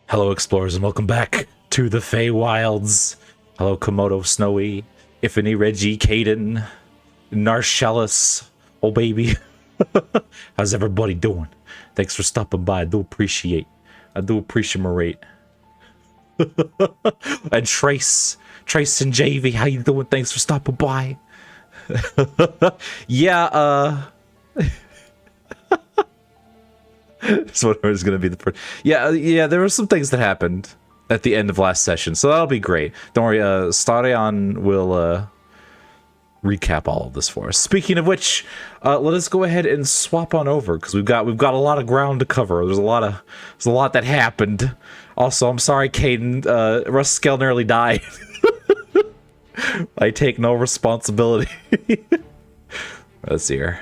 Hello, explorers, and welcome back to the Feywilds. Hello, Komodo Snowy, Ifany, Reggie, Caden, Narshellus, oh baby. How's everybody doing? Thanks for stopping by. I do appreciate. And Trace and JV, how you doing? Thanks for stopping by. Yeah, so it was gonna be the first. Yeah. There were some things that happened at the end of last session, so that'll be great. Don't worry. Starion will recap all of this for us. Speaking of which, let us go ahead and swap on over because we've got a lot of ground to cover. There's a lot that happened. Also, I'm sorry, Caden. Ruskell nearly died. I take no responsibility. Let's see here.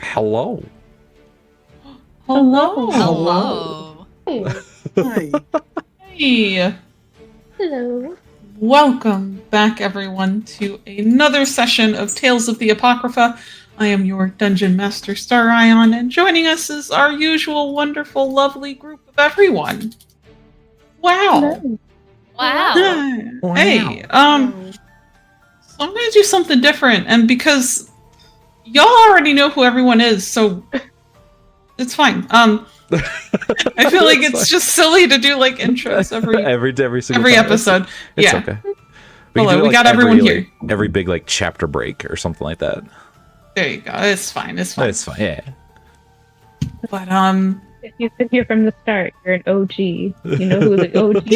Hello. Hello. Hi. Hey. Hello. Welcome back, everyone, to another session of Tales of the Apocrypha. I am your Dungeon Master, Starion, and joining us is our usual wonderful, lovely group of everyone. Wow. Hello. Wow. Hey, so I'm gonna do something different, and because y'all already know who everyone is, so it's fine. I feel like it's just silly to do like intros every single time. episode. It's Yeah. okay. Hello, we like, got everyone here. Every big like chapter break or something like that. There you go. It's fine. It's fine. It's fine. Yeah. But If you've been here from the start, you're an OG. You know who the OGs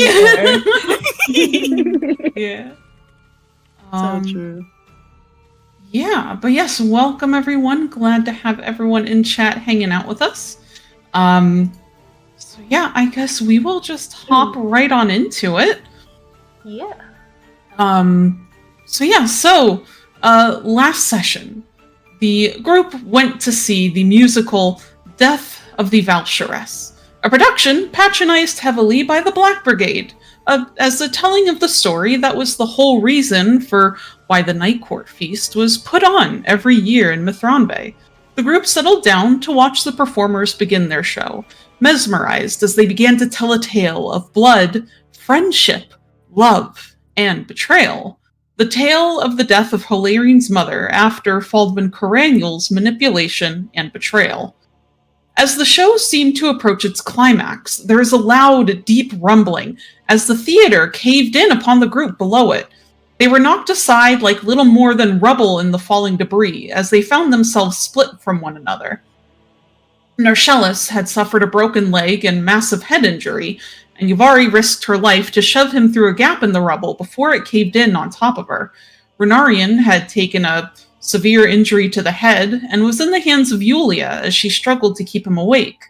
yeah. So true. Yeah, but yes, welcome everyone. Glad to have everyone in chat hanging out with us. So yeah, I guess we will just hop right on into it. Yeah. So last session, the group went to see the musical Death of the Valsharess, a production patronized heavily by the Black Brigade, as the telling of the story that was the whole reason for why the Night Court Feast was put on every year in Mithranbe. The group settled down to watch the performers begin their show, mesmerized as they began to tell a tale of blood, friendship, love, and betrayal. The tale of the death of Holarine's mother after Faldwin Coraniel's manipulation and betrayal. As the show seemed to approach its climax, there is a loud, deep rumbling as the theater caved in upon the group below it. They were knocked aside like little more than rubble in the falling debris as they found themselves split from one another. Narshellus had suffered a broken leg and massive head injury, and Yuvari risked her life to shove him through a gap in the rubble before it caved in on top of her. Renarian had taken a severe injury to the head and was in the hands of Yulia as she struggled to keep him awake.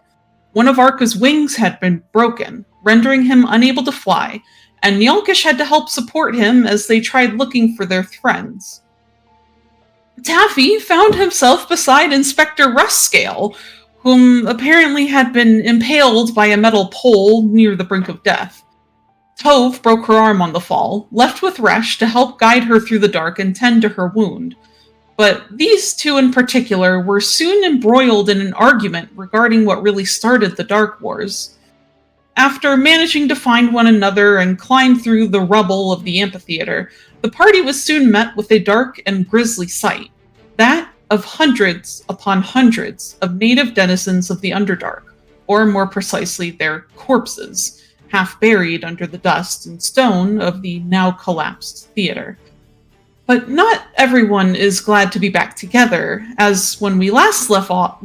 One of Arca's wings had been broken, rendering him unable to fly, and Nyalkish had to help support him as they tried looking for their friends. Taffy found himself beside Inspector Ruskale, whom apparently had been impaled by a metal pole near the brink of death. Tove broke her arm on the fall, left with Resh to help guide her through the dark and tend to her wound. But these two in particular were soon embroiled in an argument regarding what really started the Dark Wars. After managing to find one another and climb through the rubble of the amphitheater, the party was soon met with a dark and grisly sight, that of hundreds upon hundreds of native denizens of the Underdark, or more precisely their corpses, half buried under the dust and stone of the now collapsed theater. But not everyone is glad to be back together, as when we last left off,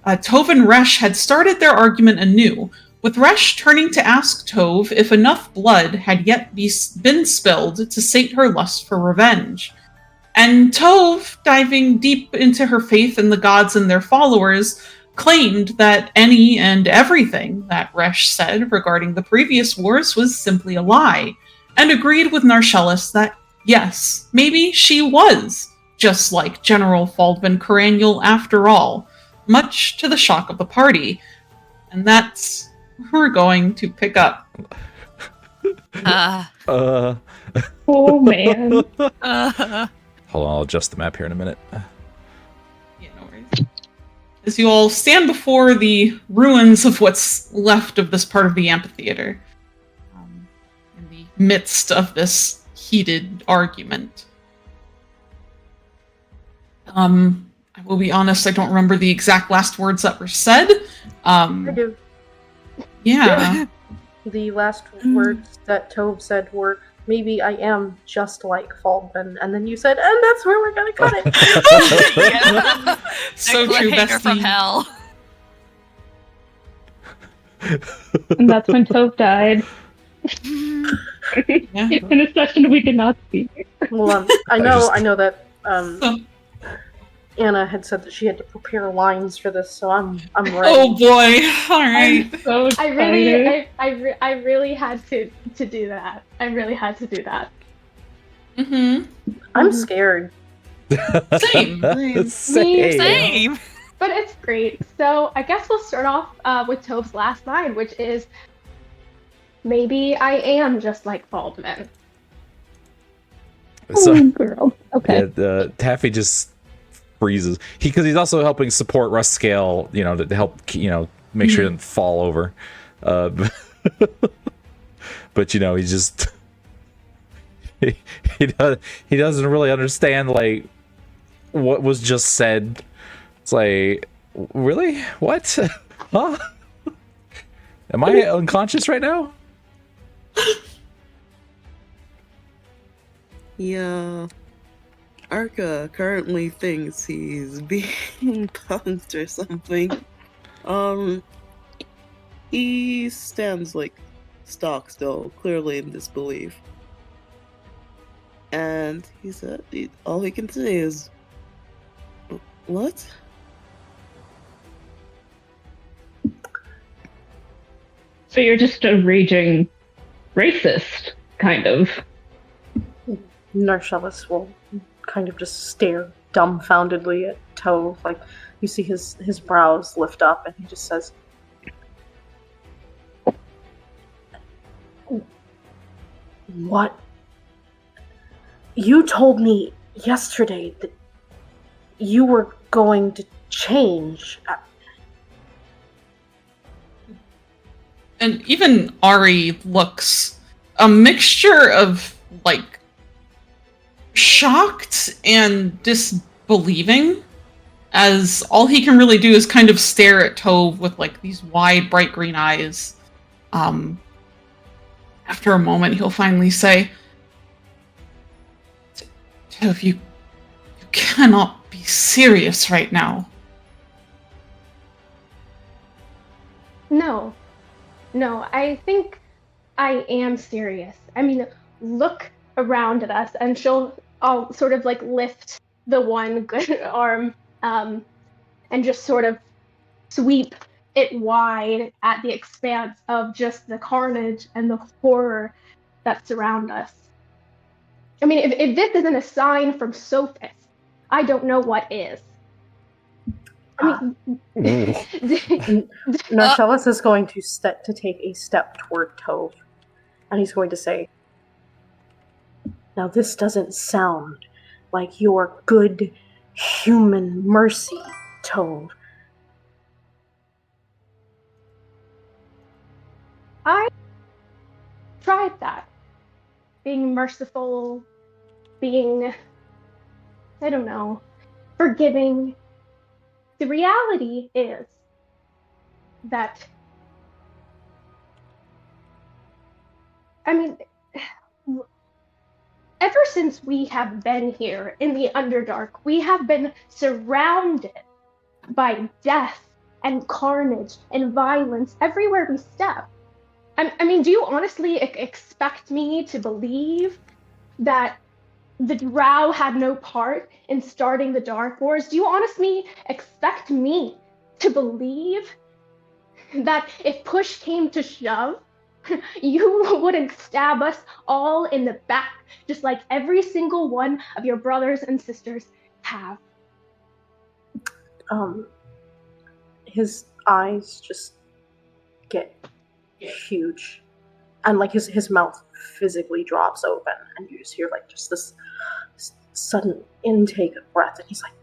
Tove and Resh had started their argument anew, with Resh turning to ask Tove if enough blood had yet been spilled to sate her lust for revenge. And Tove, diving deep into her faith in the gods and their followers, claimed that any and everything that Resh said regarding the previous wars was simply a lie, and agreed with Narshellus that yes, maybe she was just like General Faldwin Coraniel after all, much to the shock of the party. And that's where we're going to pick up. Oh man. Hold on, I'll adjust the map here in a minute. Yeah, no worries. as you all stand before the ruins of what's left of this part of the amphitheater, in the midst of this heated argument. I will be honest, I don't remember the exact last words that were said. I do. Yeah. The last words that Tove said were, maybe I am just like Faldman, and then you said, and that's where we're gonna cut it. Yeah. So The true, cliffhanger from bestie. hell. And that's when Tove died. Yeah. In a session we did not see. Well, I know that Anna had said that she had to prepare lines for this, so I'm ready. Oh boy! All right. I'm so I excited. really had to do that. I really had to do that. I'm scared. Same. Same. But it's great. So I guess we'll start off with Tove's last line, which is, maybe I am just like Baldman. So, Oh, girl. Okay. yeah, Taffy just freezes. Because he's also helping support Russ Scale, to help, make sure he doesn't fall over. But he's just he doesn't really understand like what was just said. It's like, really? What? Huh? Am I unconscious right now? Yeah. Arca currently thinks he's being punked or something. He stands like stock still, clearly in disbelief. And he said, all he can say is, what? So you're just a raging racist, kind of. Narcellis will kind of just stare dumbfoundedly at Tove. Like, you see his brows lift up, and he just says, "What? You told me yesterday that you were going to change." And even Ari looks a mixture of like shocked and disbelieving, as all he can really do is kind of stare at Tove with like these wide, bright green eyes. After a moment, he'll finally say, Tove, you cannot be serious right now. No, I think I am serious. I mean, look around at us, and I'll sort of like lift the one good arm, and just sort of sweep it wide at the expanse of just the carnage and the horror that surround us. I mean, if this isn't a sign from Sophis, I don't know what is. I mean, Narcellis is going to take a step toward Tove, and he's going to say, "Now this doesn't sound like your good human mercy, Tove." I tried that. Being merciful, being, I don't know, forgiving. The reality is that, I mean, ever since we have been here in the Underdark, we have been surrounded by death and carnage and violence everywhere we step. I mean, do you honestly expect me to believe that the Drow had no part in starting the Dark Wars? Do you honestly expect me to believe that if push came to shove, you wouldn't stab us all in the back, just like every single one of your brothers and sisters have? His eyes just get huge, and like his mouth physically drops open, and you just hear like just this sudden intake of breath, and he's like,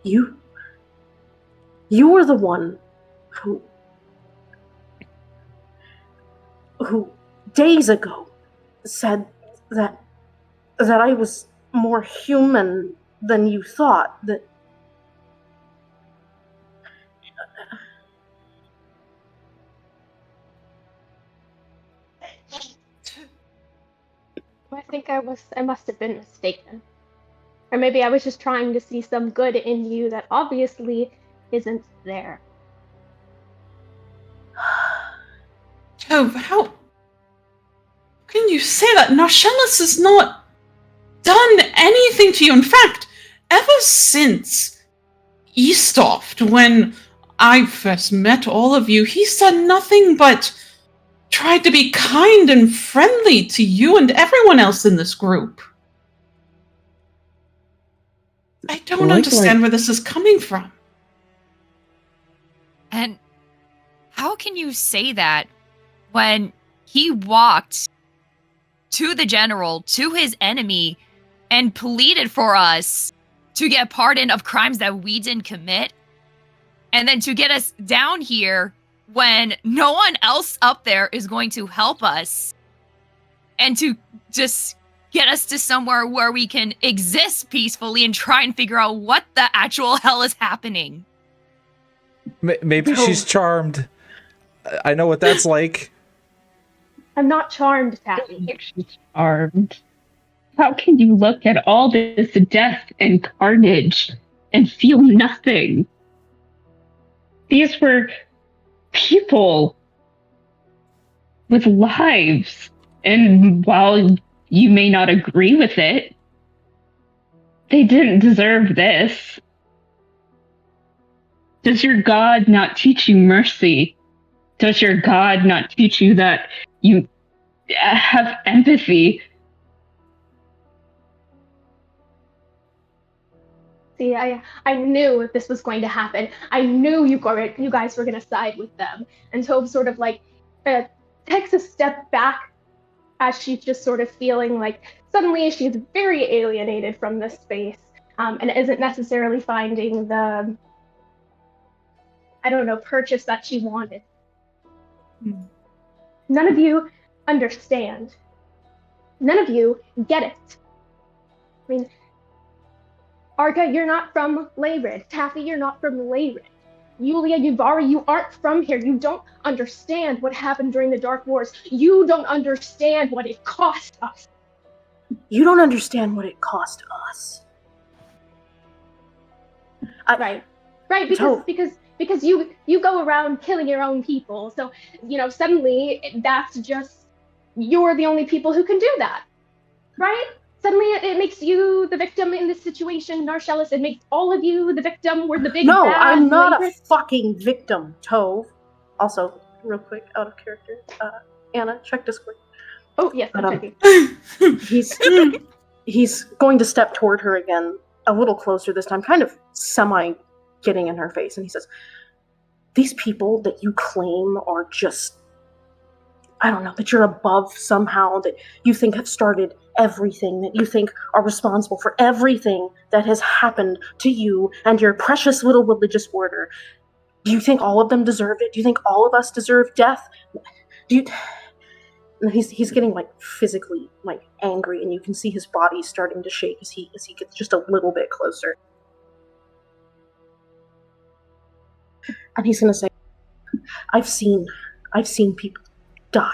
you You were the one who days ago said that I was more human than you thought. That I think I must have been mistaken. Or maybe I was just trying to see some good in you that obviously isn't there. Tove, how can you say that? Narcellus has not done anything to you. In fact, ever since Eastoft, when I first met all of you, he's done nothing but tried to be kind and friendly to you and everyone else in this group. I don't understand where this is coming from. And how can you say that when he walked to the general, to his enemy, and pleaded for us to get pardon of crimes that we didn't commit, and then to get us down here when no one else up there is going to help us, and to just get us to somewhere where we can exist peacefully and try and figure out what the actual hell is happening? Maybe she's charmed. I know what that's like. I'm not charmed, I Taffy. don't think she's charmed. How can you look at all this death and carnage and feel nothing? These were people with lives, and while you may not agree with it, they didn't deserve this. Does your God not teach you mercy? Does your God not teach you that you have empathy? See, I knew this was going to happen. I knew you guys were going to side with them. And Tove sort of like takes a step back as she's just sort of feeling like suddenly she's very alienated from this space, and isn't necessarily finding the, I don't know, purchase that she wanted. None of you understand. None of you get it. I mean, Arca, you're not from Leyrid. Taffy, you're not from Leyrid. Yulia, Yubari, you aren't from here. You don't understand what happened during the Dark Wars. You don't understand what it cost us. you don't understand what it cost us. Right, because you go around killing your own people. So, suddenly that's just, you're the only people who can do that, right? Suddenly it makes you the victim in this situation, Narcellus. It makes all of you the victim. We're the big No, bad I'm not Leyrid. a fucking victim, Tove. Also, real quick, out of character, Anna, check Discord. Oh, yes, I'm But, checking. he's going to step toward her again, a little closer this time, kind of semi getting in her face, and he says, these people that you claim are just, I don't know, that you're above somehow, that you think have started everything, that you think are responsible for everything that has happened to you and your precious little religious order. Do you think all of them deserve it? Do you think all of us deserve death? Do you... And he's getting like physically like angry, and you can see his body starting to shake as he gets just a little bit closer. And he's gonna say, I've seen people die.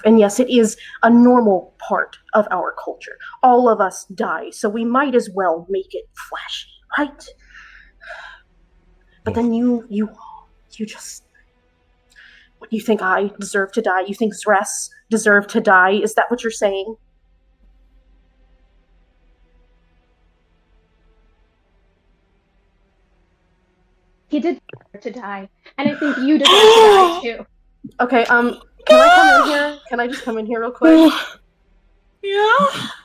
And yes, it is a normal part of our culture. All of us die, so we might as well make it flashy, right? But then you just, what, you think I deserve to die? You think Zres deserved to die? Is that what you're saying? He did deserve to die, and I think you deserve to die too. Okay, can I come in here? Can I just come in here real quick? Yeah?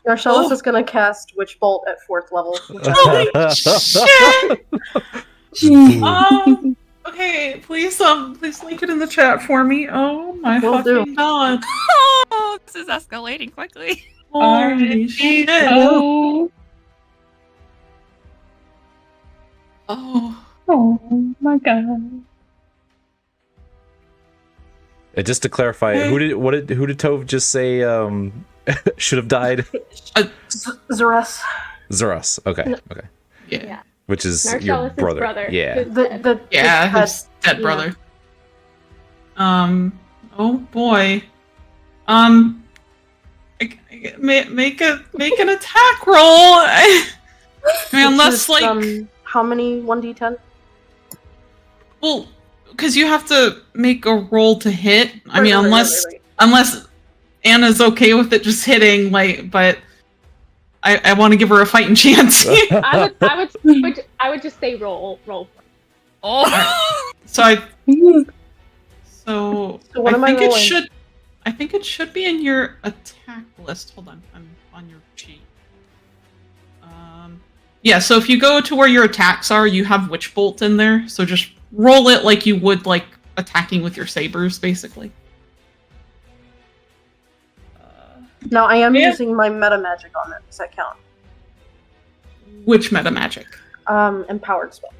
Narcellus is gonna cast Witch Bolt at 4th level. Which Shit! Okay, please link it in the chat for me. Oh my Will fucking do. god. Oh, this is escalating quickly. Holy shit. Oh, Oh. Oh my god. Just to clarify, who did Tove just say should have died? Zeres. Zeros. Okay. No. Okay. Yeah. Which is your Narchellis' brother. Yeah. who's dead. Yeah, the his dead yeah. brother. Oh boy. Make an attack roll. I mean, unless Which is, like, how many 1d10? well, because you have to make a roll to hit. I mean, Right. unless Anna's okay with it just hitting, like, but I want to give her a fighting chance. I would just say roll. Oh. So what am I think it rolling? should. I think it should be in your attack list. Hold on, I'm on your sheet. Yeah. So if you go to where your attacks are, you have Witch Bolt in there. So just roll it like you would like attacking with your sabers, basically. Now I am Yeah. using my meta magic on it. Does that count? Which meta magic? Empowered spell.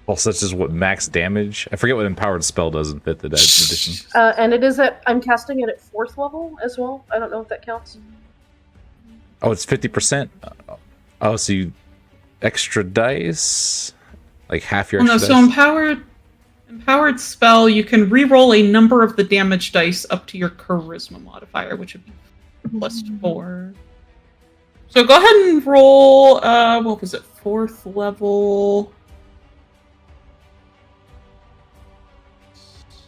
Well, such as what max damage? I forget what empowered spell does in 5th edition. And it is I'm casting it at 4th level as well. I don't know if that counts. Oh, it's 50%. Oh, so you extra dice, like half your. Oh, no, extra so dice? empowered spell, you can re-roll a number of the damage dice up to your charisma modifier, which would be +4. So go ahead and roll. What was it? 4th level.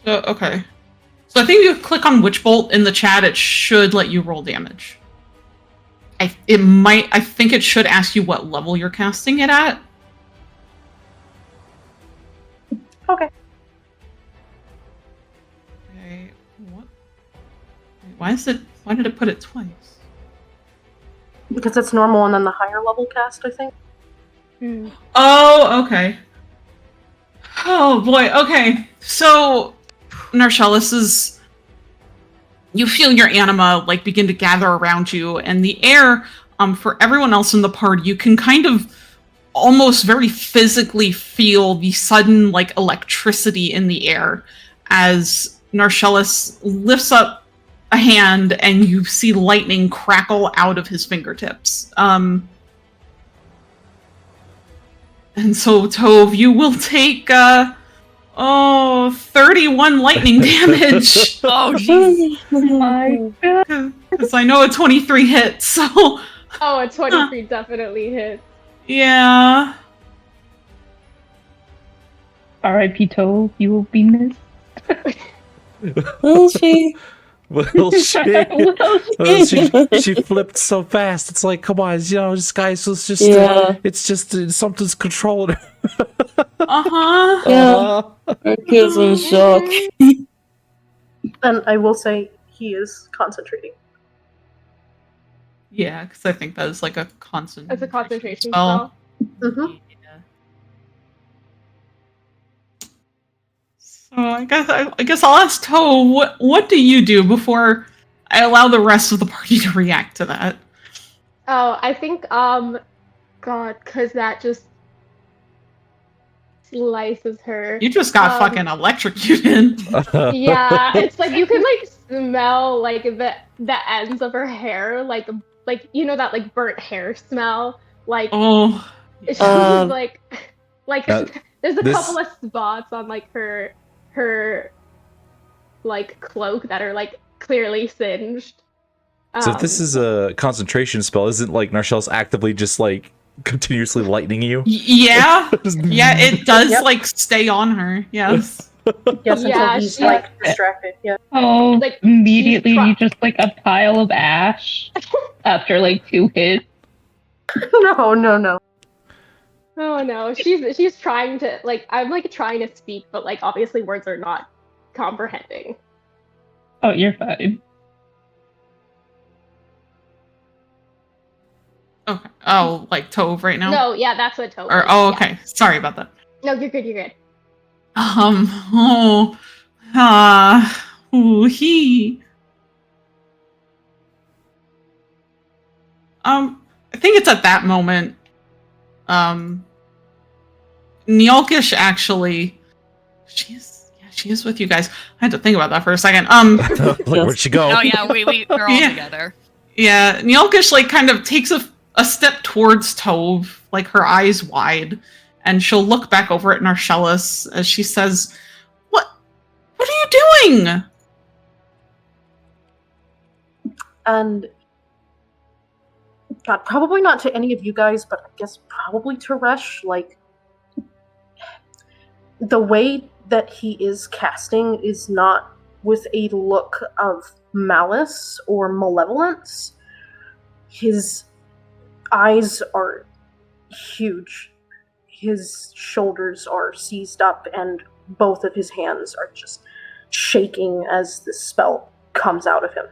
So okay. So I think if you click on Witch Bolt in the chat, it should let you roll damage. I think it should ask you what level you're casting it at. Okay. Okay, what? Wait, why did it put it twice? Because it's normal and then the higher level cast, I think. Oh, okay. Oh boy, okay. So Narchellis you feel your anima like begin to gather around you, and the air, for everyone else in the party, you can kind of almost very physically feel the sudden like electricity in the air as Narchellis lifts up a hand and you see lightning crackle out of his fingertips. And so Tove, you will take 31 lightning damage. Oh, jeez. My god. Because I know a 23 hit, so Oh, a 23 definitely hit. yeah. R.I.P. Tove, you will be missed. Will she? Well, shit. Will She flipped so fast. It's like, come on, this guy's just. Yeah. It's just something's controlling her. Uh-huh. Yeah. Her kid's in shock. And I will say he is concentrating. Yeah, because I think that is like a concentration. It's a concentration spell. Mm-hmm. Yeah. So I guess I'll ask Toe, what do you do before I allow the rest of the party to react to that? Oh, I think, God, because that just slices her. You just got fucking electrocuted. Yeah, it's like you can like smell like the ends of her hair, like that like burnt hair smell. Like Oh. it's just like there's a this- couple of spots on like her like cloak that are like clearly singed. So if this is a concentration spell, isn't like Narchellis actively just like continuously lightning you? Yeah. Yeah, it does Yep. like stay on her. Yes. Yes, Yeah, until he's she- like distracted. Yeah. Oh, Like, immediately she's you just like a pile of ash after like 2 hits. No. Oh no, she's trying to like I'm like trying to speak, but like obviously words are not comprehending. Oh, you're fine. Okay. Oh, like Tove right now? No, yeah, that's what Toby. Or okay. Sorry about that. No, you're good. You're good. He. I think it's at that moment. Neolkish actually, she is with you guys. I had to think about that for a second. Like, where'd she go? Oh yeah, we're all Yeah. together. Yeah, Neolkish like kind of takes a step towards Tove, like her eyes wide, and she'll look back over at Narcellus as she says, What are you doing?" And God, probably not to any of you guys, but I guess probably to Resh, like, the way that he is casting is not with a look of malice or malevolence. His eyes are huge. His shoulders are seized up, and both of his hands are just shaking as the spell comes out of him.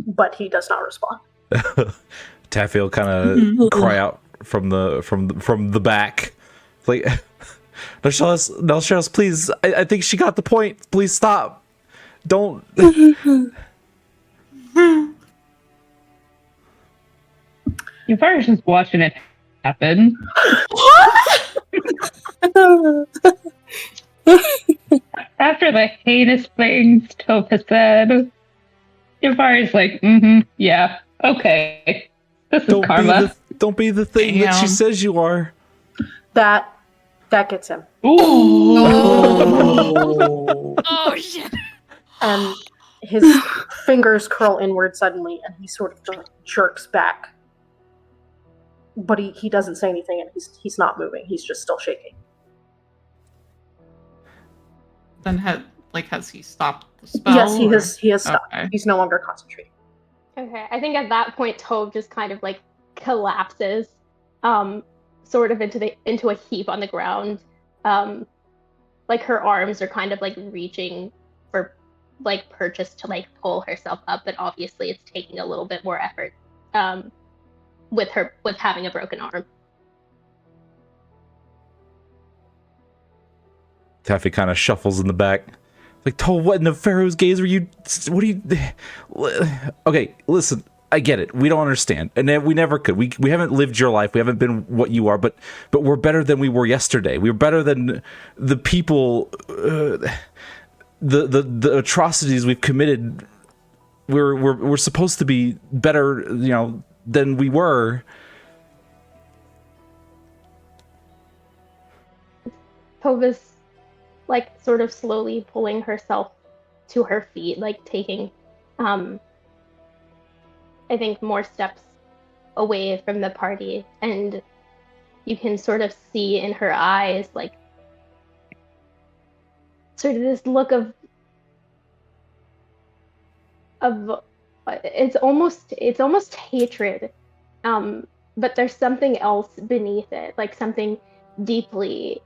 But he does not respond. Taffy will kind of cry out from the back, like, Narcellus, please. I think she got the point. Please stop. Don't. Yuvar's just watching it happen. After the heinous things Toph has said, Yuvar's like, yeah, okay. This is karma. Don't be the thing that she Damn. says you are. That gets him. Ooh. Oh shit. And his fingers curl inward suddenly, and he sort of jerks back. But he doesn't say anything, and he's not moving. He's just still shaking. Then has he stopped the spell? Yes, he or- has stopped. Okay. He's no longer concentrating. Okay, I think at that point Tove just kind of like collapses, sort of into a heap on the ground. Like her arms are kind of like reaching for like purchase to like pull herself up, but obviously it's taking a little bit more effort. With having a broken arm. Taffy kind of shuffles in the back. Like, Tove, what in the Pharaoh's gaze were you? What are you? Okay, listen, I get it. We don't understand, and we never could. We haven't lived your life. We haven't been what you are, but we're better than we were yesterday. We're better than the people, the atrocities we've committed. We're supposed to be better, than we were. Tove is like sort of slowly pulling herself to her feet, like taking I think more steps away from the party, and you can sort of see in her eyes like sort of this look of it's almost hatred, but there's something else beneath it, like something deeply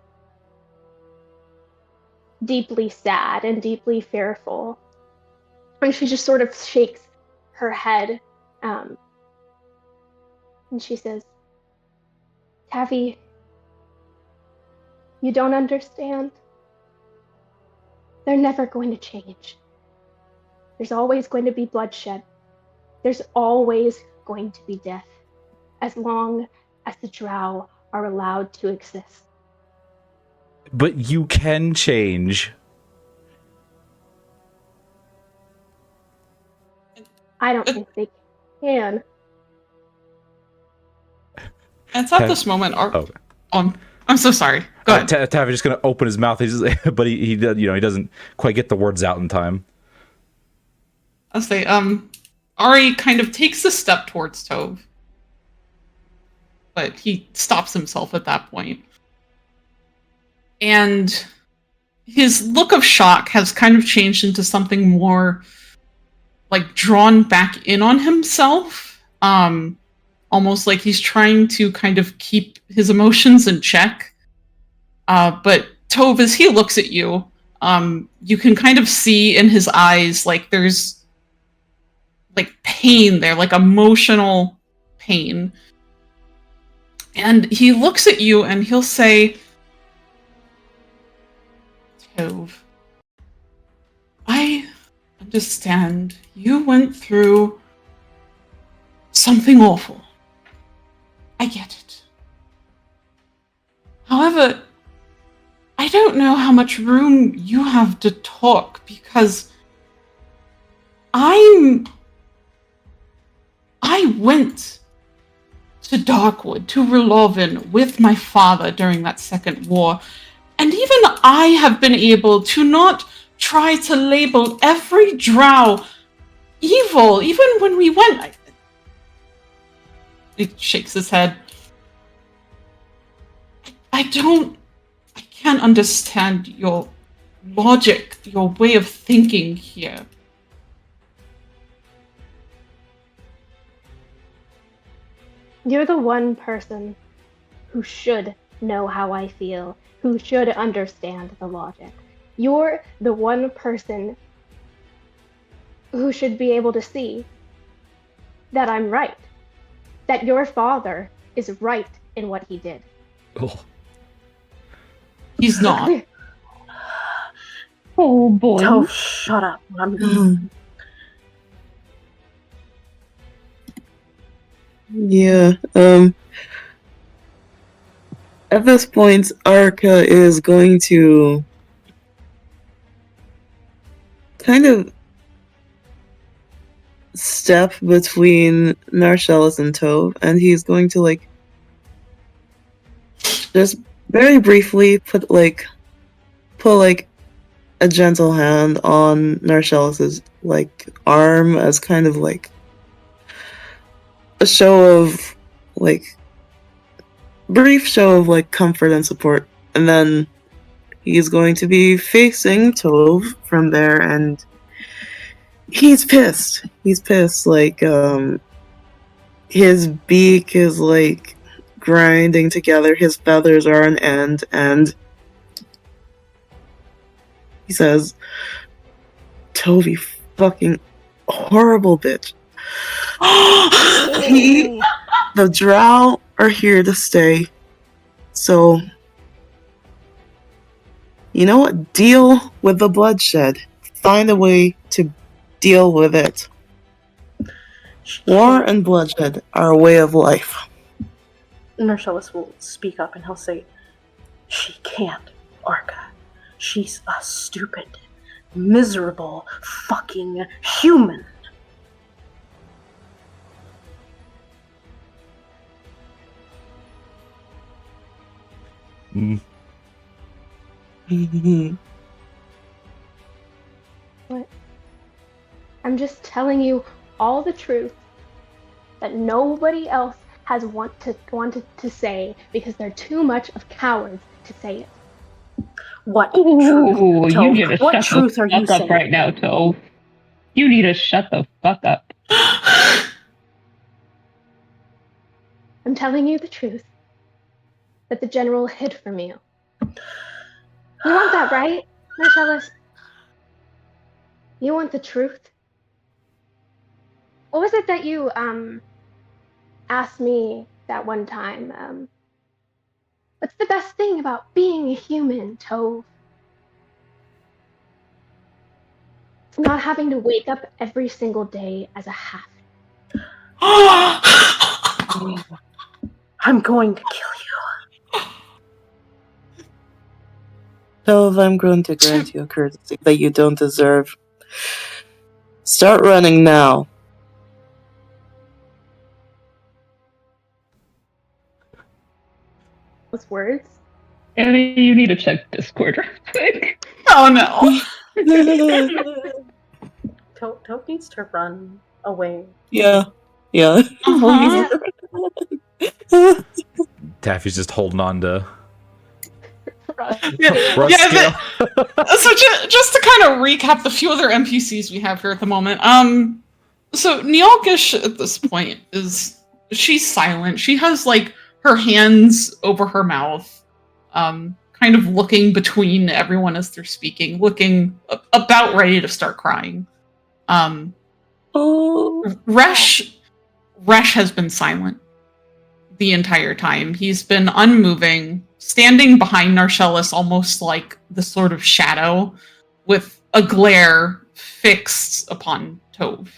sad and deeply fearful. And she just sort of shakes her head, and she says, Taffy, you don't understand. They're never going to change. There's always going to be bloodshed. There's always going to be death, as long as the Drow are allowed to exist. But you can change. I don't think they can. It's at Okay. this moment. Oh. I'm so sorry. Go ahead. Taffy's just gonna open his mouth. But he doesn't quite get the words out in time. I'll say, Ari kind of takes a step towards Tove, but he stops himself at that point. And his look of shock has kind of changed into something more like drawn back in on himself. Almost like he's trying to kind of keep his emotions in check. But Tove, as he looks at you, you can kind of see in his eyes like there's like pain there, like emotional pain. And he looks at you and he'll say, Tove, I understand you went through something awful. I get it. However, I don't know how much room you have to talk because I went to Darkwood, to Rilovin with my father during that second war, and even I have been able to not try to label every drow evil, even when we went. He shakes his head. I can't understand your logic, your way of thinking here. You're the one person who should know how I feel, who should understand the logic. You're the one person who should be able to see that I'm right, that your father is right in what he did. Oh. He's not. Oh boy. Toph, shut up. Yeah. At this point, Arca is going to kind of step between Narcellus and Tove, and he's going to like just very briefly put a gentle hand on Narcellus's like arm as kind of like a show of like brief show of like comfort and support, and then he's going to be facing Tove from there, and he's pissed. He's pissed. Like his beak is like grinding together. His feathers are on end, and he says, "Tove, you fucking horrible bitch. The drow are here to stay. So, you know what? Deal with the bloodshed. Find a way to deal with it. War and bloodshed are a way of life." Narcellus will speak up and he'll say, "She can't, Arca. She's a stupid, miserable, fucking human." What? I'm just telling you all the truth that nobody else has wanted to say because they're too much of cowards to say it. What Ooh, truth, you Toph? need to What shut truth the are you fuck up saying? right now, Tove. You need to shut the fuck up. I'm telling you the truth that the general hid from you. You want that, right, Marcellus? You want the truth? What was it that you asked me that one time? What's the best thing about being a human, Tove? It's not having to wake up every single day as a half. I'm going to kill you. Tove, I'm going to grant you a courtesy that you don't deserve. Start running now. Those words? Annie, you need to check Discord real quick. Oh no. Toph needs to run away. Yeah. Uh-huh. Taffy's just holding on to Yeah, Russ yeah, scale. So just to kind of recap the few other NPCs we have here at the moment. So Neolgish at this point she's silent. She has like her hands over her mouth, kind of looking between everyone as they're speaking, looking about ready to start crying. Resh has been silent the entire time. He's been unmoving, standing behind Narcellus almost like the sort of shadow, with a glare fixed upon Tove.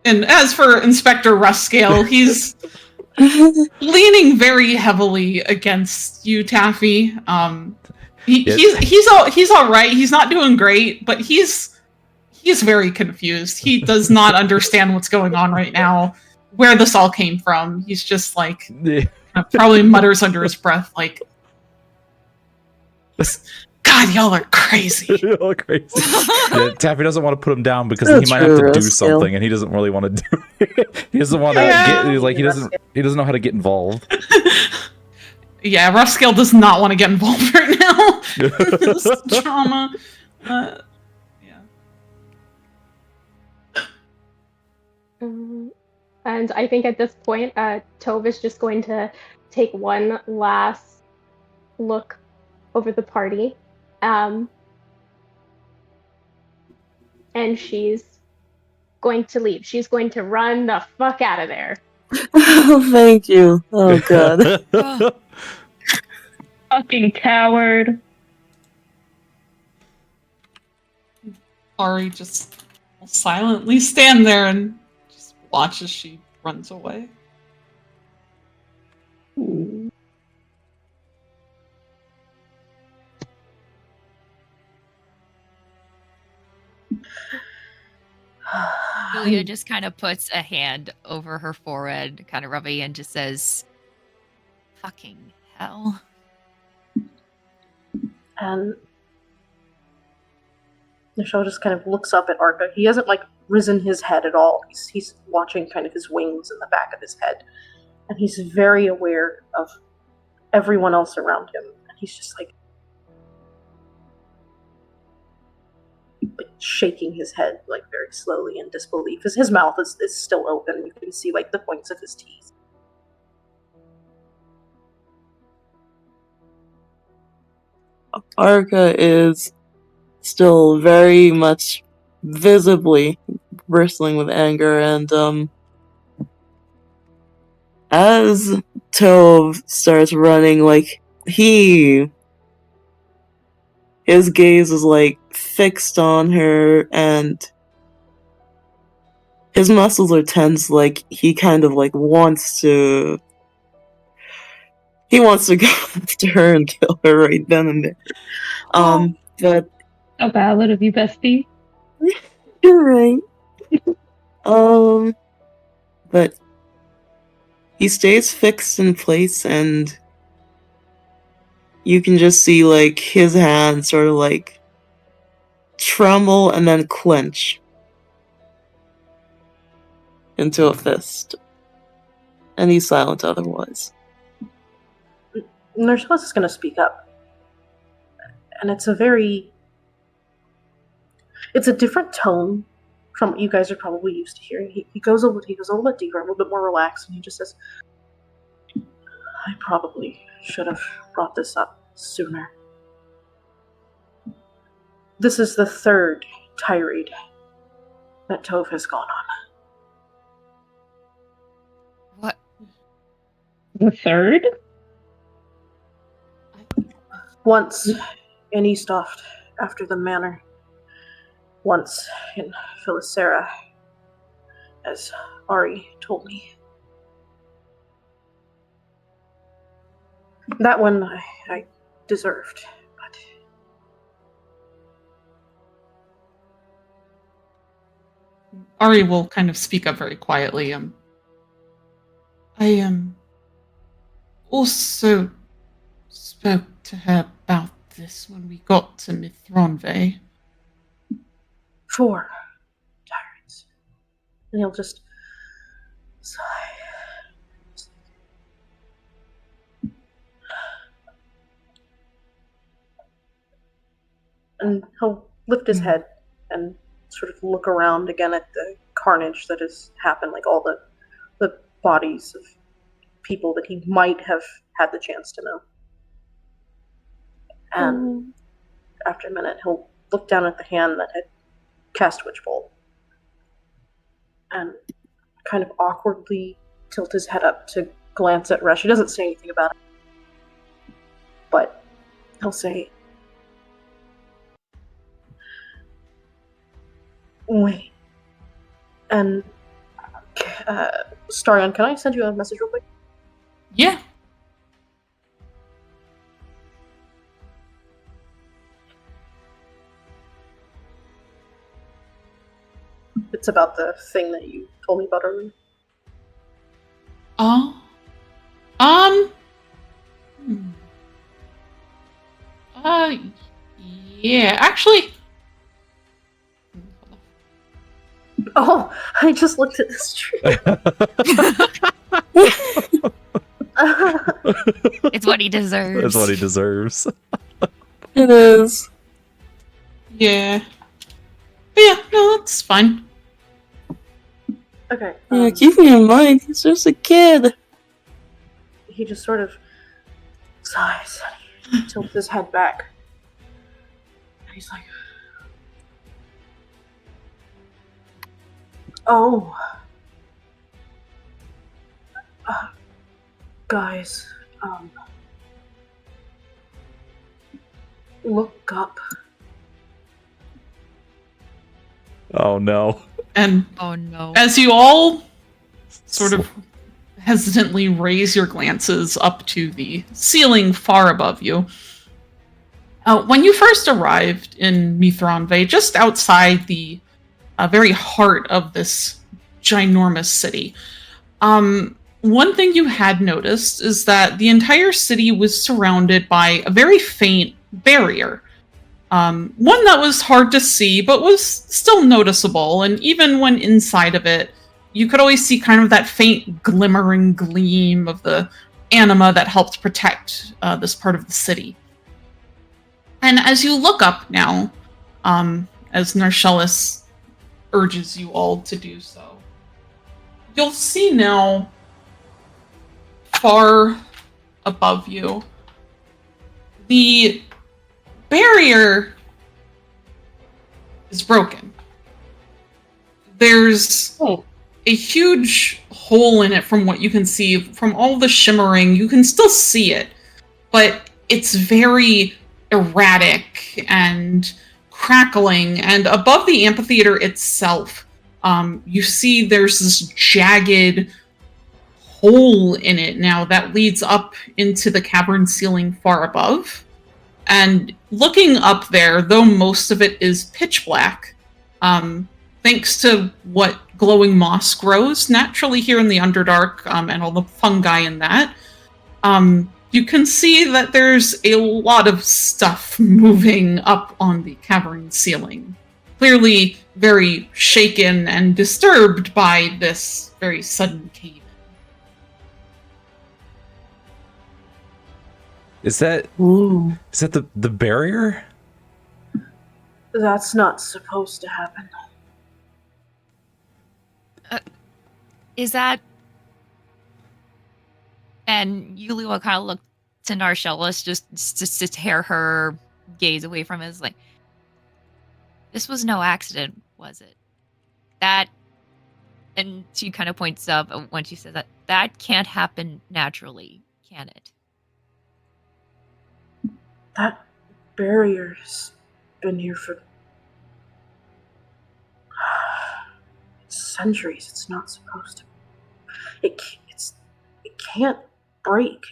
And as for Inspector Ruskale, he's leaning very heavily against you, Taffy. He's all right. He's not doing great, but he's very confused. He does not understand what's going on right now, where this all came from. He's just like probably mutters under his breath, like, "God, y'all are crazy." You're all crazy. Yeah, Taffy doesn't want to put him down because That's he might have to true, do Ruskale. something, and he doesn't really want to do it. He doesn't want to Yeah. he doesn't know how to get involved. Yeah, Ruskale does not want to get involved right now with this trauma. Yeah. And I think at this point, Tove is just going to take one last look over the party. And she's going to leave. She's going to run the fuck out of there. Oh, thank you. Oh god. Fucking coward. Ari just will silently stand there and just watch as she runs away. Julia just kind of puts a hand over her forehead, kind of rubbing, and just says, "Fucking hell." And Michelle just kind of looks up at Arca. He hasn't like risen his head at all. He's watching kind of his wings in the back of his head, and he's very aware of everyone else around him. And he's just like shaking his head like very slowly in disbelief. His mouth is still open. You can see like the points of his teeth. Arca is still very much visibly bristling with anger, and as Tove starts running, like his gaze is like fixed on her, and his muscles are tense, like he kind of like wants to go after her and kill her right then and there. But A ballad of you, bestie. you're right. But he stays fixed in place, and you can just see like his hands sort of like tremble and then clench into a fist. And he's silent otherwise. Narcellus is going to speak up. And it's a different tone from what you guys are probably used to hearing. He goes a little bit deeper, a little bit more relaxed, and he just says, "I probably should have brought this up sooner. This is the third tirade that Tove has gone on. What? The third? Once in Eastoft, after the manor. Once in Philisera, as Ari told me. That one I deserved, but Ari will kind of speak up very quietly. I also spoke to her about this when we got to Mithronve. 4 tyrants. And he'll just sigh. And he'll lift his head and sort of look around again at the carnage that has happened, like all the bodies of people that he might have had the chance to know. And after a minute, he'll look down at the hand that had cast Witch Bolt and kind of awkwardly tilt his head up to glance at Rush. He doesn't say anything about it, but he'll say, "Wait." And Starion, can I send you a message real quick? Yeah. It's about the thing that you told me about earlier. Oh. Hmm. Uh, yeah, actually. Oh, I just looked at this tree. It's what he deserves. That's what he deserves. It is. Yeah. But yeah, no, that's fine. Okay. Yeah, keeping in mind, he's just a kid. He just sort of sighs and he tilts his head back. And he's like, oh. Guys, look up. Oh no. And Oh no. as you all sort of hesitantly raise your glances up to the ceiling far above you, when you first arrived in Mithranve, just outside the very heart of this ginormous city, one thing you had noticed is that the entire city was surrounded by a very faint barrier. One that was hard to see, but was still noticeable, and even when inside of it, you could always see kind of that faint glimmering gleam of the anima that helped protect this part of the city. And as you look up now, as Narcellis urges you all to do so, you'll see now, far above you, the barrier is broken. There's a huge hole in it from what you can see. From all the shimmering, you can still see it, but it's very erratic and crackling. And above the amphitheater itself, you see there's this jagged hole in it now that leads up into the cavern ceiling far above. And looking up there, though most of it is pitch black, thanks to what glowing moss grows naturally here in the Underdark, and all the fungi in that, you can see that there's a lot of stuff moving up on the cavern ceiling. Clearly very shaken and disturbed by this very sudden cave. Is that Ooh. the barrier? That's not supposed to happen. Is that? And Yuli will kind of look to Narcellis just to tear her gaze away from it. Is like, this was no accident, was it? That, and she kind of points up when she says that can't happen naturally, can it? That barrier's been here for centuries. It's not supposed to. It can't break.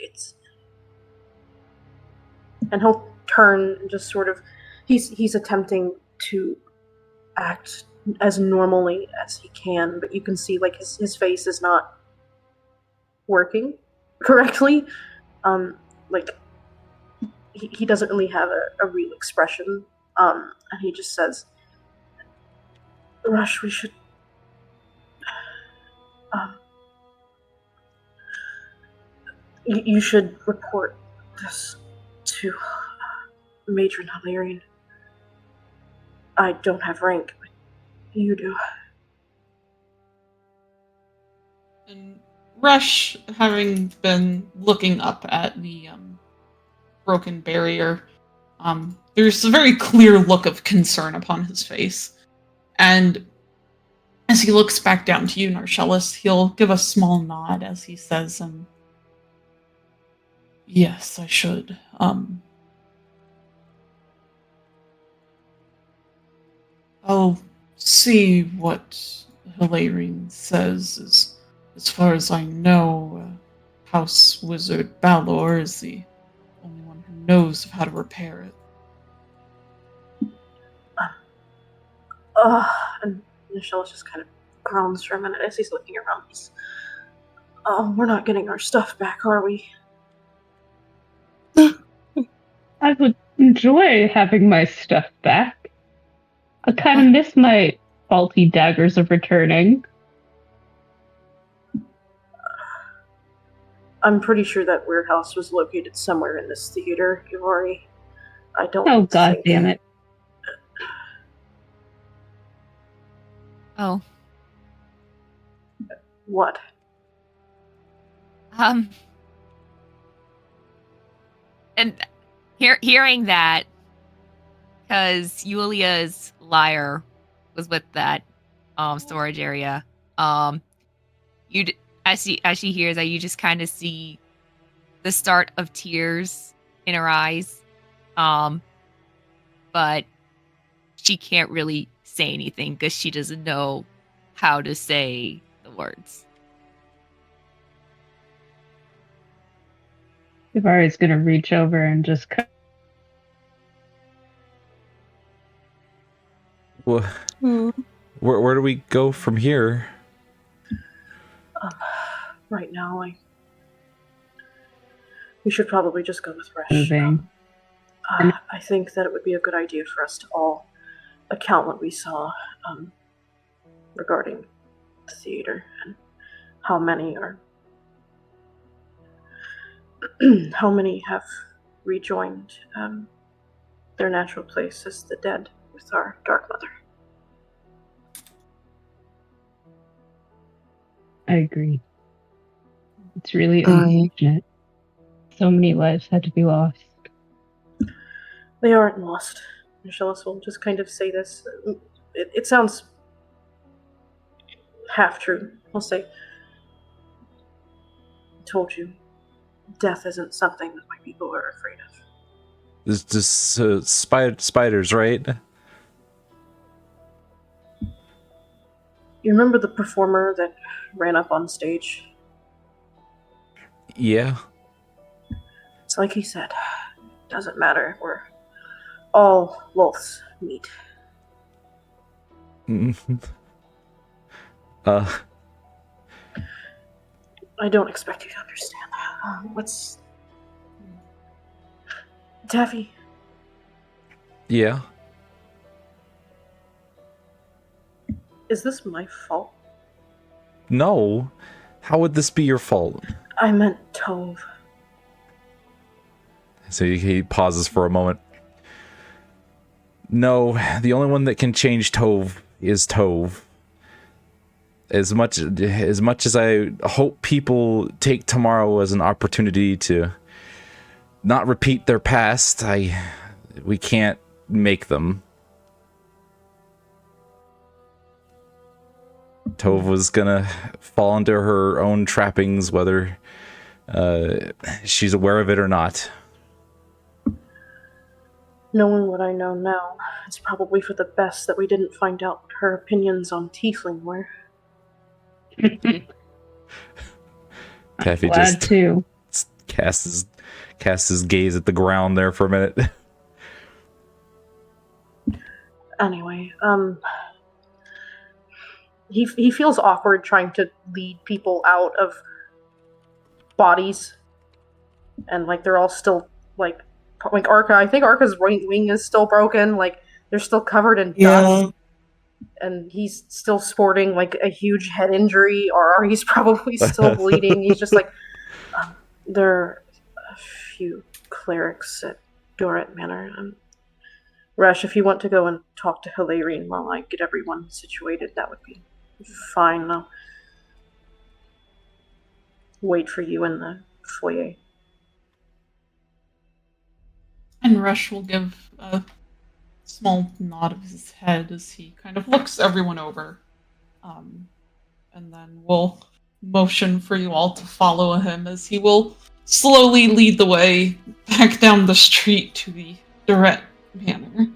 And he'll turn and just sort of. He's attempting to act as normally as he can, but you can see like his face is not working correctly. Like. He doesn't really have a real expression, and he just says, Rush, we should... you should report this to Matron Hilarion. I don't have rank, but you do. And Rush, having been looking up at the broken barrier, there's a very clear look of concern upon his face. And as he looks back down to you, Narcellis, he'll give a small nod as he says, yes, I should. I'll see what Hilarion says is As far as I know, House Wizard Balor is the only one who knows of how to repair it. And Nichelle just kind of groans for a minute as he's looking around. We're not getting our stuff back, are we? I would enjoy having my stuff back. I kind of miss my faulty daggers of returning. I'm pretty sure that warehouse was located somewhere in this theater, Ivari. I don't Oh, god think... damn it. Oh, What? and hearing that, because Yulia's lyre was with that storage area, as she hears that, you just kind of see the start of tears in her eyes, but she can't really say anything because she doesn't know how to say the words. Ivari's gonna reach over and just Well, where do we go from here? Right now, we should probably just go with Resh. moving. I think that it would be a good idea for us to all account what we saw regarding the theater and how many have rejoined their natural place as the dead with our Dark Mother. I agree. It's really unfortunate. So many lives had to be lost. They aren't lost. Michellis will just kind of say this. It sounds half true. I'll say, I told you, death isn't something that my people are afraid of. There's just spiders, right? You remember the performer that ran up on stage? Yeah. It's like he said, doesn't matter, we're all Lolths meet. I don't expect you to understand that. What's... Taffy? Yeah. Is this my fault? No. How would this be your fault? I meant Tove. So he pauses for a moment. No, the only one that can change Tove is Tove. As much as I hope people take tomorrow as an opportunity to not repeat their past, we can't make them. Tove was gonna fall into her own trappings, whether she's aware of it or not. Knowing what I know now, it's probably for the best that we didn't find out what her opinions on Tiefling were. Taffy Glad just to. casts his gaze at the ground there for a minute. Anyway, he feels awkward trying to lead people out of bodies, and like they're all still like Arca. I think Arca's right wing is still broken. Like they're still covered in dust, and he's still sporting like a huge head injury, or he's probably still bleeding. He's just like, there are a few clerics at Dorat Manor. Resh, if you want to go and talk to Hilarion while I get everyone situated, that would be fine. I'll wait for you in the foyer. And Rush will give a small nod of his head as he kind of looks everyone over. And then will motion for you all to follow him as he will slowly lead the way back down the street to the Doret Manor.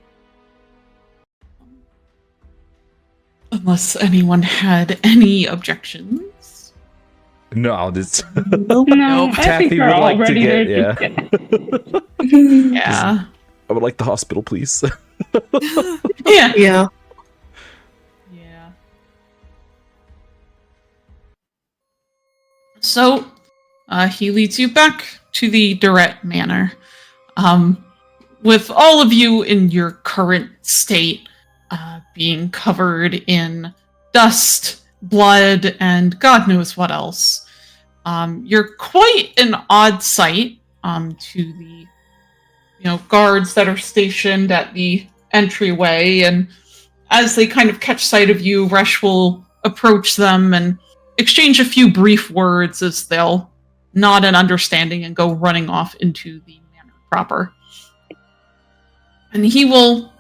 Unless anyone had any objections. No, this Nope. No, I Taffy think we're would all like to ready get- to yeah. just get Yeah. I would like the hospital, please. Yeah. Yeah. Yeah. So, he leads you back to the Durret Manor. With all of you in your current state, being covered in dust, blood, and God knows what else. You're quite an odd sight to the guards that are stationed at the entryway, and as they kind of catch sight of you, Resh will approach them and exchange a few brief words as they'll nod in understanding and go running off into the manor proper. And he will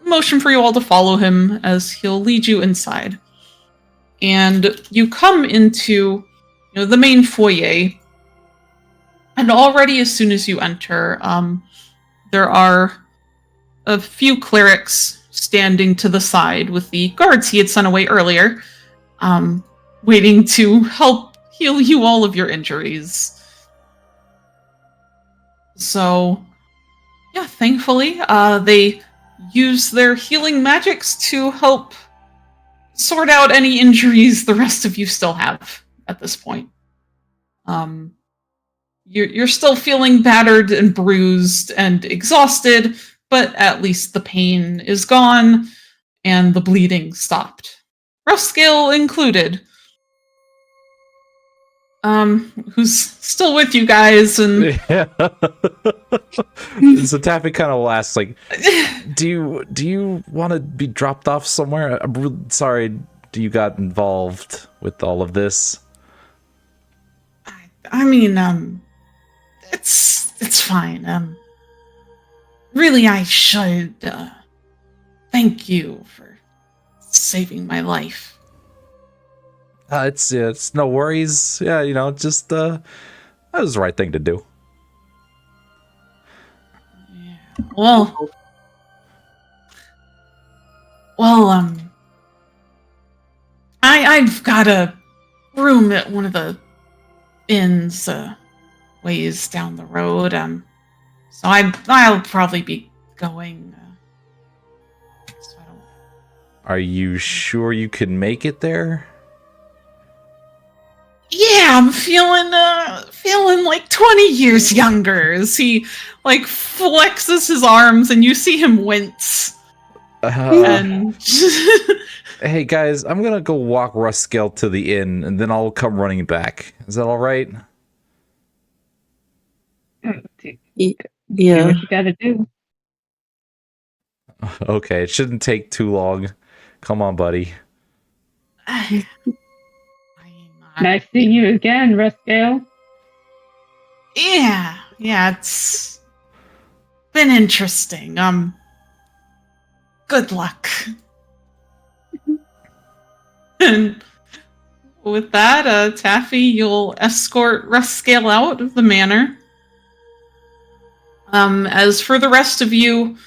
motion for you all to follow him as he'll lead you inside. And you come into the main foyer, and already as soon as you enter, there are a few clerics standing to the side with the guards he had sent away earlier, waiting to help heal you all of your injuries. So, yeah, thankfully, they use their healing magics to help sort out any injuries the rest of you still have at this point. You're still feeling battered and bruised and exhausted, but at least the pain is gone and the bleeding stopped. Ruskale included. Who's still with you guys, and Yeah. So Taffy kind of asks, like, do you want to be dropped off somewhere? I'm really sorry you got involved with all of this. I mean, it's fine. Really, I should thank you for saving my life. It's no worries. Yeah, just that was the right thing to do. Yeah. Well, I've got a room at one of the inns ways down the road. So I'll probably be going. So I don't... Are you sure you can make it there? Yeah, I'm feeling like 20 years younger as he like flexes his arms and you see him wince. And Hey guys, I'm gonna go walk Ruskale to the inn and then I'll come running back. Is that all right? do Yeah. what you gotta do. Okay, it shouldn't take too long. Come on, buddy. Nice seeing you again, Ruskale. Yeah, it's been interesting. Good luck. And with that, Taffy, you'll escort Ruskale out of the manor. As for the rest of you,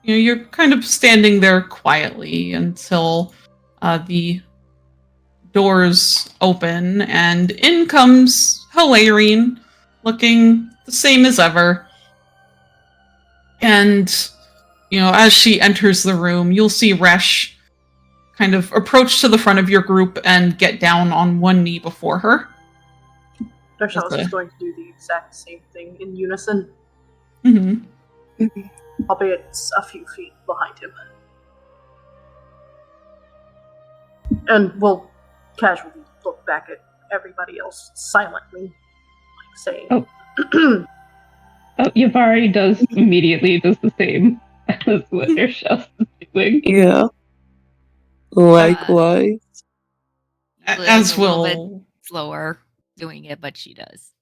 you're kind of standing there quietly until the doors open, and in comes Hilarion, looking the same as ever. And, as she enters the room, you'll see Resh kind of approach to the front of your group and get down on one knee before her. Darshell Okay. is going to do the exact same thing in unison, Mm-hmm. albeit a few feet behind him. And we'll casually look back at everybody else silently, like saying, Oh. Oh, Yavari immediately does the same as what Darshell is doing. Yeah. Likewise. As a little will bit slower doing it, but she does.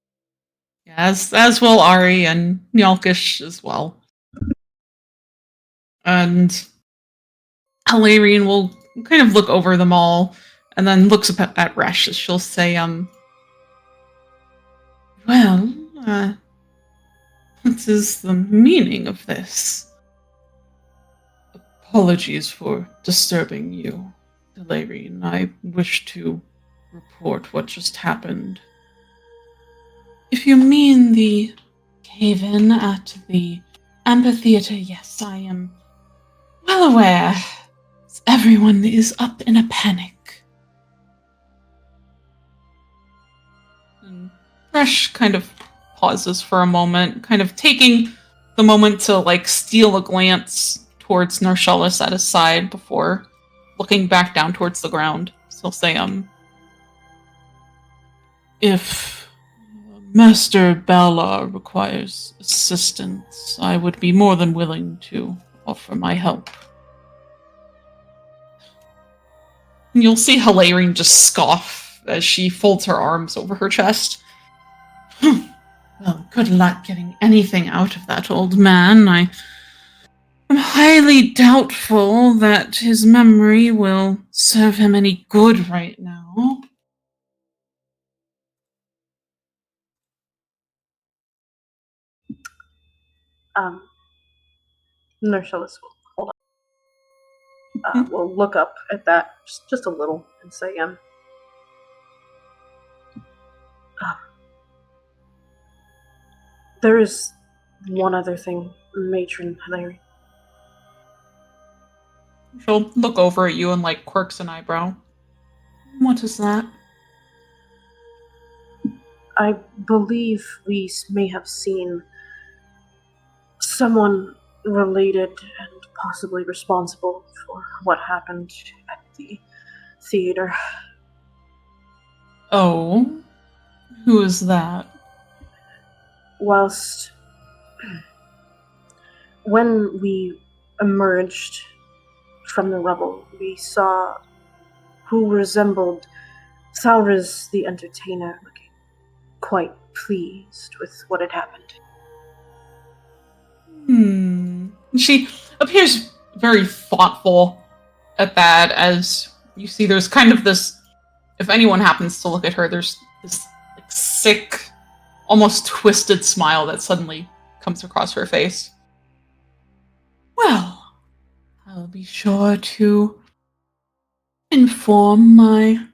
as will Ari and Nyalkish as well. And Hilarion will kind of look over them all and then looks up at Resh as she'll say, well, what is the meaning of this? Apologies for disturbing you, Hilarion. I wish to report what just happened. If you mean the cave-in at the amphitheater, yes, I am well aware. Everyone is up in a panic. And Thresh kind of pauses for a moment, kind of taking the moment to like steal a glance towards Narshalis at his side before looking back down towards the ground. So he'll say, if Master Balar requires assistance, I would be more than willing to offer my help. And you'll see Hilarion just scoff as she folds her arms over her chest. Well, good luck getting anything out of that old man. I am highly doubtful that his memory will serve him any good right now. Nershalis will hold on. We'll look up at that just a little and say, there is one other thing, Matron Hilary. She'll look over at you and like quirks an eyebrow. What is that? I believe we may have seen someone related and possibly responsible for what happened at the theater. Oh? Who is that? When we emerged from the rubble, we saw who resembled Thalriz the Entertainer, looking quite pleased with what had happened. She appears very thoughtful at that, as you see there's kind of this, if anyone happens to look at her, there's this like, sick, almost twisted smile that suddenly comes across her face. Well, I'll be sure to inform my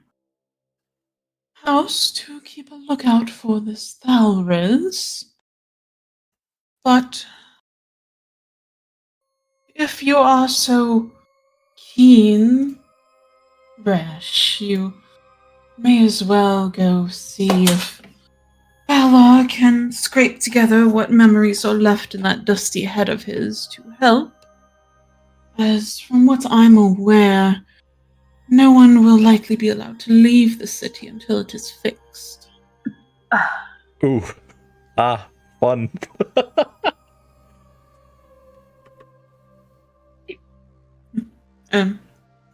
house to keep a lookout for this Thalriz. But if you are so keen, Resh, you may as well go see if Valar can scrape together what memories are left in that dusty head of his to help. As from what I'm aware, no one will likely be allowed to leave the city until it is fixed. Ooh. Fun.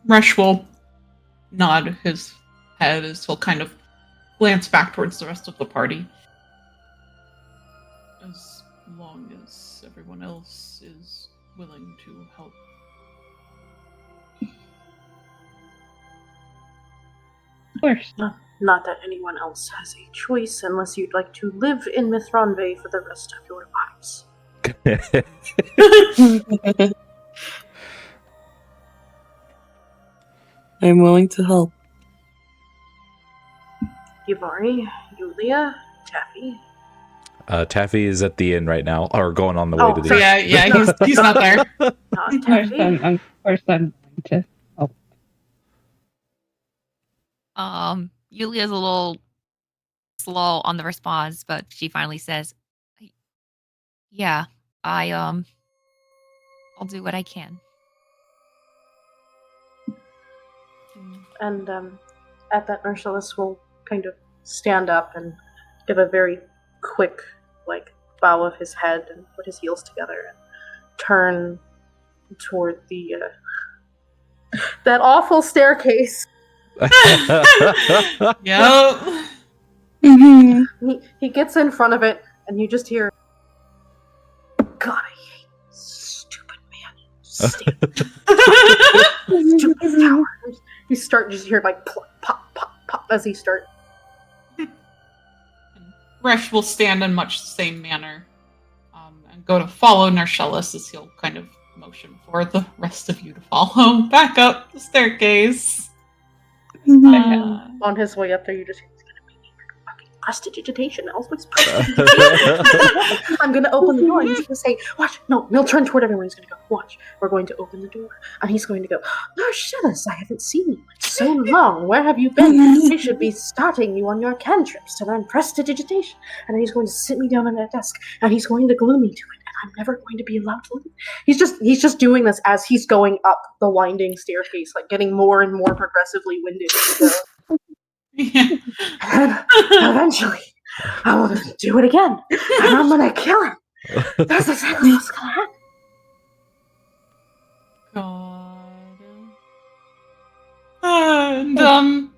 Resh will nod his head as he'll kind of glance back towards the rest of the party. As long as everyone else is willing to help. Of course. Not that anyone else has a choice unless you'd like to live in Mithranve for the rest of your lives. I'm willing to help. Yuvari, Yulia, Taffy. Taffy is at the inn right now, or going on the way to the inn. Yeah, he's not there. Taffy. Of course I'm going to help. Yulia's a little slow on the response, but she finally says, "Yeah, I'll do what I can." And at that, Ursula's will kind of stand up and give a very quick, bow of his head and put his heels together and turn toward the that awful staircase. Yep. Mm-hmm. He gets in front of it, and you just hear, "God, I hate this stupid man. Stupid coward." You start just hear plop, pop, pop, pop as he starts. Resh will stand in much the same manner and go to follow Narshalis as he'll kind of motion for the rest of you to follow back up the staircase. On his way up there, you just hear, it's gonna be fucking prestidigitation. Else what's prestidigitation? I'm gonna open the door and he's gonna say, watch. No, he'll turn toward everyone. He's gonna go, watch. We're going to open the door. And he's going to go, Narshillis, I haven't seen you in so long. Where have you been? We should be starting you on your cantrips to learn prestidigitation. And then he's going to sit me down on a desk and he's going to glue me to it. I'm never going to be allowed to leave. He's just doing this as he's going up the winding staircase, like getting more and more progressively winded. Yeah. And eventually, I will do it again, and I'm gonna kill him. That's exactly what's gonna happen. God. And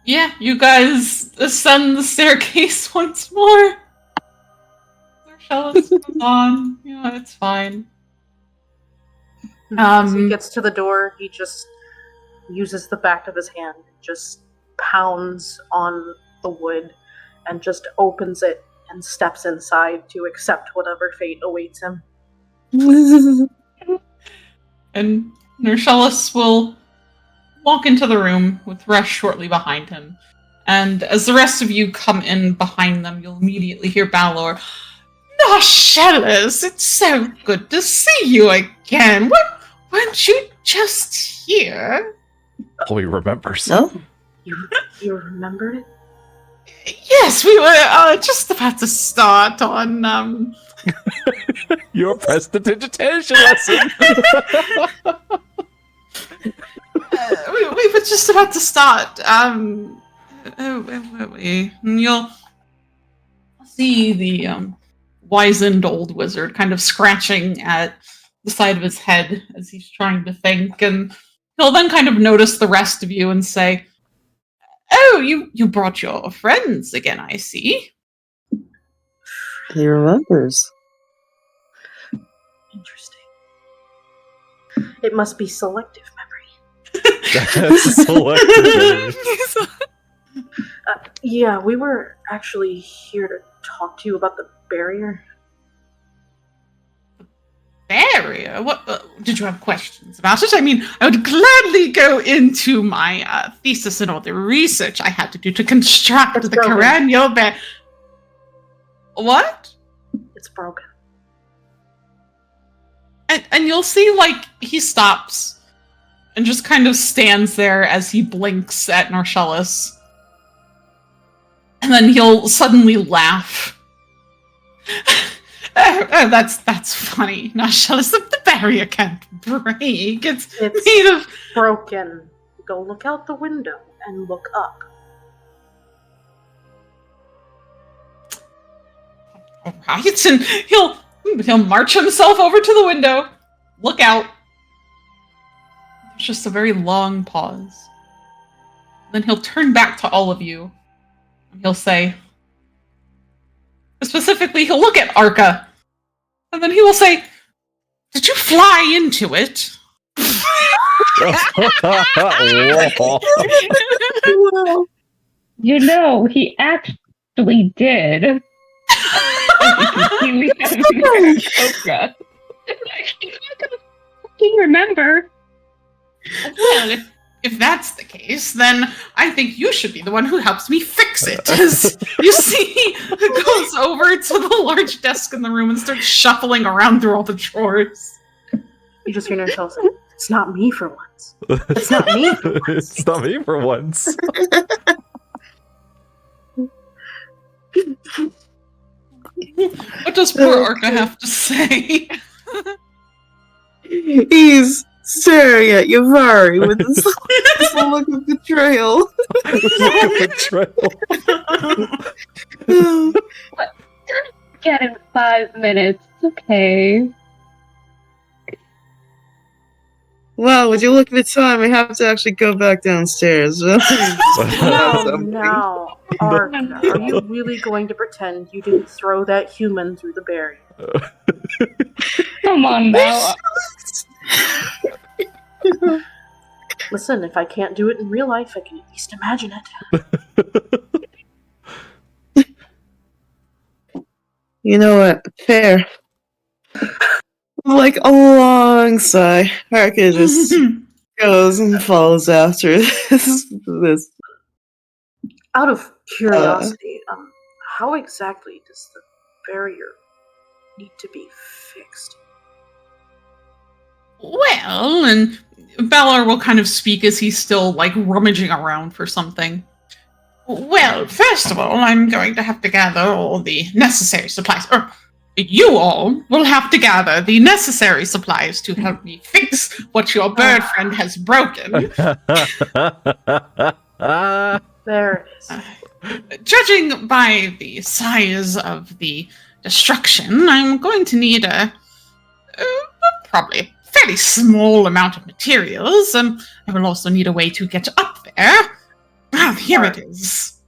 yeah, you guys ascend the staircase once more. Marcellus goes on. Yeah, it's fine. As he gets to the door, he just uses the back of his hand, just pounds on the wood, and just opens it and steps inside to accept whatever fate awaits him. And Nershellus will walk into the room with Resh shortly behind him. And as the rest of you come in behind them, you'll immediately hear Balor. Nershellus, it's so good to see you again. Weren't you just here? Oh, he remembers. No? You remembered it? Yes, we were just about to start on Your prestidigitation lesson. we were just about to start. Where were we? And you'll see the wizened old wizard kind of scratching at the side of his head as he's trying to think, and he'll then kind of notice the rest of you and say, "Oh, you brought your friends again, I see." He remembers. Interesting. It must be selective memory. That's selective. Yeah, we were actually here to talk to you about the barrier. Barrier? What did you have questions about it? I mean, I would gladly go into my thesis and all the research I had to do to construct It's the broken. cranial barrier. What? It's broken. And you'll see, like, he stops and just kind of stands there as he blinks at Narshellus. And then he'll suddenly laugh. Oh, that's funny. Narshellus, the barrier can't break. It's made of... broken. Go look out the window and look up. Alright, and he'll march himself over to the window, look out. There's just a very long pause. Then he'll turn back to all of you, and he'll say, specifically, he'll look at Arca, and then he will say, "Did you fly into it?" You know, he actually did. Okra. He's not gonna fucking remember. Well, if that's the case, then I think you should be the one who helps me fix it. As you see, he goes over to the large desk in the room and starts shuffling around through all the drawers. You just hear yourself say, "It's not me for once. It's not me for once." It's not me for once. What does poor Arca have to say? He's staring at Yavari with this look of betrayal. Get in 5 minutes, okay? Wow, would you look at the time? We have to actually go back downstairs. No, Arca, are you really going to pretend you didn't throw that human through the barrier? Come on now. Listen, if I can't do it in real life, I can at least imagine it. You know what? Fair. Like a long sigh. Harka just goes and follows after this. Out of curiosity, how exactly does the barrier need to be fixed? Well, and Balor will kind of speak as he's still like rummaging around for something. Well, first of all, I'm going to have to gather all the necessary supplies. Or you all will have to gather the necessary supplies to help me fix what your bird friend has broken. There it is. Judging by the size of the destruction, I'm going to need a probably fairly small amount of materials. I will also need a way to get up there. Ah, here it is.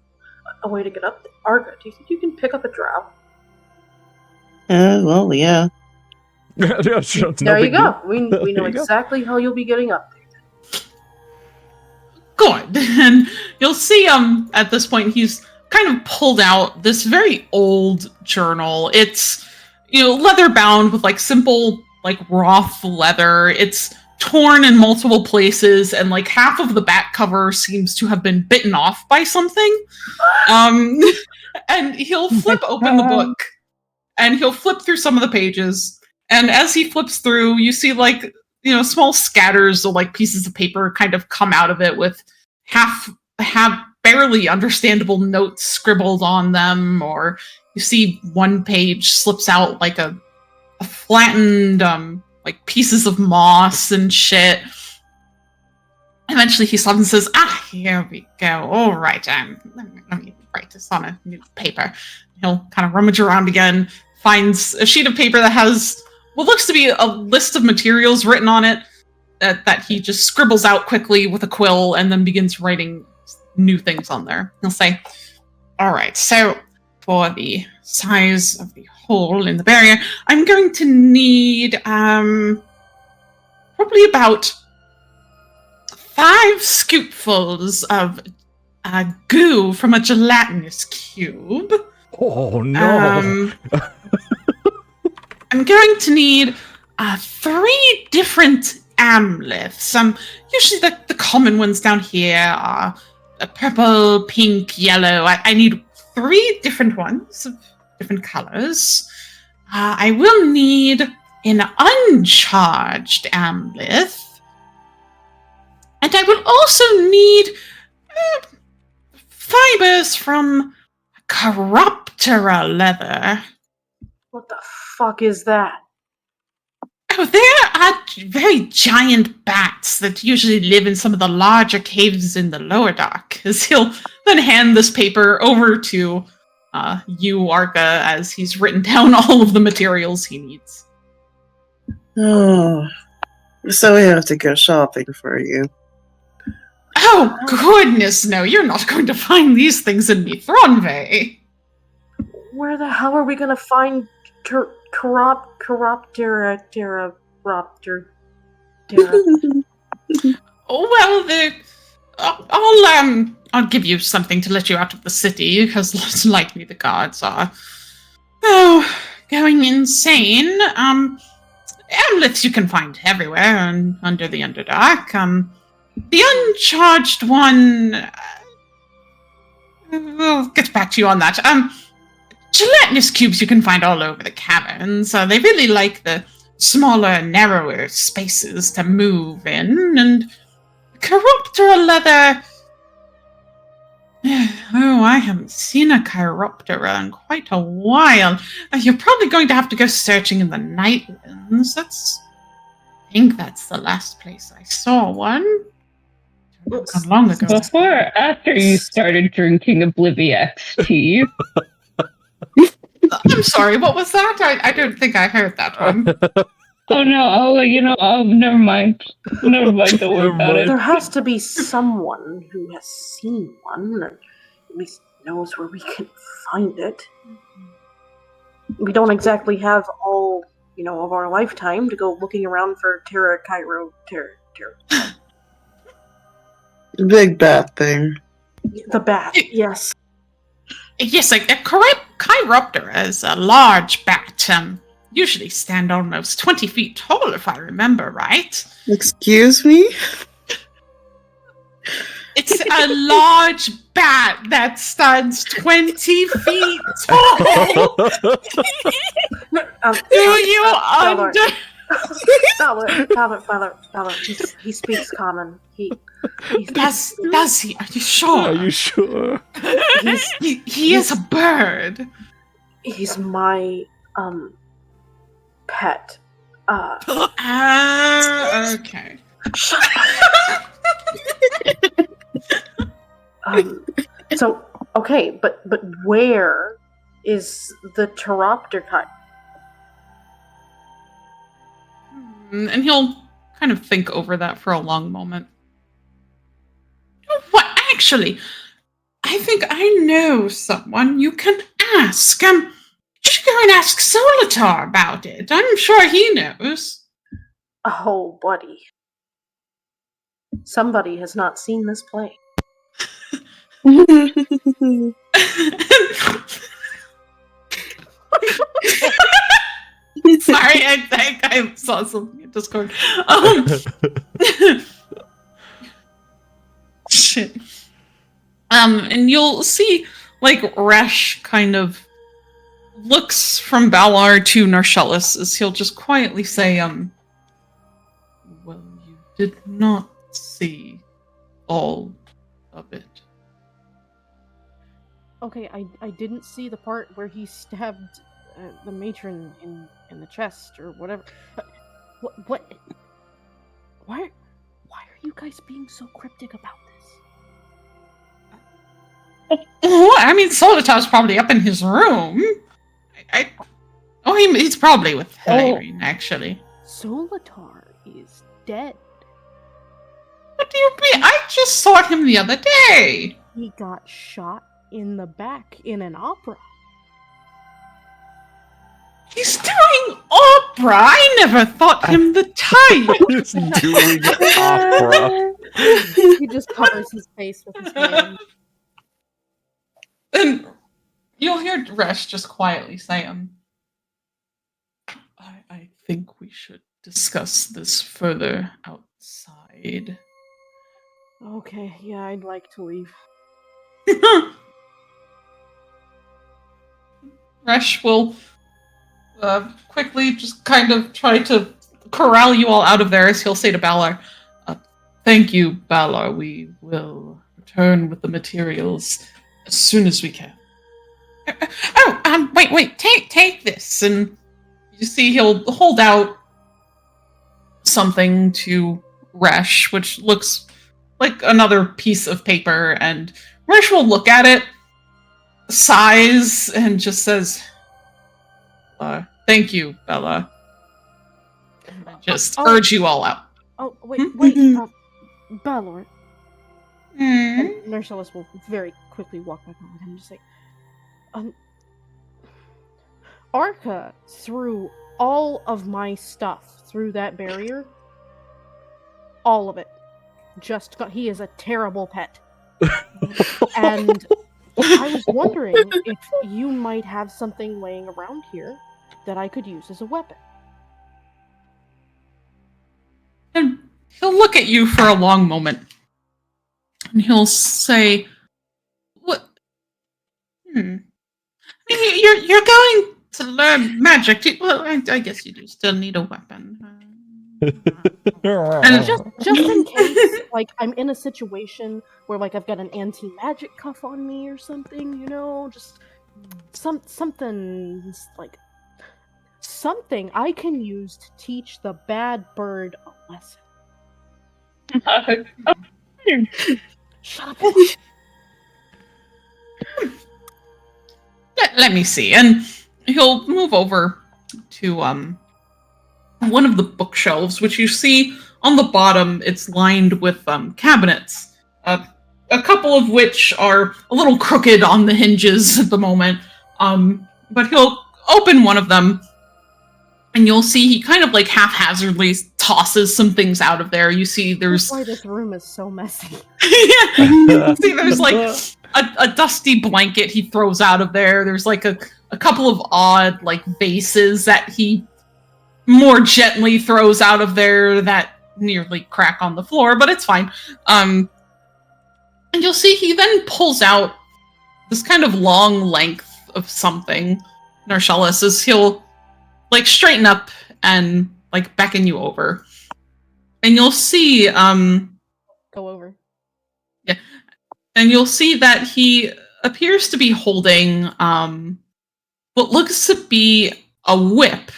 A way to get up there. Arga, do you think you can pick up a drow? Well, yeah. There you go. We know exactly how you'll be getting up there. Good. And you'll see at this point he's kind of pulled out this very old journal. It's leather bound with like simple like rough leather. It's torn in multiple places, and like half of the back cover seems to have been bitten off by something. And he'll flip open the book and he'll flip through some of the pages. And as he flips through, you see like, small scatters of like pieces of paper kind of come out of it with half barely understandable notes scribbled on them. Or you see one page slips out like a flattened, like pieces of moss and shit. Eventually he stops and says, here we go. All right, let me write this on a new paper. He'll kind of rummage around again, finds a sheet of paper that has what looks to be a list of materials written on it that he just scribbles out quickly with a quill and then begins writing new things on there. He'll say, all right, so for the size of the hole in the barrier, I'm going to need probably about 5 scoopfuls of goo from a gelatinous cube. Oh no! I'm going to need 3 different amulets. Usually the common ones down here are purple, pink, yellow. I need 3 different ones of different colors. I will need an uncharged amulet. And I will also need fibers from Chiroptera leather. What the fuck is that? Oh, there are very giant bats that usually live in some of the larger caves in the lower dark. As he'll then hand this paper over to you, Arca, as he's written down all of the materials he needs. Oh, so we have to go shopping for you. Oh, goodness, no, you're not going to find these things in Mithronve. Where the hell are we gonna find Chiroptera? Oh, well, I'll give you something to let you out of the city, because less likely the guards are going insane. Amulets you can find everywhere and under the Underdark. The uncharged one, we'll get back to you on that. Gelatinous cubes you can find all over the caverns. They really like the smaller, narrower spaces to move in. And Chiroptera leather... Oh, I haven't seen a Chiroptera in quite a while. You're probably going to have to go searching in the Nightlands. I think that's the last place I saw one. Not long ago. Before or after you started drinking Obliviex tea? I'm sorry, what was that? I don't think I heard that one. Oh no, never mind. Never mind, don't worry about it. There has to be someone who has seen one, or at least knows where we can find it. We don't exactly have all, of our lifetime to go looking around for Terra. The big bat thing. The bat, yes. Yes, a Chiroptera is a large bat. Usually stand almost 20 feet tall, if I remember right. Excuse me? It's a large bat that stands 20 feet tall. Do you Ballard, he speaks common. Does he? Are you sure? Are you sure? He is a bird. He's my pet. Okay. So okay, but where is the Pteropterkite? And he'll kind of think over that for a long moment. What? Actually, I think I know someone you can ask. You should go and ask Solitar about it. I'm sure he knows. Oh, buddy. Somebody has not seen this play. Sorry, I saw something in Discord. Shit. And you'll see, like, Resh kind of looks from Valar to Narcellus as he'll just quietly say, well, you did not see all of it. Okay, I didn't see the part where he stabbed the matron in the chest or whatever. What? Why are you guys being so cryptic about this? I mean, Solitar's probably up in his room. He's probably with Hilarion, actually. Solitar is dead. What do you mean? I just saw him the other day. He got shot in the back in an opera. He's doing opera. I never thought him the type. He's doing opera. He just covers his face with his hand. And you'll hear Resh just quietly say, I think we should discuss this further outside. Okay, yeah, I'd like to leave. Resh will quickly just kind of try to corral you all out of there as he'll say to Balar, thank you, Balar. We will return with the materials as soon as we can. Wait, take this. And you see he'll hold out something to Resh, which looks like another piece of paper, and Resh will look at it, sighs, and just says, thank you, Bella. And just urge you all out. Oh, wait, Balor. And Narcellus will very quickly walk back over him and just say, Arca threw all of my stuff through that barrier. All of it. He is a terrible pet. And I was wondering if you might have something laying around here that I could use as a weapon. And he'll look at you for a long moment. And he'll say, what? You're going to learn magic. Well, I guess you do still need a weapon. And just in case, like, I'm in a situation where, like, I've got an anti-magic cuff on me or something, you know, just something like something I can use to teach the bad bird a lesson. Shut up. Let me see. And he'll move over to one of the bookshelves, which you see on the bottom. It's lined with cabinets, a couple of which are a little crooked on the hinges at the moment. But he'll open one of them, and you'll see he kind of like haphazardly tosses some things out of there. You see there's... That's why this room is so messy. Yeah. You see there's like a dusty blanket he throws out of there. There's like a couple of odd like vases that he more gently throws out of there that nearly crack on the floor, but it's fine. And you'll see he then pulls out this kind of long length of something. Narcellis, as he'll like straighten up and like beckon you over. And you'll see Go over. and you'll see that he appears to be holding what looks to be a whip.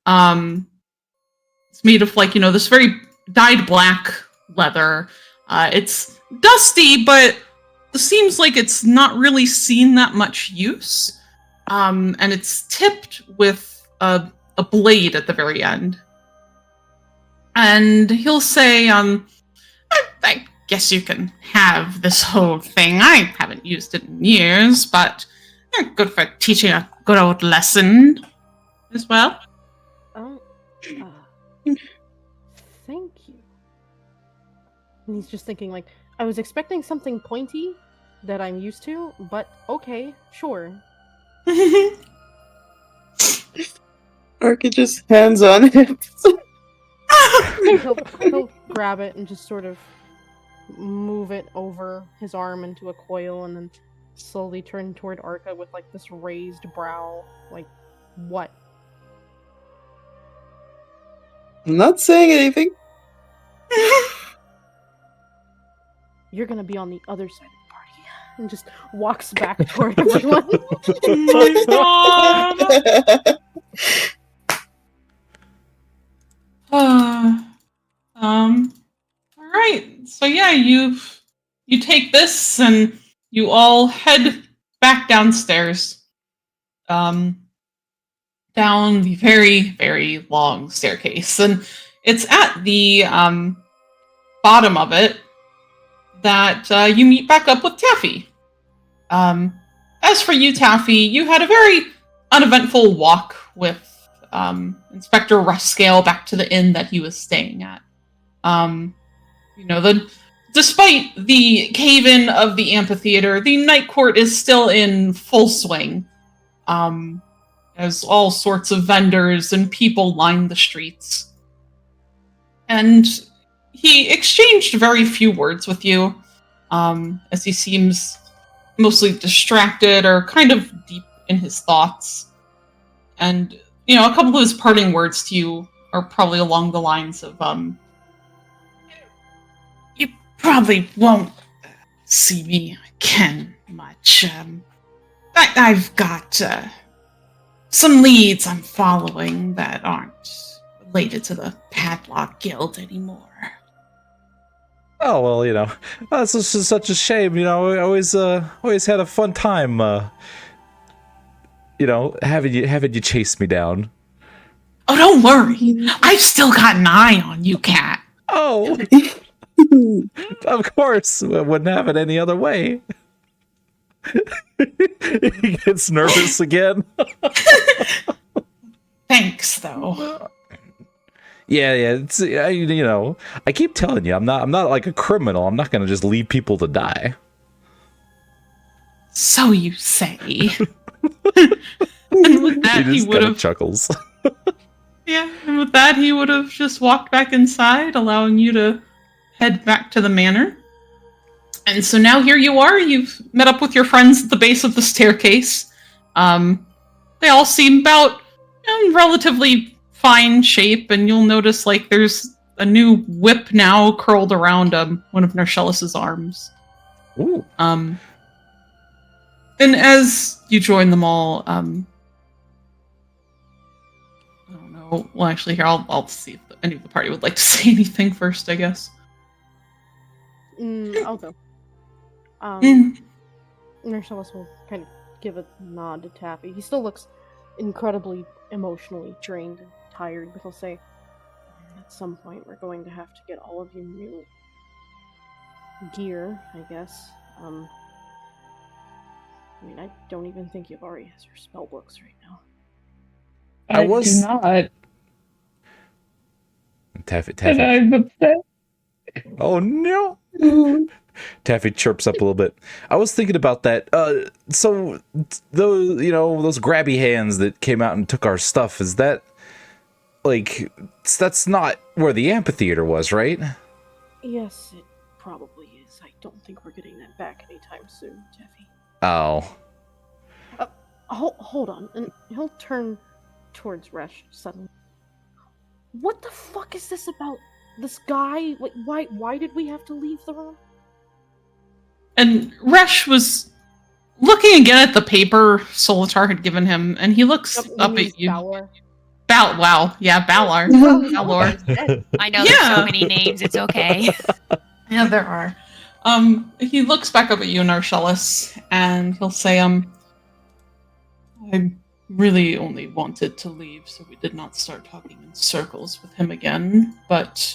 It's made of like, this very dyed black leather. It's dusty, but it seems like it's not really seen that much use. And it's tipped with a blade at the very end. And he'll say, I guess you can have this whole thing. I haven't used it in years, but good for teaching a good old lesson as well. Oh, thank you. And he's just thinking, like, I was expecting something pointy that I'm used to, but okay, sure. Arca just hands on hips. he'll grab it and just sort of move it over his arm into a coil and then slowly turn toward Arca with like this raised brow. Like, what? I'm not saying anything. You're gonna be on the other side of the party. And just walks back toward everyone. All right. So yeah, you take this and you all head back downstairs. Down the very, very long staircase. And it's at the bottom of it that you meet back up with Taffy. As for you, Taffy, you had a very uneventful walk with Inspector Ruscale back to the inn that he was staying at. Despite the cave-in of the amphitheater, the night court is still in full swing. As all sorts of vendors and people line the streets. And he exchanged very few words with you, as he seems mostly distracted or kind of deep in his thoughts. And, a couple of his parting words to you are probably along the lines of, you probably won't see me again much. I've got some leads I'm following that aren't related to the Padlock Guild anymore. Oh, well, that's just such a shame. I always had a fun time, having you chase me down. Oh, don't worry. I've still got an eye on you, Cat. Oh, of course. I wouldn't have it any other way. He gets nervous again. Thanks, though. Yeah. It's, I keep telling you, I'm not like a criminal. I'm not gonna just leave people to die. So you say. And with that, he would have chuckles. Yeah, and with that, he would have just walked back inside, allowing you to head back to the manor. And so now here you are. You've met up with your friends at the base of the staircase. They all seem about in relatively fine shape, and you'll notice like there's a new whip now curled around one of Narcellus's arms. Ooh. And as you join them all, I don't know. Well, actually, here I'll see if any of the party would like to say anything first. I guess. I'll go. Narcellus will kind of give a nod to Taffy. He still looks incredibly emotionally drained and tired, but he'll say, at some point we're going to have to get all of you new gear, I guess. I don't even think Yabari has her spell books right now. I do not. Taffy. And I'm upset. Oh no! Taffy chirps up a little bit. I was thinking about that. So those grabby hands that came out and took our stuff, is that that's not where the amphitheater was, right? Yes, it probably is. because I don't think we're getting that back anytime soon, Jeffy. Oh. Hold on, and he'll turn towards Resh suddenly. What the fuck is this about this guy? Why did we have to leave the room? And Resh was looking again at the paper Solitar had given him, and he looks up at you. Balor. Wow, yeah, Balor. Balor. I know there's so many names. It's okay. Yeah, there are. He looks back up at you, Narcellis, and he'll say, I really only wanted to leave, so we did not start talking in circles with him again, but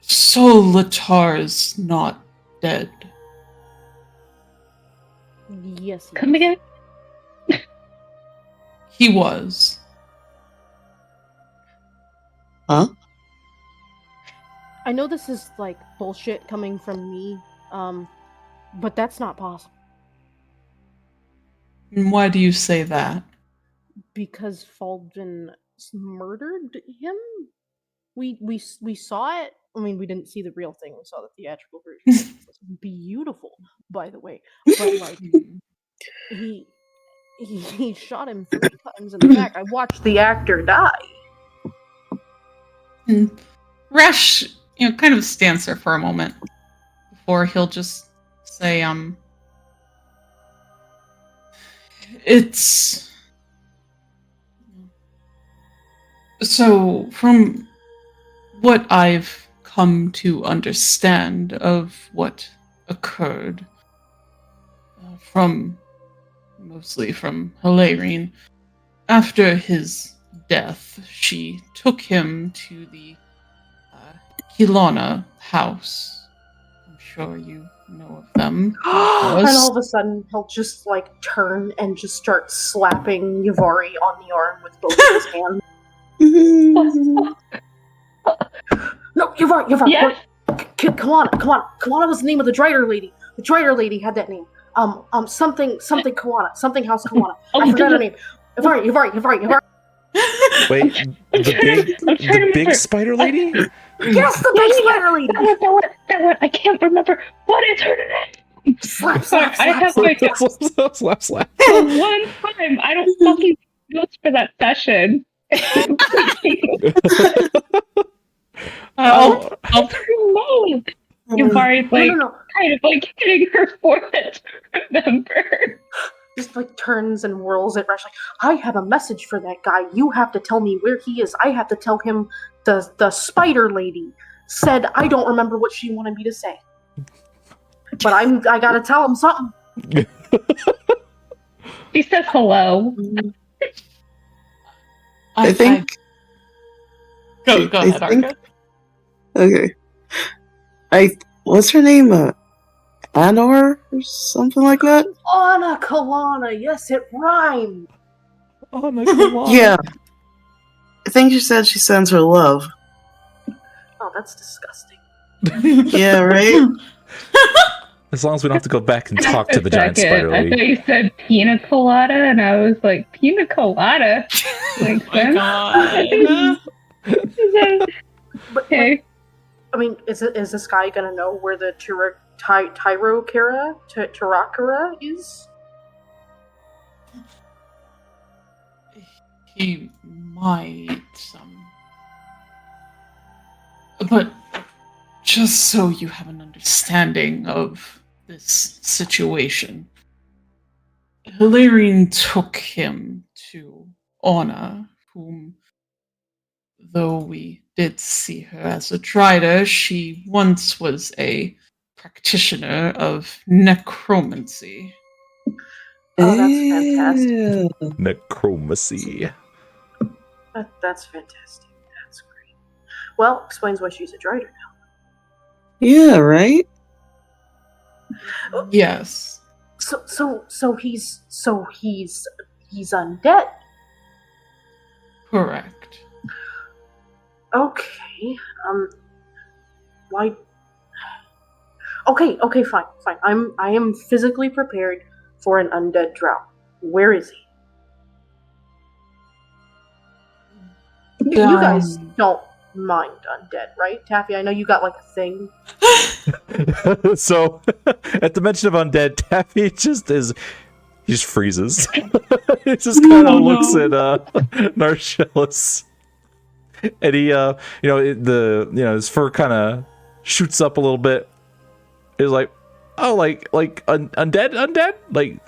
Solitar's not dead. Yes. Come again? He was. Huh? I know this is like bullshit coming from me, but that's not possible. And why do you say that? Because Fulgen murdered him? We saw it. I mean, we didn't see the real thing. We saw the theatrical version. It was beautiful, by the way. But like, he shot him 3 times in the back. I watched the actor die. And Resh, kind of stands there for a moment before he'll just say, it's... So, from what I've come to understand of what occurred, mostly from Hilarion, after his death, she took him to the Kilana house. I'm sure you know of them. And all of a sudden, he'll just like turn and just start slapping Yavari on the arm with both of his hands. No, Yavari. Yes. Kawana was the name of the Drider lady. The Drider lady had that name. Something Kawana. Something House Kawana. I forgot her name. Yavari. Wait, the big spider lady? Yes, the big spider lady. That one. I can't remember. What is her name? Slap. I have like slap. for one time. I don't fucking notes for that session. I'll Yuvari's like No. kind of like hitting her forehead to remember. Just like turns and whirls at Resh like, I have a message for that guy. You have to tell me where he is. I have to tell him the spider lady said I don't remember what she wanted me to say. But I gotta tell him something. She says hello. I think. Go ahead, Arca. Okay. What's her name? Anor or something like that? Anna Kalana, yes, it rhymed. Oh my god. Yeah. I think she said she sends her love. Oh, that's disgusting. Yeah, right? As long as we don't have to go back and talk to the For a giant second, spider I thought lady. you said pina colada, and I was like, pina colada? Makes Oh my sense. But Okay. I mean, is this guy gonna know where the Tirakara is? He might, but just so you have an understanding of this situation, Hilarion took him to Anna, whom, though we did see her as a Drider, she once was a practitioner of necromancy. Oh, that's fantastic. Yeah. Necromancy. That's fantastic. That's great. Well, explains why she's a Drider now. Yeah, right? Yes. So he's undead. Correct. Okay. Why? Okay, fine. I am physically prepared for an undead drow. Where is he? You guys don't mind undead, right, Taffy? I know you got like a thing. So, at the mention of undead, Taffy he just freezes. He just kind of looks at Narcellus, and he, his fur kind of shoots up a little bit. He's like, oh, like undead, like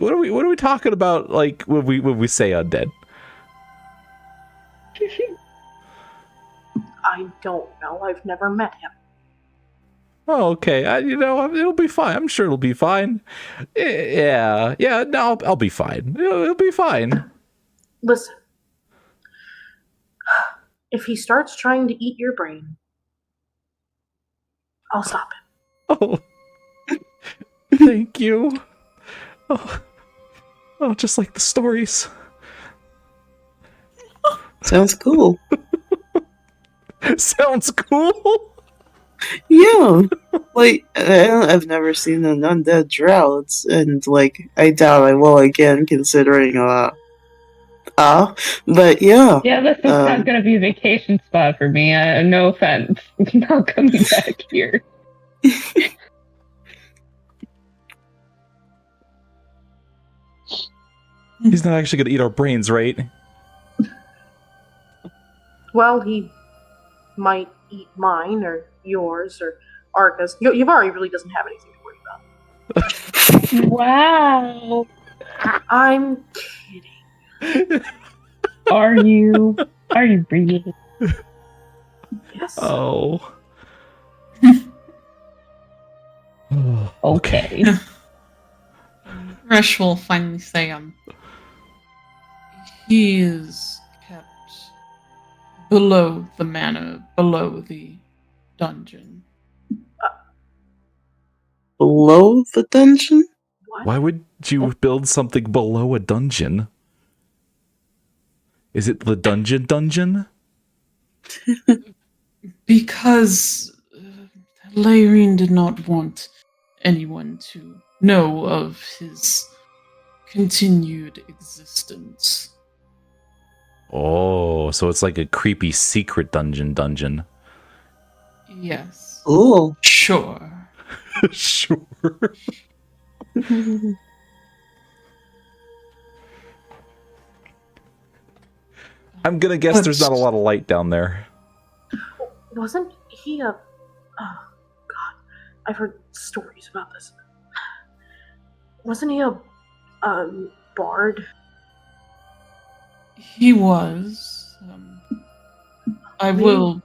what are we talking about? Like when we say undead? I don't know. I've never met him. Oh, okay. It'll be fine. I'm sure it'll be fine. Yeah. No, I'll be fine. It'll be fine. Listen, if he starts trying to eat your brain, I'll stop him. Oh, thank you. Oh, just like the stories. Sounds cool. Sounds cool. Yeah, like I've never seen an undead drow, and like I doubt I will again, considering but yeah. Yeah, this is not going to be a vacation spot for me. No offense. I'm not coming back here. He's not actually gonna eat our brains, right? Well, he might eat mine or yours or Arca's. Yavari really doesn't have anything to worry about. Wow. I'm kidding. Are you really? Yes. Oh. Okay. Resh will finally say, he is kept below the manor, below the dungeon. Below the dungeon? What? Why would you build something below a dungeon? Is it the dungeon? Because Layrene did not want anyone to know of his continued existence. Oh, so it's like a creepy secret dungeon. Yes. Cool. Sure. Sure. I'm gonna guess there's not a lot of light down there. Wasn't he a... Oh, God. I've heard stories about this. Wasn't he a bard? He was. I will.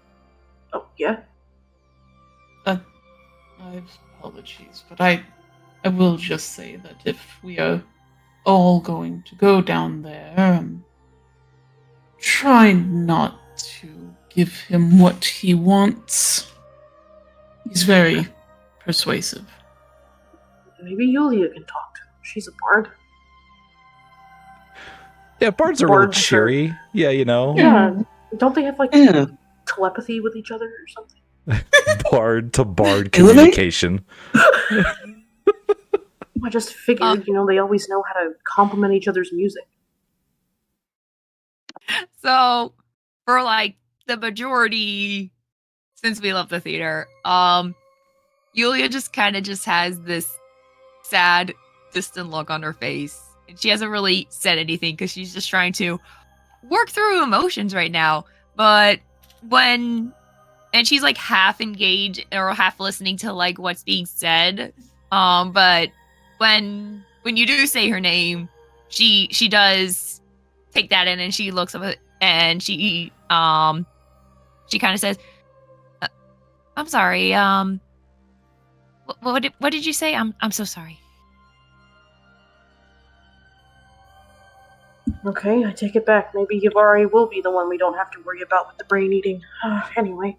Oh, yeah? I apologies, but I will just say that if we are all going to go down there, try not to give him what he wants. He's very persuasive. Maybe Yulia can talk to him. She's a bard. Yeah, bards are real Bards are- cheery. Yeah, Yeah. Don't they have, like, Yeah. telepathy with each other or something? Bard to bard Do they? communication. I just figured, they always know how to compliment each other's music. So, for like the majority, since we love the theater, Yulia just kind of just has this sad, distant look on her face. And she hasn't really said anything because she's just trying to work through emotions right now. But and she's like half engaged or half listening to like what's being said. But when you do say her name, she does take that in and she looks up and she kind of says, "I'm sorry. What did you say? I'm so sorry." Okay, I take it back. Maybe Yavari will be the one we don't have to worry about with the brain eating. Anyway,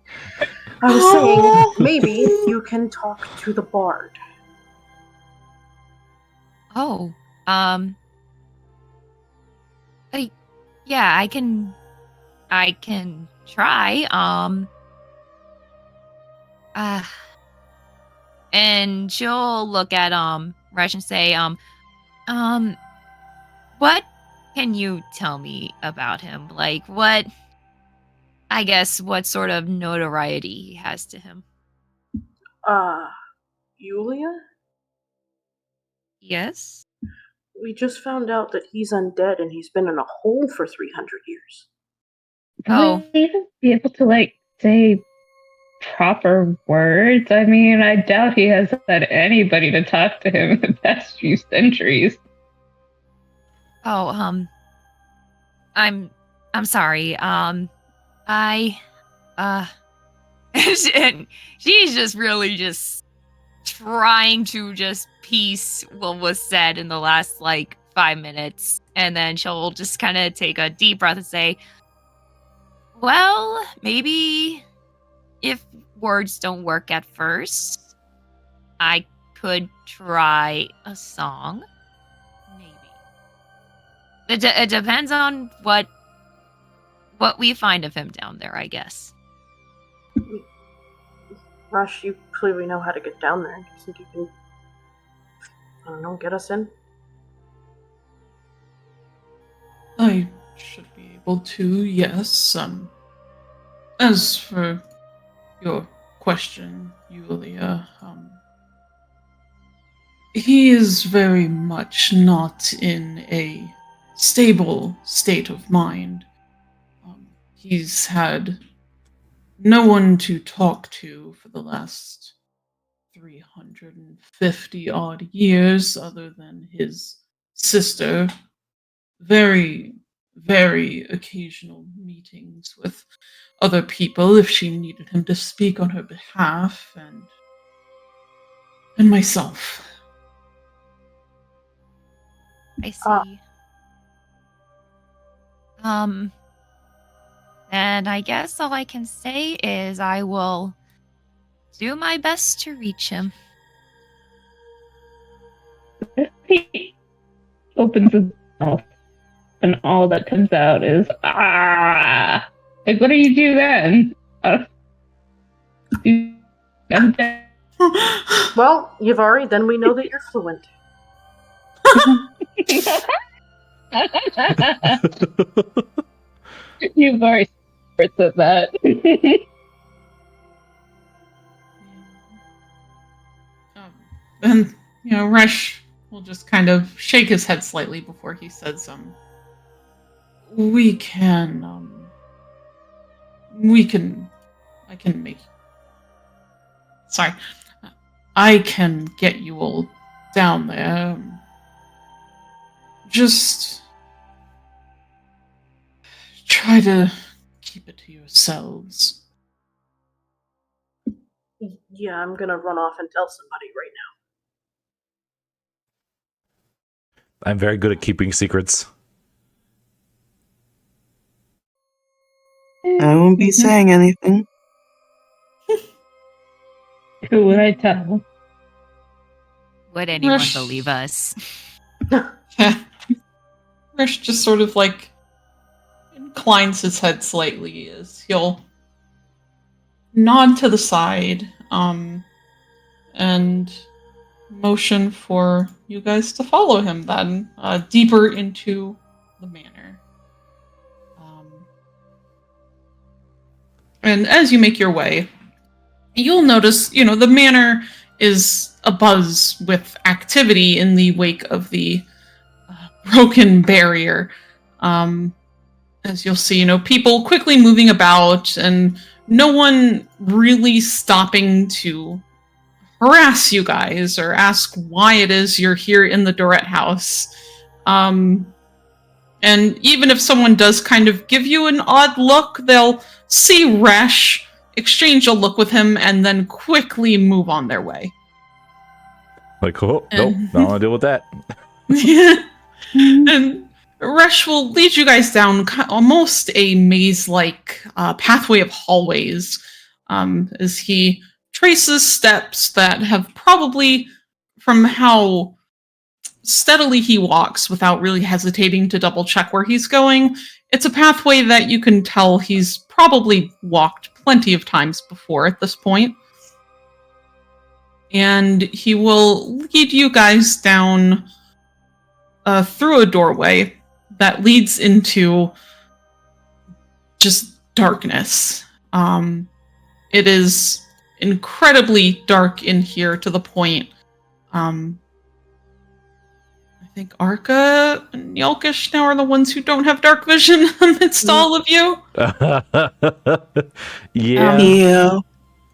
I was saying maybe you can talk to the bard. Oh, yeah, I can try. And she'll look at Resh and say, what can you tell me about him? Like, what I guess, what sort of notoriety he has to him. Yulia? Yes? We just found out that he's undead and he's been in a hole for 300 years. Oh. Will he even be able to, like, say proper words? I mean, I doubt he has had anybody to talk to him in the past few centuries. Oh, I'm sorry. And she's just really just trying to just piece what was said in the last, like, 5 minutes. And then she'll just kind of take a deep breath and say, well, maybe if words don't work at first, I could try a song. Maybe. It depends on what we find of him down there, I guess. Rush, you clearly know how to get down there. Do you think you can, I don't know, get us in? I should be able to, yes. As for your question, Yulia, he is very much not in a stable state of mind. He's had no one to talk to for the last 350 odd years other than his sister. Very, very occasional meetings with other people if she needed him to speak on her behalf, and myself. I see. And I guess all I can say is I will do my best to reach him. He opens his mouth, and all that comes out is ah. Like, what do you do then? I'm dead. Well, Yavari, then we know that you're fluent. You've already said that. And, Resh will just kind of shake his head slightly before he says, I can get you all down there. Just try to keep it to yourselves. Yeah, I'm gonna run off and tell somebody right now. I'm very good at keeping secrets. I won't be saying anything. Who would I tell? Would anyone Rush. believe us? Rish just sort of like inclines his head slightly as he'll nod to the side, and motion for you guys to follow him then, deeper into the manor. And as you make your way, you'll notice, the manor is abuzz with activity in the wake of the broken barrier. As you'll see, people quickly moving about and no one really stopping to harass you guys or ask why it is you're here in the Dorette house. And even if someone does kind of give you an odd look, they'll see Resh, exchange a look with him, and then quickly move on their way. Like, oh, nope, I don't want to deal with that. And Resh will lead you guys down almost a maze-like pathway of hallways, as he traces steps that have probably, from how steadily he walks without really hesitating to double check where he's going, it's a pathway that you can tell he's probably walked plenty of times before at this point. And he will lead you guys down through a doorway that leads into just darkness. It is incredibly dark in here to the point. I think Arca and Yelkish now are the ones who don't have dark vision amidst all of you. Yeah. Yeah.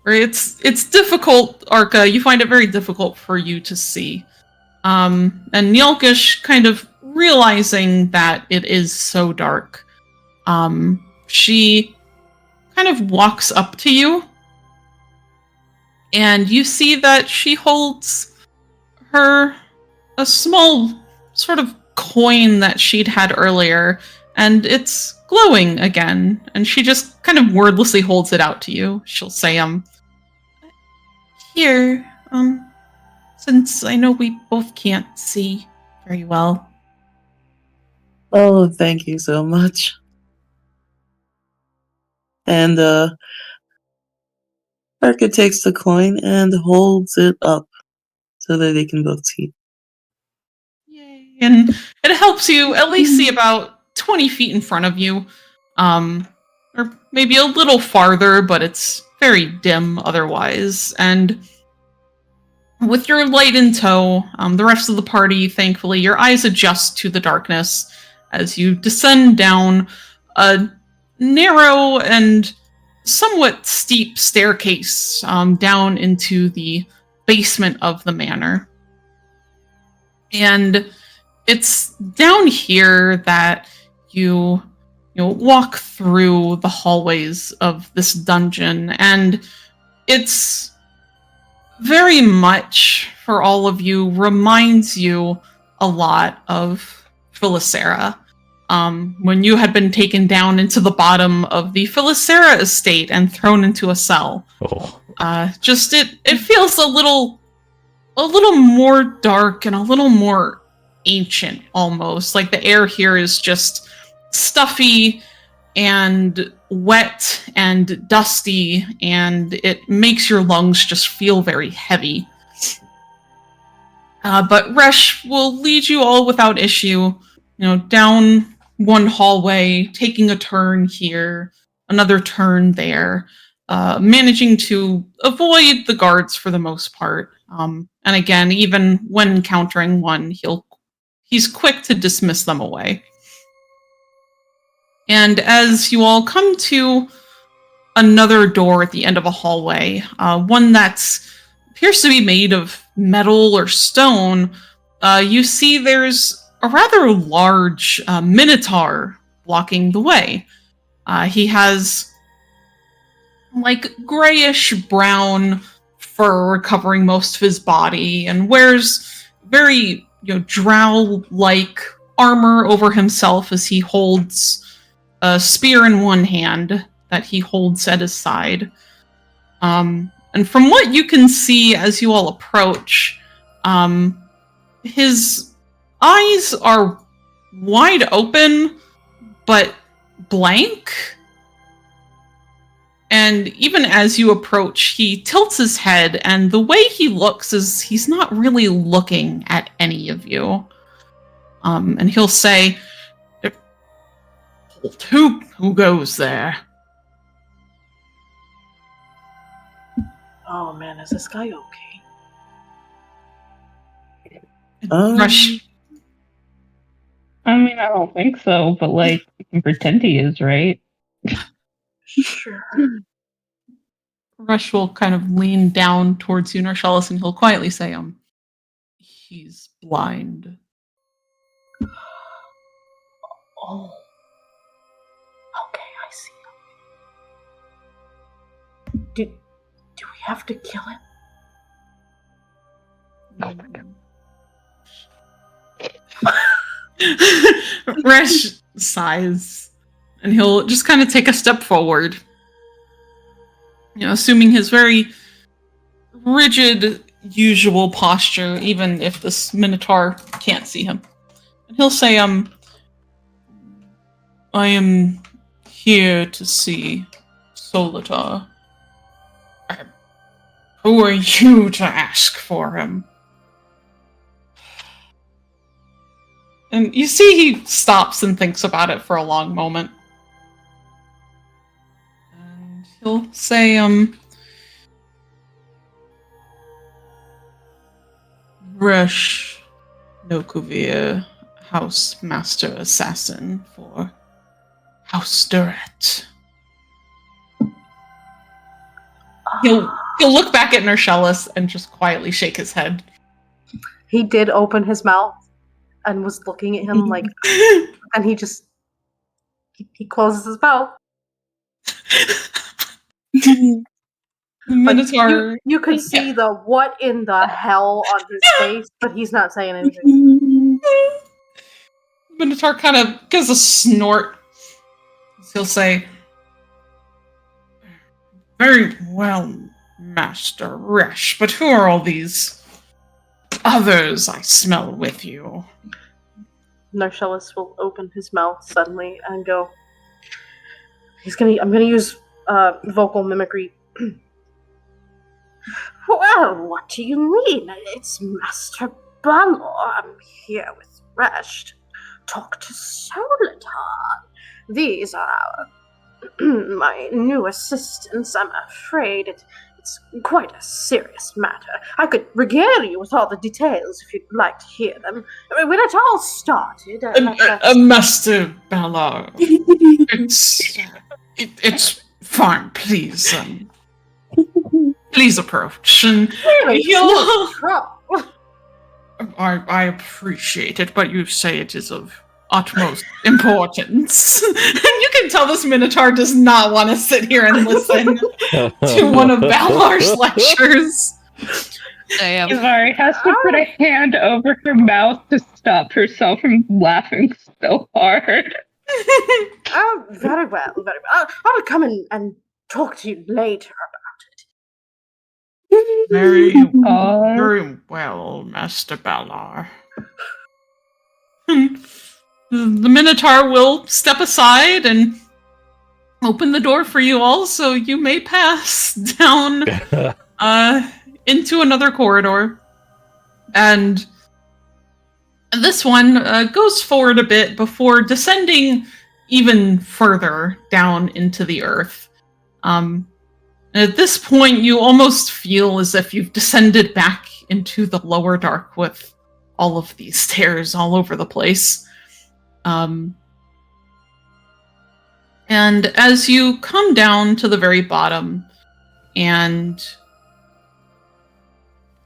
It's difficult, Arca. You find it very difficult for you to see. And Yelkish kind of realizing that it is so dark. She kind of walks up to you, and you see that she holds a small sort of coin that she'd had earlier, and it's glowing again, and she just kind of wordlessly holds it out to you. She'll say, here, since I know we both can't see very well. Oh, thank you so much. And Arca takes the coin and holds it up so that they can both see. Yay. And it helps you at least see about 20 feet in front of you. Or maybe a little farther, but it's very dim otherwise. And with your light in tow, the rest of the party, thankfully, your eyes adjust to the darkness as you descend down a narrow and somewhat steep staircase down into the basement of the manor. And it's down here that you walk through the hallways of this dungeon, and it's very much, for all of you, reminds you a lot of Philisera. When you had been taken down into the bottom of the Philisera estate and thrown into a cell. Oh. It feels a little more dark and a little more ancient almost. Like the air here is just stuffy and wet and dusty, and it makes your lungs just feel very heavy. But Resh will lead you all without issue, down one hallway, taking a turn here, another turn there, managing to avoid the guards for the most part. And again, even when encountering one, he's quick to dismiss them away. And as you all come to another door at the end of a hallway, one that appears to be made of metal or stone, you see there's a rather large minotaur blocking the way. He has like grayish brown fur covering most of his body and wears very drow-like armor over himself as he holds a spear in one hand that he holds at his side. And from what you can see as you all approach, his eyes are wide open, but blank. And even as you approach, he tilts his head, and the way he looks is he's not really looking at any of you. And he'll say, who goes there? Oh man, is this guy okay? Rush. I mean, I don't think so, but you can pretend he is, right? Sure. Rush will kind of lean down towards you, Narcellis, and he'll quietly say, he's blind. Oh. Okay, I see. Do we have to kill him? Oh my god. Resh sighs, and he'll just kind of take a step forward. Assuming his very rigid, usual posture, even if this Minotaur can't see him. And he'll say, I am here to see Solitar. Who are you to ask for him? And you see he stops and thinks about it for a long moment. And he'll say, Rush Nokuvir, House Master Assassin for House Duret. He'll look back at Nershellus and just quietly shake his head. He did open his mouth and was looking at him like, and he just he closes his mouth. The Like, Minotaur. you can see the what in the hell on his face, but he's not saying anything. Minotaur kind of gives a snort. He'll say, very well, Master Resh, but who are all these others I smell with you? Narcellus will open his mouth suddenly and go, I'm gonna use vocal mimicry. Well, what do you mean? It's Master Balor. I'm here with Resh. Talk to Solitar. These are our my new assistants. I'm afraid it's quite a serious matter. I could regale you with all the details if you'd like to hear them. I mean, when it all started... Master Balor, it's fine, please. Please approach. And I appreciate it, but you say it is of utmost importance. You can tell this Minotaur does not want to sit here and listen to one of Balor's lectures. Ivari has to put a hand over her mouth to stop herself from laughing so hard. Oh, very well, very well. I'll come and talk to you later about it. Very well, Master Balor. The Minotaur will step aside and open the door for you all, so you may pass down into another corridor. And this one goes forward a bit before descending even further down into the earth. At this point, you almost feel as if you've descended back into the lower dark with all of these stairs all over the place. And as you come down to the very bottom and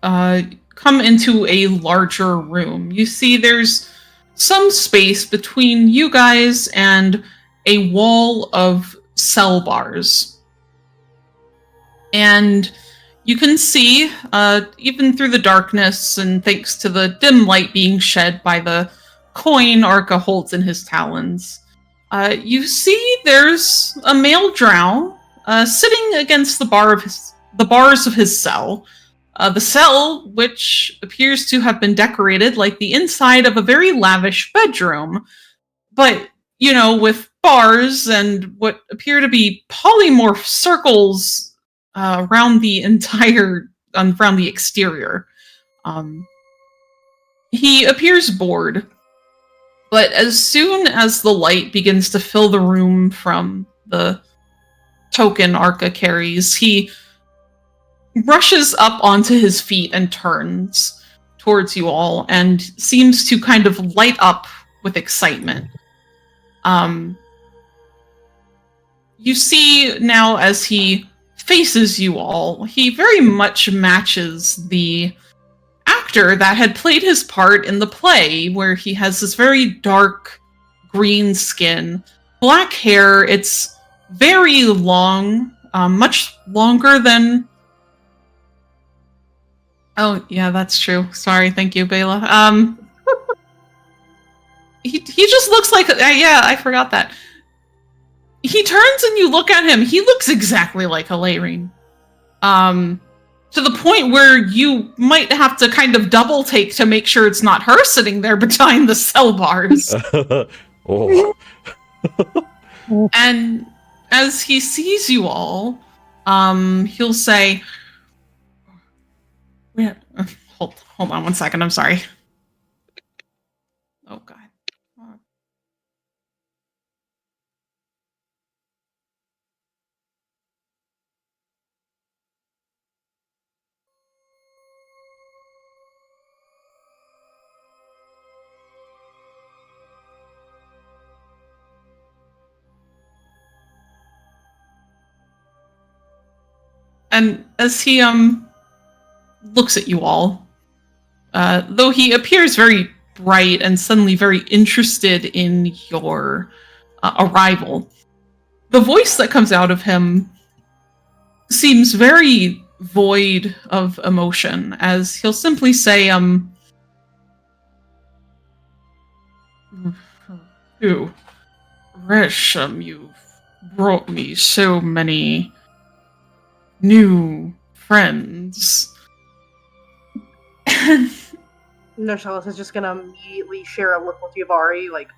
come into a larger room, you see there's some space between you guys and a wall of cell bars. And you can see, even through the darkness and thanks to the dim light being shed by the coin Arca holds in his talons, you see there's a male drow sitting against the bars of his cell. The cell, which appears to have been decorated like the inside of a very lavish bedroom, but, you know, with bars and what appear to be polymorph circles around the exterior. He appears bored, but as soon as the light begins to fill the room from the token Arca carries, he rushes up onto his feet and turns towards you all and seems to kind of light up with excitement. You see now as he faces you all, he very much matches the actor that had played his part in the play, where he has this very dark green skin, black hair. It's very long, much longer than... Oh, yeah, that's true. Sorry, thank you, Bela. He just looks like... yeah, I forgot that. He turns and you look at him. He looks exactly like Hilarion. To the point where you might have to kind of double take to make sure it's not her sitting there behind the cell bars. Oh. And as he sees you all, he'll say... Hold on one second, I'm sorry. Oh, God. And as he looks at you all, though he appears very bright and suddenly very interested in your arrival, the voice that comes out of him seems very void of emotion, as he'll simply say, "Ooh, Resh, you've brought me so many new friends." Nersalis is just gonna immediately share a look with Yavari, like,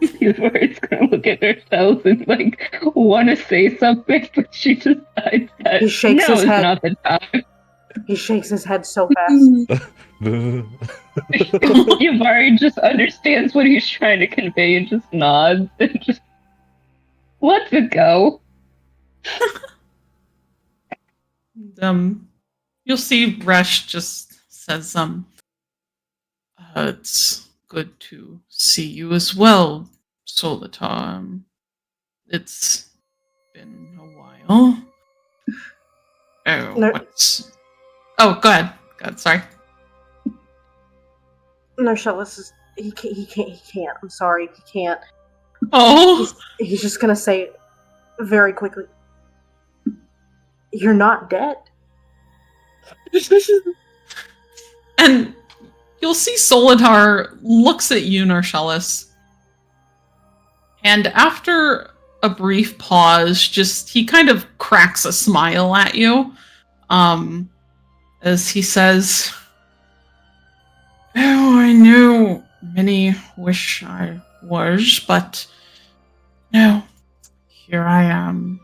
Yuvari's gonna look at herself and like want to say something, but she decides that He shakes no, his it's head. not the time. he shakes his head so fast. Yuvari just understands what he's trying to convey and just nods and just lets it go. You'll see Resh just says, it's good to see you as well, Solitar. It's been a while. Oh, No. what's... Oh, go ahead. Go ahead, sorry. Nersalis is he can't. I'm sorry, he can't. Oh! He's just gonna say very quickly, "You're not dead." And you'll see Solitar looks at you, Narcellis, and after a brief pause, he kind of cracks a smile at you, as he says, "Oh, I know many wish I was, but no, here I am."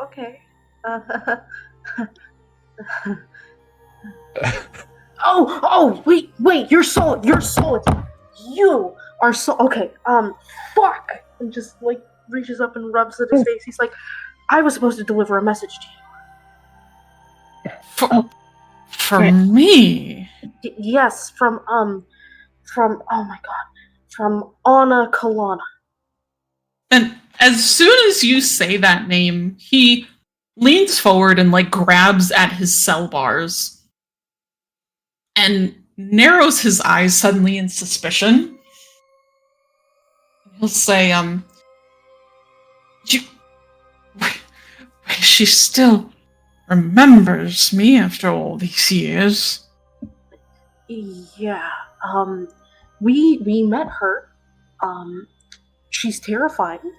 Okay. Oh, wait, you're solid. You are so okay. Fuck. And just like reaches up and rubs at his face. He's like, "I was supposed to deliver a message to you." For me? Yes, from oh my god, from Anna Kalana. And as soon as you say that name, he leans forward and like grabs at his cell bars and narrows his eyes suddenly in suspicion. He'll say, she still remembers me after all these years. Yeah, we met her. She's terrifying.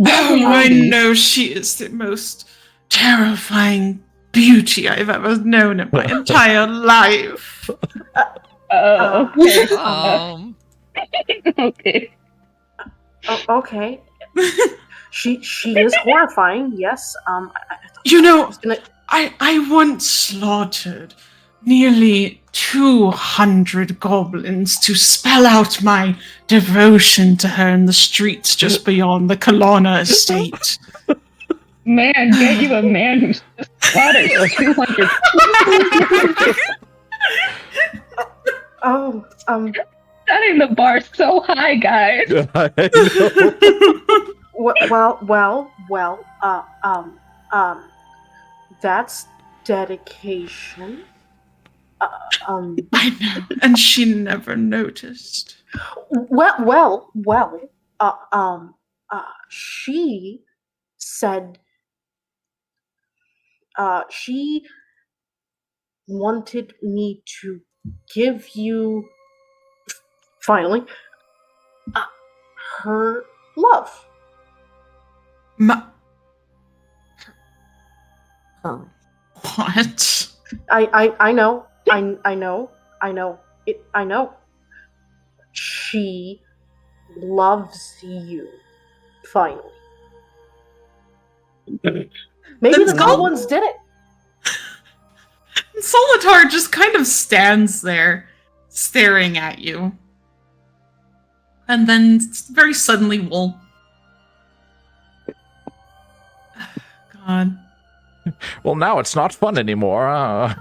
Oh, I know she is the most terrifying beauty I've ever known in my entire life. Okay. Okay. Okay. She is horrifying. Yes. You know, I once slaughtered nearly 200 goblins to spell out my devotion to her in the streets just beyond the Kalana estate. Man, get you a man who's just slaughtered 200. Setting the bar so high, guys. That's dedication. I know, and she never noticed. She said she wanted me to give you finally her love. Her what? I know. I know. She loves you. Finally. Maybe the goblins did it. Solitar just kind of stands there, staring at you. And then very suddenly will... God. Well, now it's not fun anymore.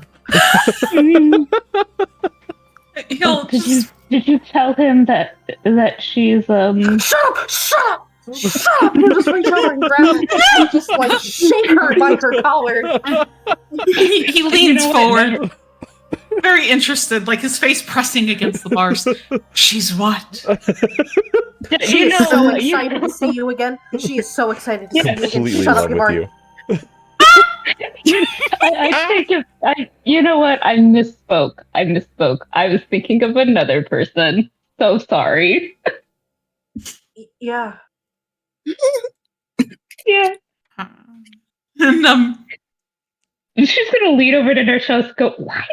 He'll just Did you tell him that she's Shut up! Shut up! Shut up! He'll just reach over and grab her and just like shake her by her collar. He leans know what? forward, very interested, like his face pressing against the bars. She's what? She is so excited to see you again. She is so excited to see you again. Completely Shut in up, love you with Mark. you. I think you know what? I misspoke. I was thinking of another person. So sorry. Yeah. Yeah. And She's gonna lean over to Nurse and go, "Why?"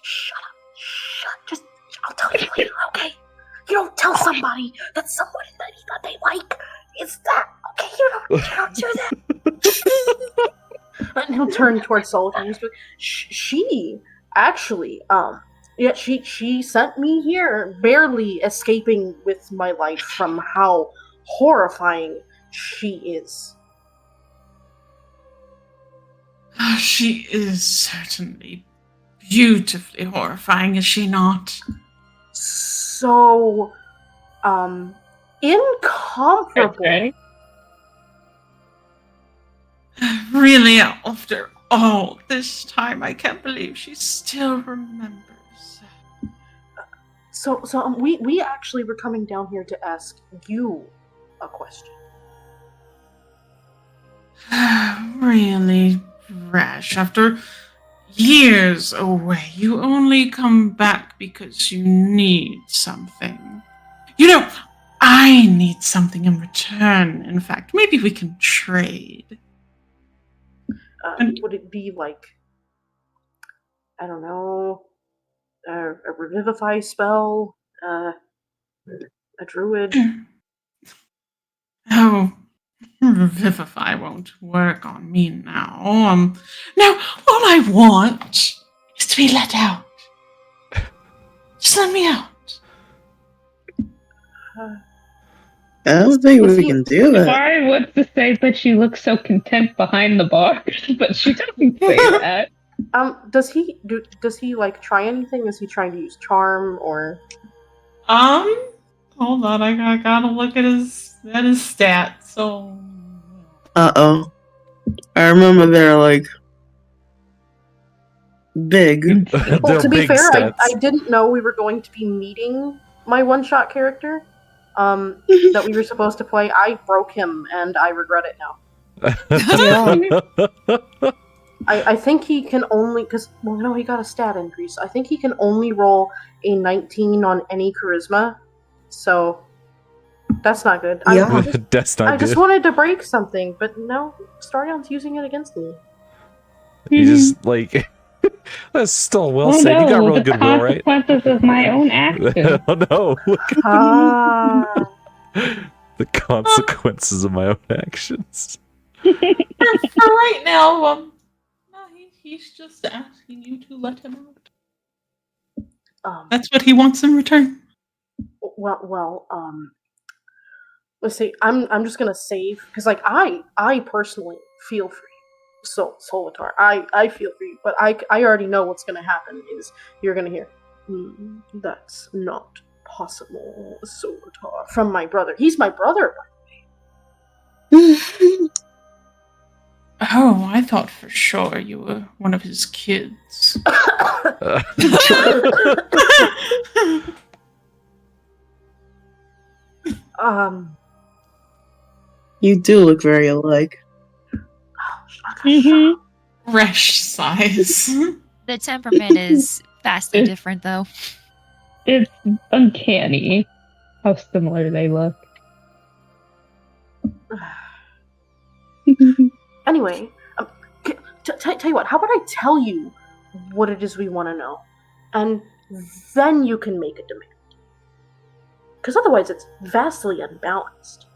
Shut up. Just, I'll tell you later, okay? You don't tell somebody that someone that they like is that, okay? You don't do that. And he'll turn towards Solitaire and he's like, she actually, yeah, she sent me here, barely escaping with my life from how horrifying she is. she is certainly beautifully horrifying, is she not? So, incomparable. Okay. Really, after all this time, I can't believe she still remembers. So, we actually were coming down here to ask you a question. Really, Rash, after years away, you only come back because you need something. You know, I need something in return. In fact, maybe we can trade. Would it be like, I don't know, a revivify spell, a druid? Oh, revivify won't work on me now. Now, all I want is to be let out. Just let me out. I don't think we can do that. Mari wants to say that she looks so content behind the bars, but she doesn't say that. Does he like try anything? Is he trying to use charm or? Hold on, I gotta look at his stats. So, Uh-oh. I remember they're like big. Well, They're to be big fair, stats. I didn't know we were going to be meeting my one-shot character. That we were supposed to play. I broke him, and I regret it now. I think he can only he got a stat increase. I think he can only roll a 19 on any charisma, so that's not good. Yeah. That's not I just good. wanted to break something, but no, Starion's using it against me. You just like that's still well Oh said. no, You got really the good will, right? consequences of my own action. Oh no! Look at Ah, the consequences of my own actions. for right now, no, he's just asking you to let him out. That's what he wants in return. well, let's see. I'm just gonna save because like I personally feel for you. So Solitar, I feel for you, but I already know what's gonna happen is you're gonna hear, that's not possible, Solitar, from my brother. He's my brother. Oh, I thought for sure you were one of his kids. You do look very alike. Fresh size. The temperament is vastly different, though. It's uncanny how similar they look. Anyway, tell you what. How about I tell you what it is we want to know, and then you can make a demand. Because otherwise, it's vastly unbalanced.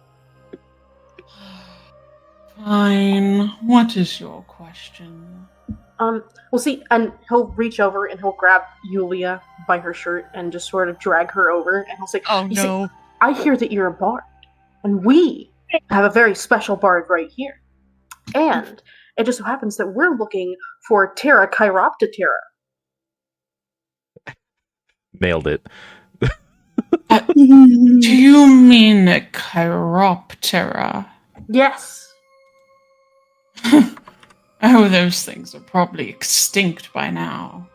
Fine. What is your question? We'll see, and he'll reach over and he'll grab Yulia by her shirt and just sort of drag her over, and he'll say, Oh "You see, no. I hear that you're a bard, and we have a very special bard right here. And it just so happens that we're looking for Terra Chiroptera. Nailed it. Do you mean a chiroptera? Yes. Oh, those things are probably extinct by now.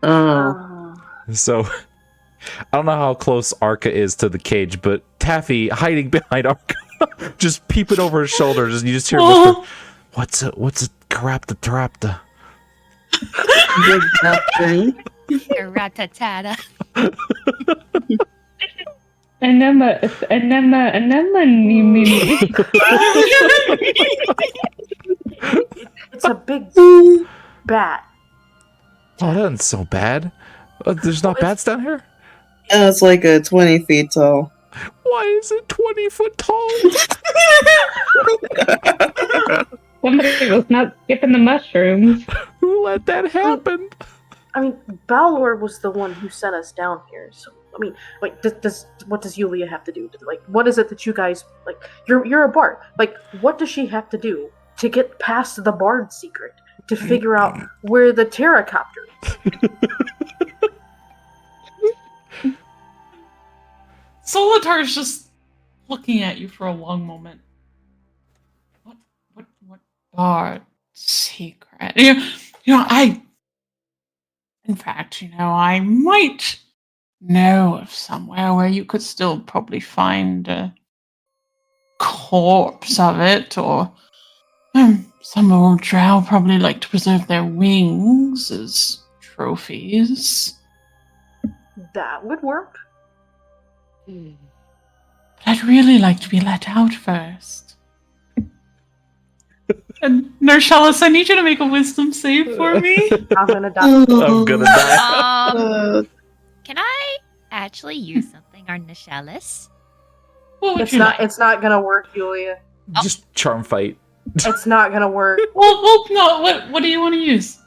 Oh. So, I don't know how close Arca is to the cage, but Taffy hiding behind Arca, just peeping over his shoulders, and you just hear him whisper, What's a carapta? Big nothing. Ratatata. Enema, It's a big bat. Oh, that isn't so bad. There's not bats down here? It's like a 20 feet tall. Why is it 20 foot tall? Somebody was not skipping the mushrooms. Who let that happen? I mean, Balor was the one who sent us down here. So, I mean, like, what does Yulia have to do? Like, what is it that you guys like? You're a bard. Like, what does she have to do to get past the bard secret to figure out where the pterocopter is? Solitar's just looking at you for a long moment. What bard secret? In fact, I might know of somewhere where you could still probably find a corpse of it, or some old drow probably like to preserve their wings as trophies. That would work. But I'd really like to be let out first. And Nershalis, I need you to make a wisdom save for me. I'm gonna die. I'm gonna die. Can I actually use something on Nishalis? What would It's you not. like? It's not gonna work, Yulia. Just charm fight. It's not gonna work. Well, no. What do you want to use?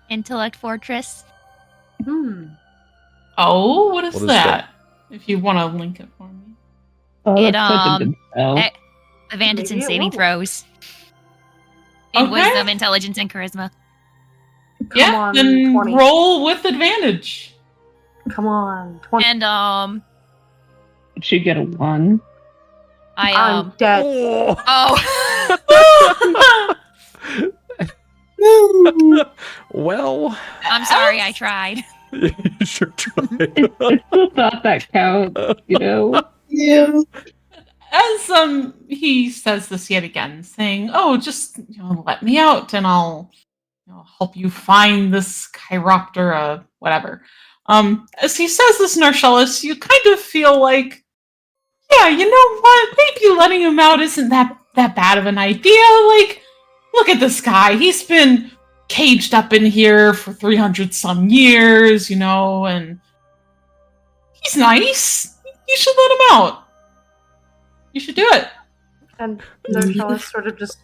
Intellect Fortress. Oh, what is What is that? If you want to link it for me. Oh, It, that's such a good spell. Advantage in Maybe it saving will. throws. In Okay. wisdom, intelligence, and charisma. Yeah, on, then 20. roll with advantage. Come on, 20. And Did you get a 1? I'm dead. Well, I'm sorry, I tried. you sure tried. It's still thought that counts, Yeah. As he says this yet again, saying, "Oh, just let me out, and I'll help you find this chiroptera, whatever." As he says this, Narshellis, you kind of feel like, yeah, you know what? Maybe letting him out isn't that bad of an idea. Like, look at this guy. He's been caged up in here for 300 some years, and he's nice. You should let him out. You should do it. And Nershalis sort of just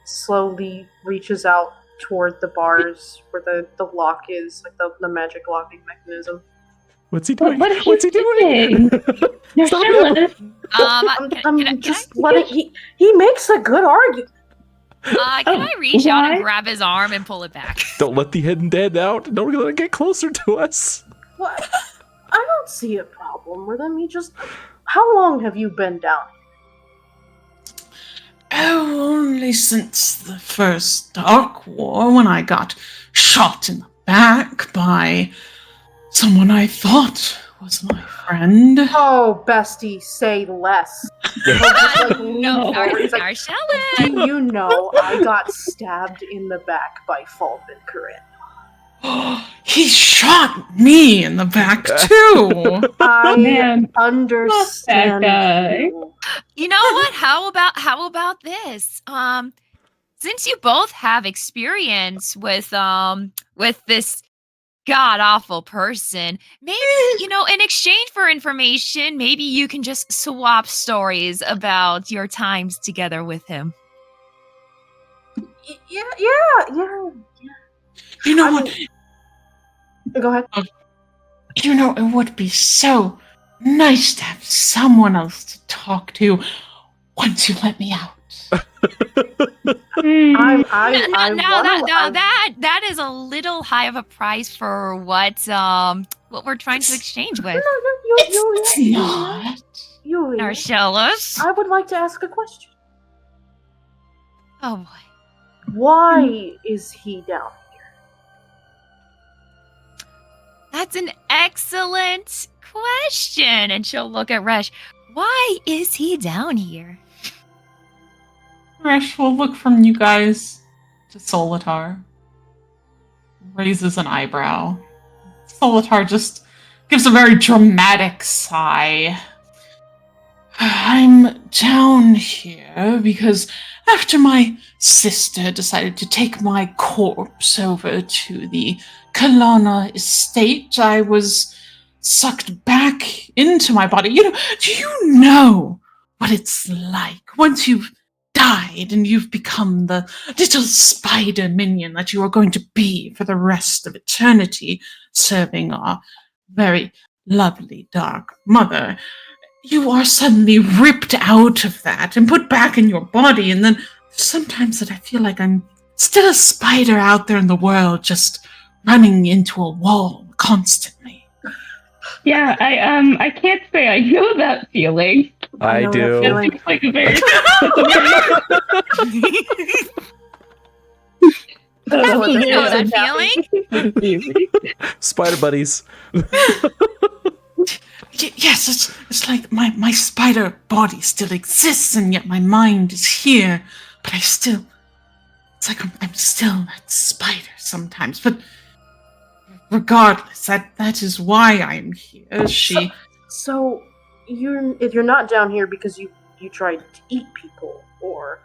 slowly reaches out toward the bars where the lock is, like the magic locking mechanism. What's he doing? What is What's he doing? Nershalis! I'm just letting he makes a good argument. Can I reach out why? and grab his arm and pull it back? Don't let the hidden dead out. Don't let it get closer to us. What? I don't see a problem with him. How long have you been down? Oh, only since the first Dark War, when I got shot in the back by someone I thought was my friend. Oh, bestie, say less. He'll just, like, lean No, forward. He's like, Narshalis. do you know I got stabbed in the back by Fulvin Corinne? He shot me in the back too. I Man, understand. that guy. you. You know what? How about this? Since you both have experience with this god awful person, maybe in exchange for information, maybe you can just swap stories about your times together with him. Yeah. You know I what? mean- Go ahead. It would be so nice to have someone else to talk to once you let me out. I Now wanna- that is a little high of a price for what we're trying to exchange with. It's not. Yulia, Marcellus. I would like to ask a question. Oh boy. Why is he down here? That's an excellent question. And she'll look at Resh. Why is he down here? Resh will look from you guys to Solitar. Raises an eyebrow. Solitar just gives a very dramatic sigh. I'm down here because after my sister decided to take my corpse over to the Kalana estate, I was sucked back into my body. Do you know what it's like once you've died and you've become the little spider minion that you are going to be for the rest of eternity, serving our very lovely dark mother? You are suddenly ripped out of that and put back in your body, and then sometimes that I feel like I'm still a spider out there in the world, just running into a wall constantly. Yeah, I can't say I know that feeling. I know that do. feeling. It's like a very You know that feeling? Spider buddies. Yes, it's like my spider body still exists, and yet my mind is here. But it's like I'm still that spider sometimes. But regardless, that is why I'm here. So you're not down here because you tried to eat people or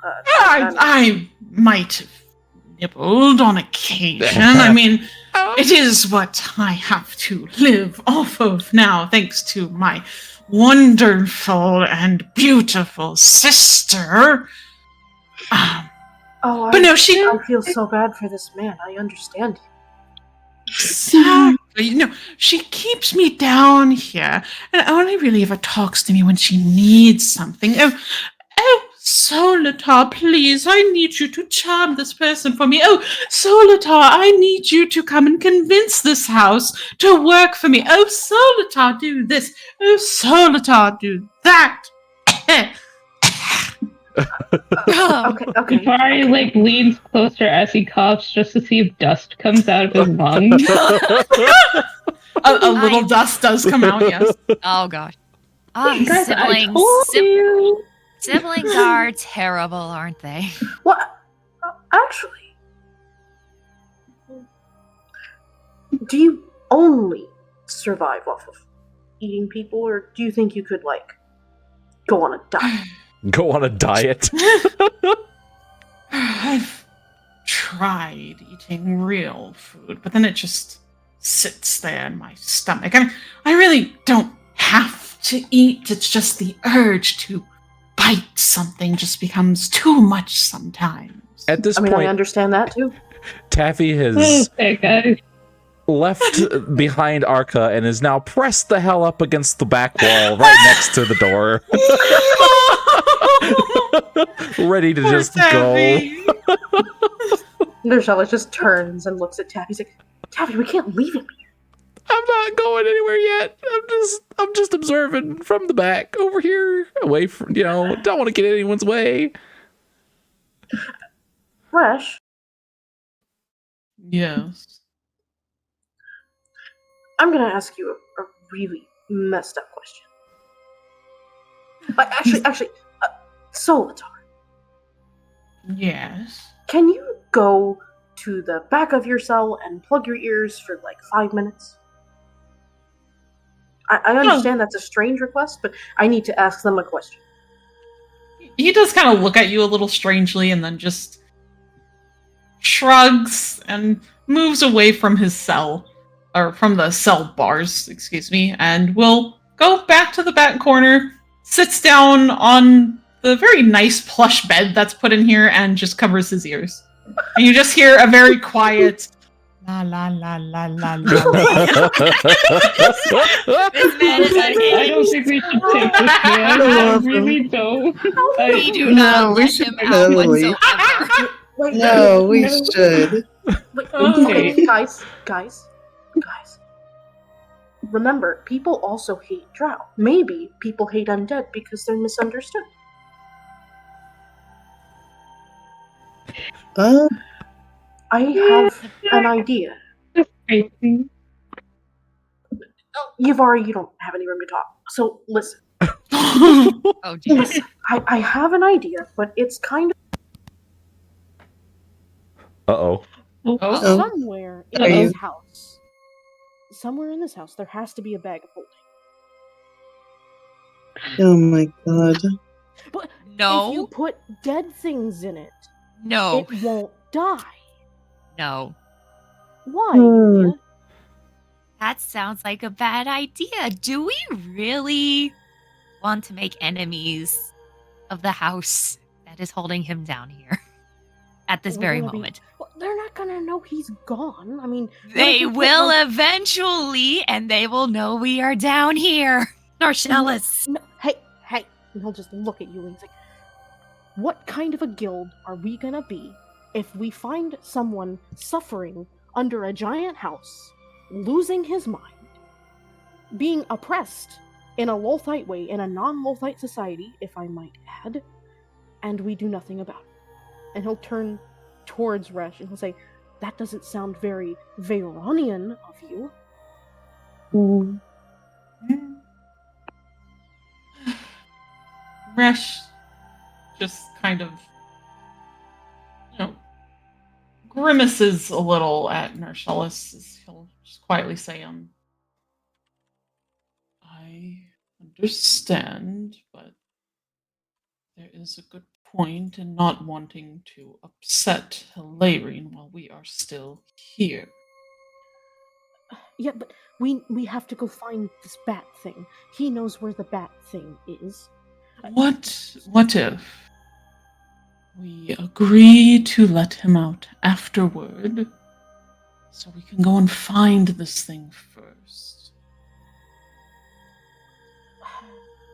I might have nibbled on occasion. I mean, it is what I have to live off of now, thanks to my wonderful and beautiful sister. Oh, But no, I feel so bad for this man. I understand. Exactly. She keeps me down here, and only really ever talks to me when she needs something. Oh, Solitar, please, I need you to charm this person for me. Oh, Solitar, I need you to come and convince this house to work for me. Oh, Solitar, do this. Oh, Solitar, do that. Okay. Jafari leans closer as he coughs just to see if dust comes out of his lungs. a little dust does come out, yes. Oh gosh. Guys, I Siblings. told you. Siblings are terrible, aren't they? What? Actually, do you only survive off of eating people, or do you think you could go on a diet? Go on a diet. I've tried eating real food, but then it just sits there in my stomach. I really don't have to eat. It's just the urge to bite something just becomes too much sometimes. At this I point, understand that too. Taffy has Okay. left behind Arca and is now pressed the hell up against the back wall right next to the door. Ready to Poor just Taffy. go. Nursella just turns and looks at Taffy. He's like, Taffy, we can't leave him here. I'm not going anywhere yet. I'm just observing from the back over here, away from, don't want to get in anyone's way. Fresh, Yes. I'm gonna ask you a really messed up question. Actually, Solitar, Yes. can you go to the back of your cell and plug your ears for 5 minutes? I understand that's a strange request, but I need to ask them a question. He does kind of look at you a little strangely and then just shrugs and moves away from his cell, or from the cell bars, excuse me, and will go back to the back corner, sits down on the very nice plush bed that's put in here, and just covers his ears. And you just hear a very quiet, La la la la la la. This man is I don't think we should tip this man. I really don't. We do not No, we let should him out totally. whatsoever. Wait, No, we No. should. wait, Okay. okay, guys. Remember, people also hate drow. Maybe people hate undead because they're misunderstood. Uh, I have an idea. Crazy. Yvari, you don't have any room to talk. So listen, Oh, geez. listen. I have an idea, but it's kind of Uh-oh. Oh. Somewhere in Are this you- house, there has to be a bag of holding. oh my god. But if No, you put dead things in it, no, it won't die. no. Why, Hmm. Yulia? That sounds like a bad idea. Do we really want to make enemies of the house that is holding him down here at this We're very gonna be- moment? Well, they're not gonna know he's gone. I mean, what if They we put, will like- eventually, and they will know we are down here. Narcellus. No, hey, and he'll just look at you and he's like, "What kind of a guild are we gonna be if we find someone suffering under a giant house, losing his mind, being oppressed in a Lothite way, in a non-Lothite society, if I might add, and we do nothing about it?" And he'll turn towards Resh and he'll say, "That doesn't sound very Vayronian of you." Resh just kind of, grimaces a little at Narcellus as he'll just quietly say, I understand, but there is a good point in not wanting to upset Hilarion while we are still here. Yeah, but we have to go find this bat thing. He knows where the bat thing is. What if we agree to let him out afterward so we can go and find this thing first?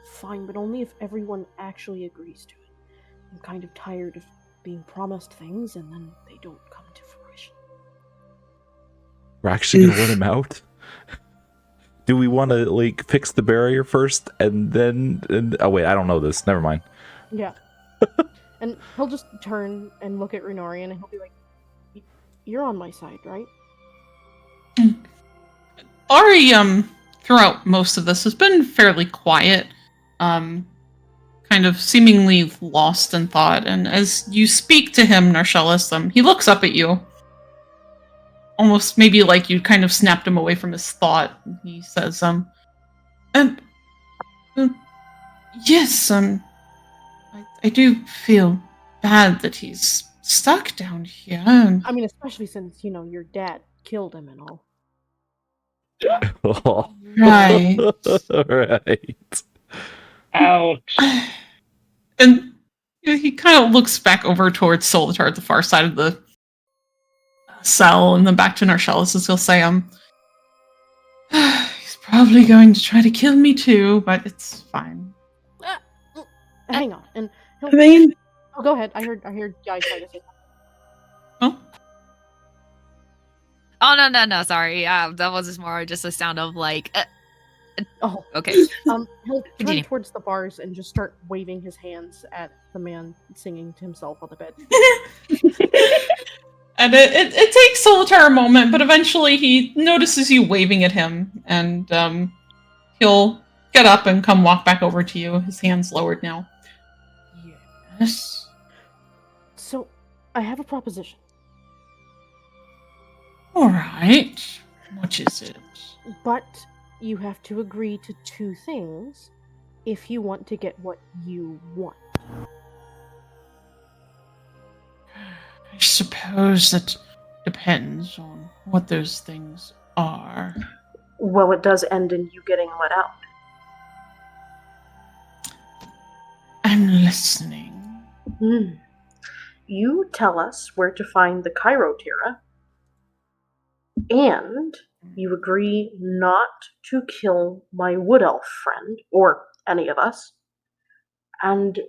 Fine, but only if everyone actually agrees to it. I'm kind of tired of being promised things and then they don't come to fruition. We're actually gonna let him out? Do we want to like fix the barrier first and then? Oh wait, I don't know this. Never mind. Yeah. And he'll just turn and look at Runorian and he'll be like, "You're on my side, right?" Ari, throughout most of this has been fairly quiet, kind of seemingly lost in thought. And as you speak to him, Narcellus, he looks up at you, almost maybe like you kind of snapped him away from his thought. And he says, yes, I do feel bad that he's stuck down here. I mean, especially since, your dad killed him and all. Right. Right. Ouch. And he kind of looks back over towards Solitar at the far side of the cell, and then back to Narcellus as he'll say, he's probably going to try to kill me too, but it's fine. Hang on. And he'll I mean, Oh, go ahead. I heard Guy try to say Oh, Oh, no, sorry. That was just more just a sound of like, Oh, okay. he'll turn Continue. towards the bars and just start waving his hands at the man singing to himself on the bed. and it takes Solitar a moment, but eventually he notices you waving at him, and he'll get up and come walk back over to you, his hands lowered now. Yes. So, I have a proposition. All right. What is it? But you have to agree to two things if you want to get what you want. I suppose that depends on what those things are. Well, it does end in you getting let out. I'm listening. You tell us where to find the Chirotira, And you agree not to kill my wood elf friend, or any of us. And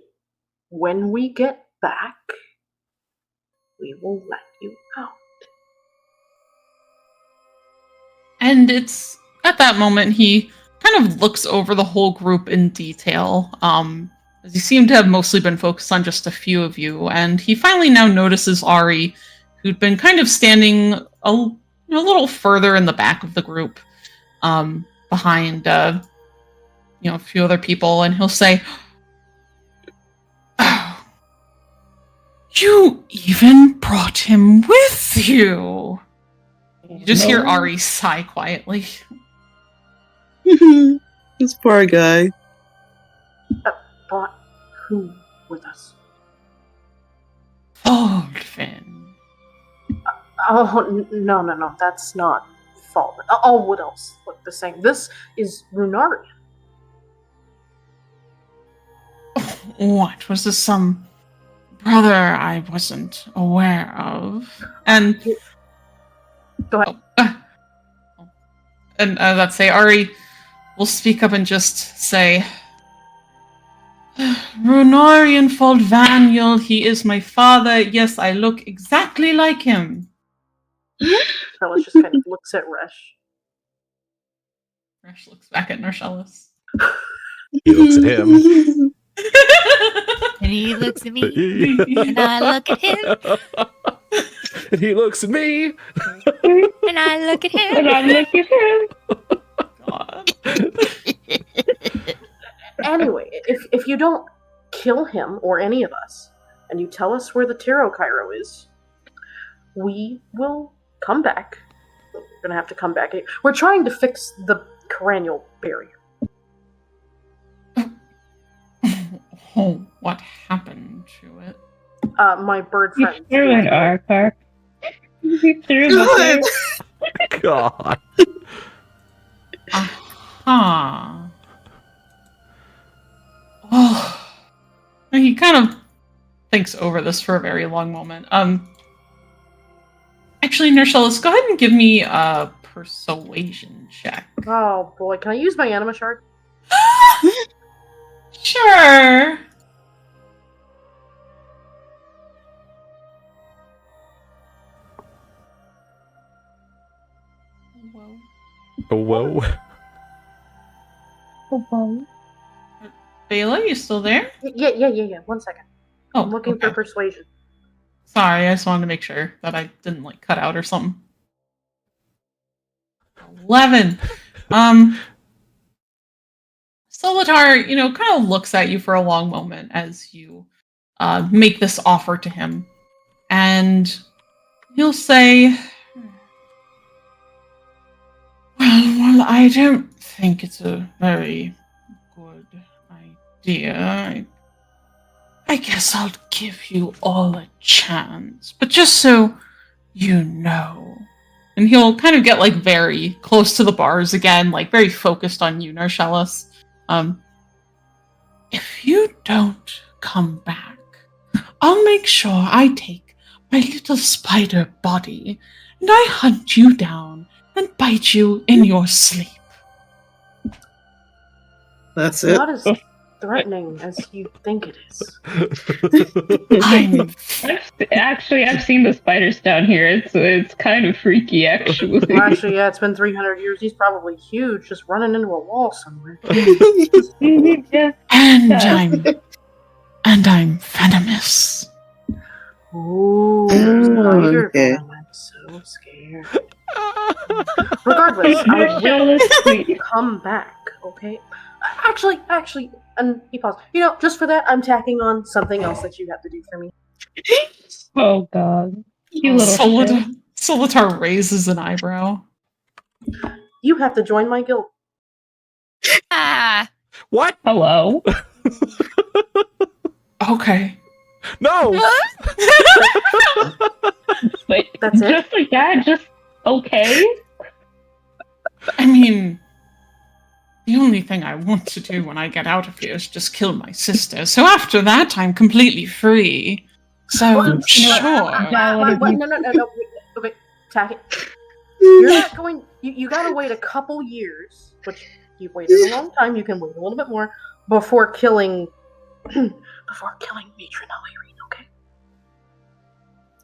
when we get back, we will let you out. And it's at that moment he kind of looks over the whole group in detail. As you seem to have mostly been focused on just a few of you, and he finally now notices Ari, who'd been kind of standing a little further in the back of the group, behind a few other people, and he'll say, "Oh, you even brought him with you." You just hear Ari sigh quietly. This poor guy. Brought who with us? Thorfinn. Oh, no, that's not fault. All wood elves look the same. This is Runarian. What? Was this some brother I wasn't aware of? And Go ahead. And let's say Ari will speak up and just say, "Runarian Foldvaniel, he is my father. Yes, I look exactly like him." Norcellis just kind of looks at Resh. Resh looks back at Norcellis. He looks at him. And he looks at me, and I look at him, And he looks at me. and I look at him. And I look at him. God. Anyway, if you don't kill him or any of us, and you tell us where the Tarot Cairo is, we will come back. We're gonna have to come back. We're trying to fix the cranial barrier. Oh, what happened to it? My bird You friend. threw an Arkar. You threw the God. Aha. Oh. He kind of thinks over this for a very long moment. Actually, Norcellis, go ahead and give me a persuasion check. Oh boy, can I use my anima shard? Sure. Whoa. Oh, whoa. Bela, you still there? Yeah. 1 second. Oh, I'm looking okay. for persuasion. Sorry, I just wanted to make sure that I didn't cut out or something. 11. Solitar, kind of looks at you for a long moment as you make this offer to him. And he'll say, well, I don't think it's a very good idea. I guess I'll give you all a chance, but just so you know. And he'll kind of get very close to the bars again, very focused on you, Norcellis. If you don't come back, I'll make sure I take my little spider body and I hunt you down and bite you in your sleep. That's It's it. not as threatening as you think it is. I've seen the spiders down here. It's kind of freaky, actually. Well, actually, yeah, it's been 300 years. He's probably huge, just running into a wall somewhere. Yeah. And I'm venomous. Ooh, Oh, spider okay. venom. I'm so scared. Regardless, I will come back, okay? Actually, and he paused. Just for that, I'm tacking on something else that you have to do for me. Oh god. You little shit. Solitar raises an eyebrow. You have to join my guild. Ah, What? Hello? Okay. No! Wait, That's it? just like that? Just okay? I mean, the only thing I want to do when I get out of here is just kill my sister. So after that, I'm completely free. So, sure. What? No. Okay, tack it. You're not going. You gotta wait a couple years, which you've waited a long time. You can wait a little bit more before killing Matron Irene. Okay.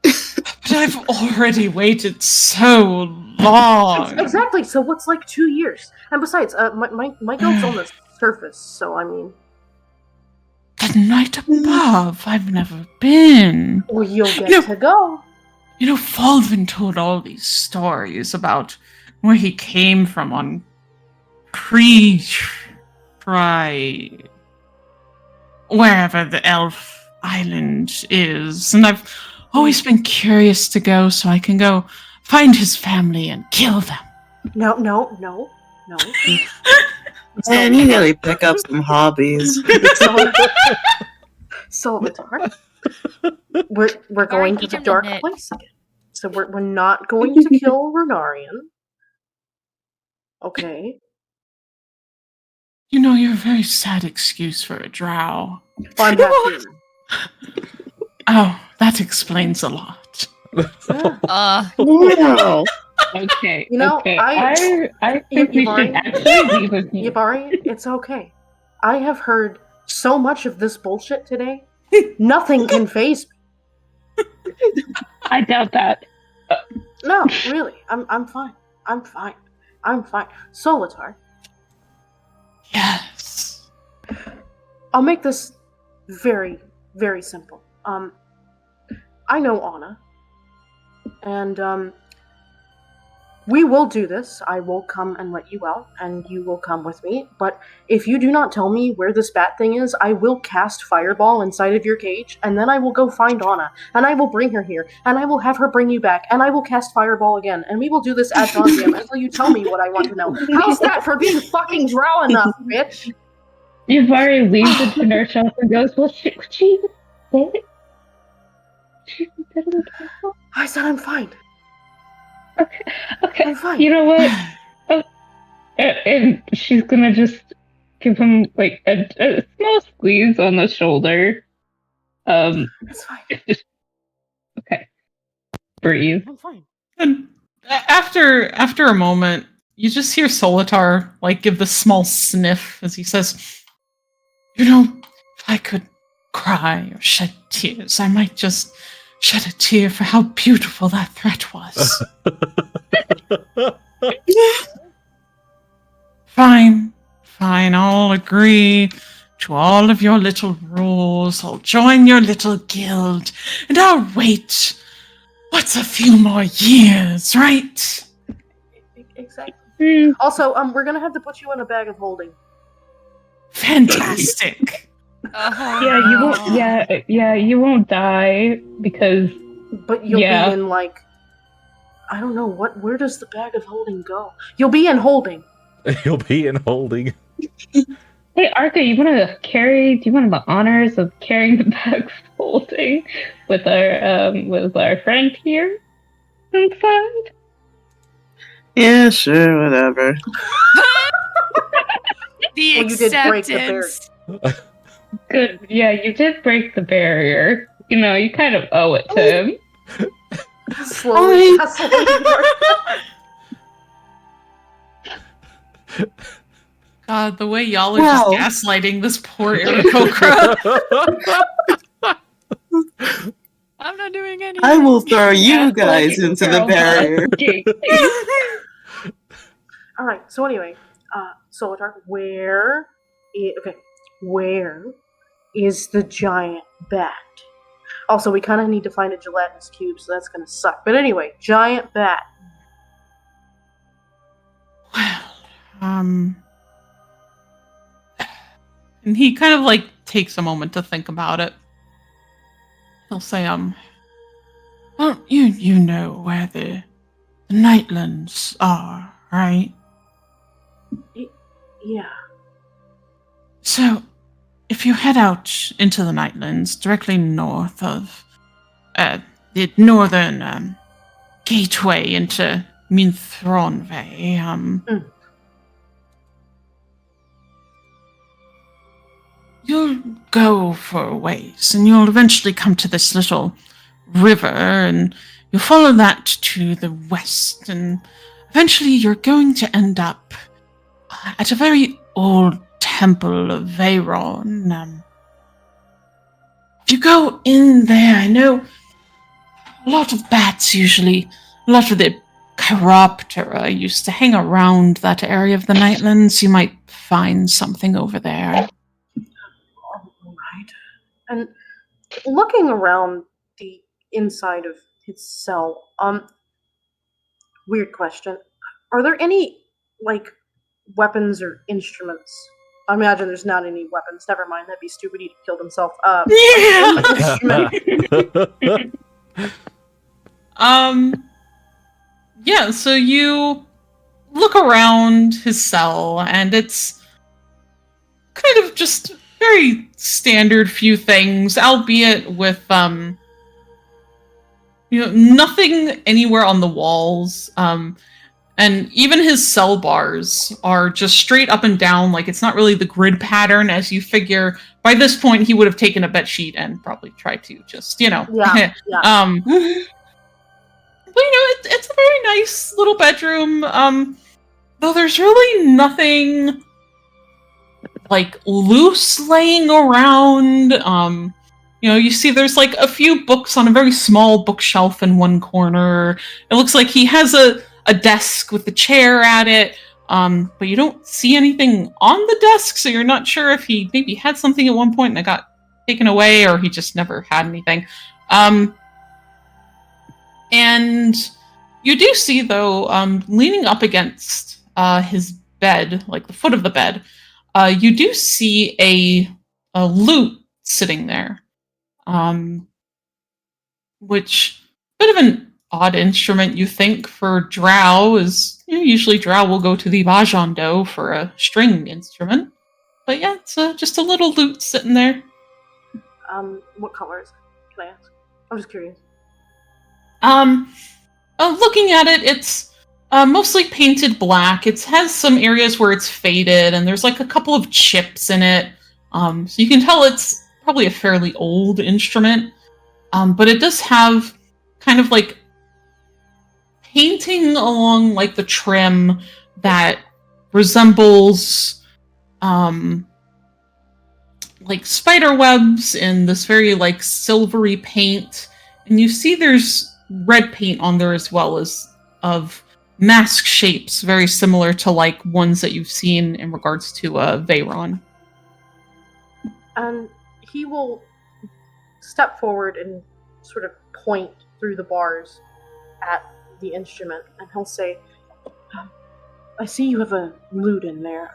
But I've already waited so long. Exactly. So what's like 2 years? And besides, my guild's on the surface, so I mean. The night above, I've never been. Well, you'll get to go. You know, Falvin told all these stories about where he came from on wherever the elf island is. And I've always been curious to go so I can go find his family and kill them. No. Man, you gotta pick up some hobbies. Solvitar, we're going to the Alright, dark knit. place again. So we're not going to kill Renarian. Okay. You know, you're a very sad excuse for a drow. I'm happy. Oh, that explains a lot. Yeah. Wow. Okay. You know, okay. I think we should Yvari- actually leave with you. Yabari, it's okay. I have heard so much of this bullshit today. Nothing can faze me. I doubt that. No, really. I'm fine. I'm fine. Solitar, Yes. I'll make this very, very simple. I know Anna, and we will do this. I will come and let you out, and you will come with me. But if you do not tell me where this bat thing is, I will cast Fireball inside of your cage, and then I will go find Anna, and I will bring her here, and I will have her bring you back, and I will cast Fireball again, and we will do this ad nauseum until you tell me what I want to know. How's that for being fucking drow enough, bitch? Yvari leaves it to nurse shelf and goes, well, she even say it? She even said it was careful? I said I'm fine. Okay. I'm fine. You know what? Oh, and she's gonna just give him like a small squeeze on the shoulder. It's fine. Okay. Breathe. I'm fine. And after a moment, you just hear Solitar like give this small sniff as he says, "You know, if I could cry or shed tears, I might just shed a tear for how beautiful that threat was." Fine, I'll agree to all of your little rules. I'll join your little guild, and I'll wait. What's a few more years, right? Exactly. Also, we're gonna have to put you in a bag of holding. Fantastic. Yeah, you won't. Yeah, you won't die because. But you'll be in like, I don't know where does the bag of holding go? You'll be in holding. You'll be in holding. Hey, Arca, do you want the honors of carrying the bag of holding with our friend here inside? Yeah, sure, whatever. The Well, you did break the acceptance. Good. Yeah, you did break the barrier. You know, you kind of owe it to him. Slowly hustling. God, the way y'all are Wow. just gaslighting this poor Aarakocra. I'm not doing anything. I will throw you Yeah, guys like, into the girl, barrier. All right. So anyway, Solitar, where is the giant bat? Also, we kind of need to find a gelatinous cube, so that's gonna suck. But anyway, giant bat. Well, and he kind of like takes a moment to think about it. He'll say, well, you know where the Nightlands are, right? Yeah. So, if you head out into the Nightlands, directly north of the northern gateway into Minthronve, you'll go for a ways, and you'll eventually come to this little river, and you follow that to the west, and eventually you're going to end up at a very old temple of Veyron. If you go in there, I know a lot of bats usually, a lot of the Chiroptera used to hang around that area of the Nightlands. You might find something over there. All right. And looking around the inside of his cell, weird question. Are there any, like, weapons or instruments? I imagine there's not any weapons. Never mind, that'd be stupid. He'd killed himself. Instrument. Yeah, so you look around his cell, and it's kind of just very standard few things, albeit with, nothing anywhere on the walls. And even his cell bars are just straight up and down, like it's not really the grid pattern as you figure. By this point, he would have taken a bed sheet and probably tried to just, Yeah. But it's a very nice little bedroom. Though there's really nothing like loose laying around. You see there's like a few books on a very small bookshelf in one corner. It looks like he has a desk with a chair at it. But you don't see anything on the desk, so you're not sure if he maybe had something at one point and it got taken away, or he just never had anything. And you do see, though, leaning up against his bed, like the foot of the bed, you do see a lute sitting there, which bit of an odd instrument, you think, for drow. Is usually drow will go to the bajando for a string instrument, but yeah, it's just a little lute sitting there. What color is it? Can I ask? I'm just curious. Looking at it, it's mostly painted black. It has some areas where it's faded, and there's like a couple of chips in it. So you can tell it's probably a fairly old instrument. But it does have kind of like painting along like the trim that resembles like spider webs in this very like silvery paint. And you see there's red paint on there as well, as of mask shapes, very similar to like ones that you've seen in regards to Veyron. And he will step forward and sort of point through the bars at the instrument, and he'll say, I see you have a lute in there.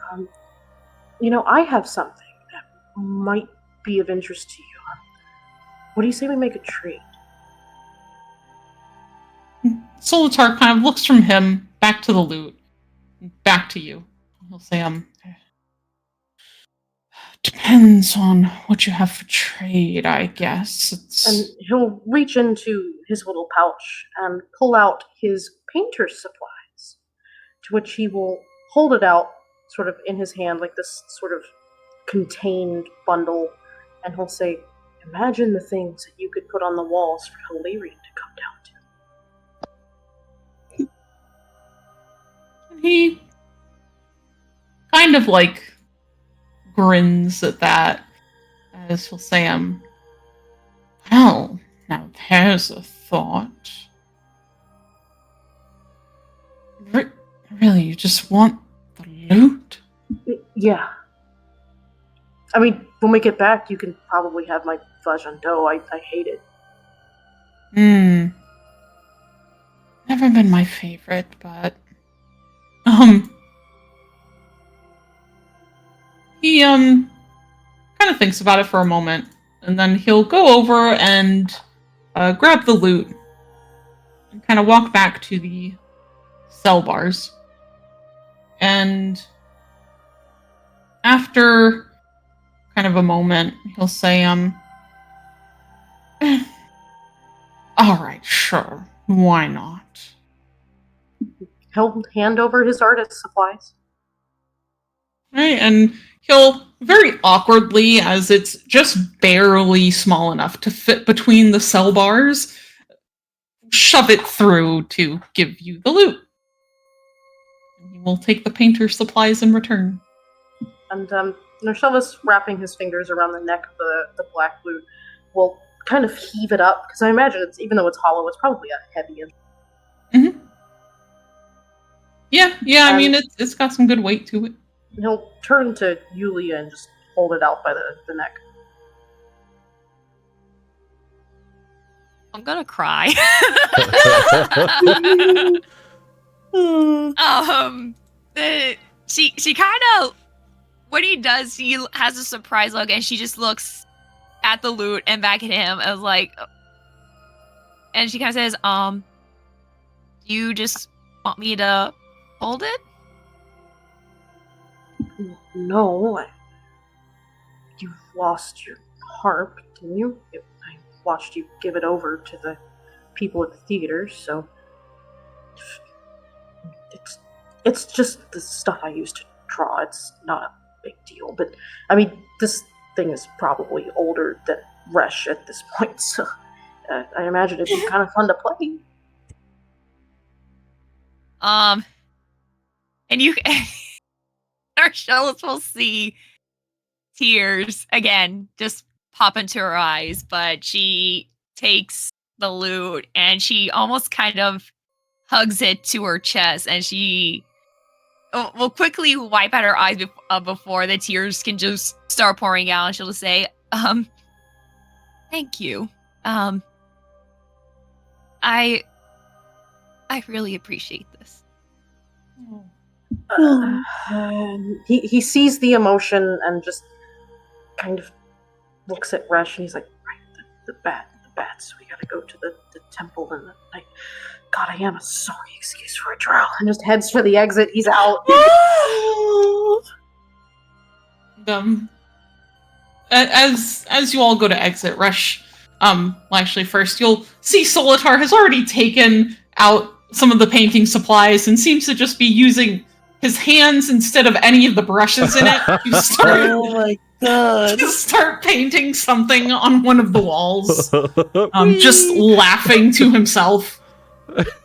I have something that might be of interest to you. What do you say we make a trade? Solitar kind of looks from him back to the lute, back to you. He'll say, depends on what you have for trade, I guess. And he'll reach into his little pouch and pull out his painter's supplies, to which he will hold it out sort of in his hand, like this sort of contained bundle, and he'll say, imagine the things that you could put on the walls for Hilarion to come down to. He kind of like grins at that, as he'll say, well, now there's a thought. Really, you just want the loot? Yeah. I mean, when we get back, you can probably have my Vajando. I hate it. Never been my favorite, but he kind of thinks about it for a moment, and then he'll go over and grab the loot and kind of walk back to the cell bars. And after kind of a moment, he'll say, all right, sure, why not? He'll hand over his artist supplies. Right, and he'll very awkwardly, as it's just barely small enough to fit between the cell bars, shove it through to give you the loot. And he will take the painter's supplies in return. And Narcelus, wrapping his fingers around the neck of the black loot, will kind of heave it up, because I imagine it's, even though it's hollow, it's probably a heavy. Mm-hmm. Yeah, I mean, it's got some good weight to it. He'll turn to Yulia and just hold it out by the neck. I'm gonna cry. She kind of, what he does, he has a surprise look, and she just looks at the loot and back at him as like, and she kind of says, "Do you just want me to hold it?" No, you've lost your harp, didn't you? I watched you give it over to the people at the theater, so it's just the stuff I used to draw. It's not a big deal, but I mean, this thing is probably older than Resh at this point, so I imagine it'd be kind of fun to play. And you, Narcellis will see tears again just pop into her eyes, but she takes the loot and she almost kind of hugs it to her chest, and she will quickly wipe out her eyes before the tears can just start pouring out, and she'll just say, thank you. I really appreciate this. He sees the emotion and just kind of looks at Resh, and he's like, right, the bats, we gotta go to the temple, and God, I am a sorry excuse for a drow, and just heads for the exit. He's out. As you all go to exit, Resh, well, actually, first you'll see Solitar has already taken out some of the painting supplies and seems to just be using his hands instead of any of the brushes in it to start, Oh my god. to start painting something on one of the walls. Just laughing to himself.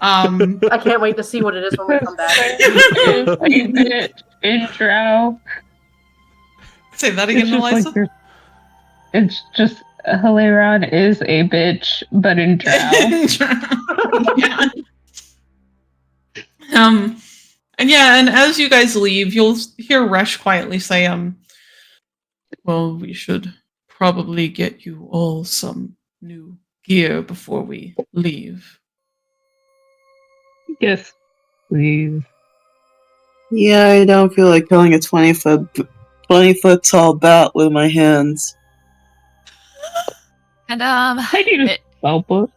I can't wait to see what it is when we come back. Intro. Say that again, Eliza. It's just Hilaron is a bitch, but in drow. Yeah. And as you guys leave, you'll hear Resh quietly say, well, we should probably get you all some new gear before we leave. Yes, please. Yeah, I don't feel like killing a 20-foot tall bat with my hands. And I need a spell book.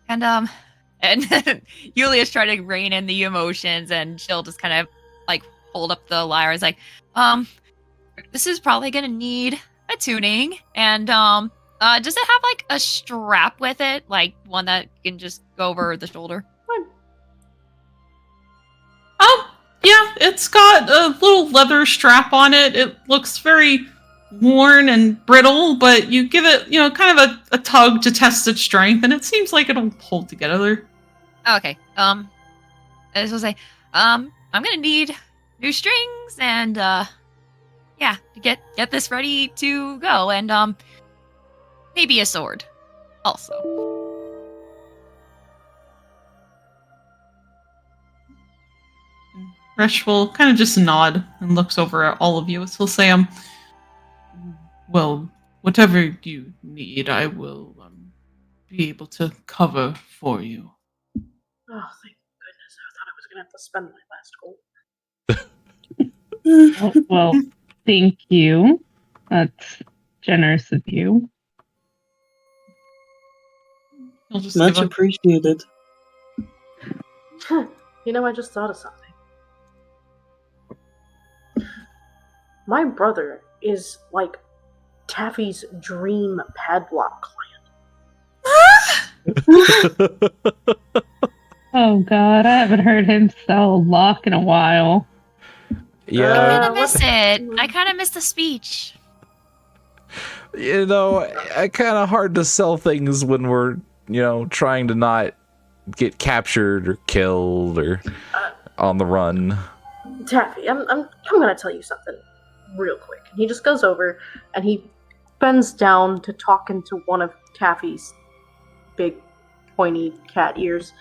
And Yulia's trying to rein in the emotions, and she'll just kind of like hold up the lyre. It's like, this is probably gonna need a tuning, and does it have like a strap with it, like one that can just go over the shoulder? Oh, yeah, it's got a little leather strap on it. It looks very worn and brittle, but you give it, kind of a tug to test its strength, and it seems like it'll hold together. Okay. I was gonna say, I'm gonna need new strings and yeah, to get this ready to go, and maybe a sword also. Resh will kind of just nod and looks over at all of you as he'll say, well, whatever you need, I will be able to cover for you. Oh, thank goodness. I thought I was going to have to spend my last gold. Well, thank you. That's generous of you. He'll just Much give a- appreciated. I just thought of something. My brother is like Taffy's dream padlock client. Oh god, I haven't heard him sell a lock in a while. I kind of miss it. I kind of miss the speech. I kind of hard to sell things when we're, trying to not get captured or killed or on the run. Taffy, I'm gonna tell you something real quick. He just goes over and he bends down to talk into one of Taffy's big, pointy cat ears,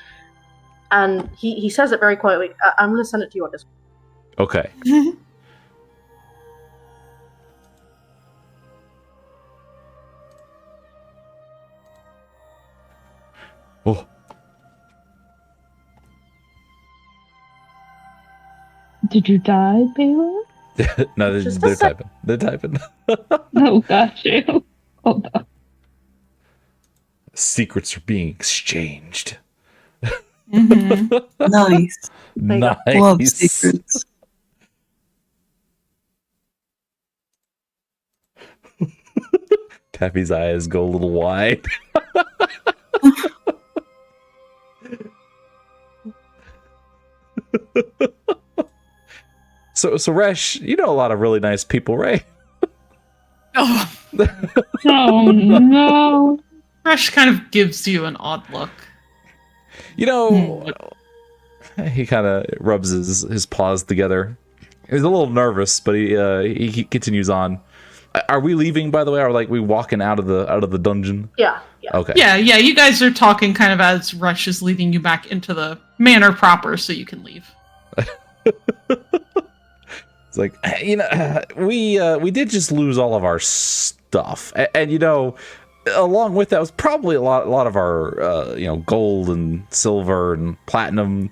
and he says it very quietly. I'm gonna send it to you on this. Okay. Oh. Did you die, Baylor? No, they're typing. They're typing. Oh, got you. Hold on. Secrets are being exchanged. Mm-hmm. Nice. Nice. Love secrets. Taffy's eyes go a little wide. So Resh, you know a lot of really nice people, right? Oh, Oh, no. Fresh kind of gives you an odd look. He kind of rubs his paws together. He's a little nervous, but he continues on. Are we leaving, by the way? Are we walking out of the dungeon? Yeah. Okay. Yeah, you guys are talking kind of as Rush is leading you back into the manor proper so you can leave. It's like, we did just lose all of our stuff. And along with that was probably a lot of our gold and silver and platinum.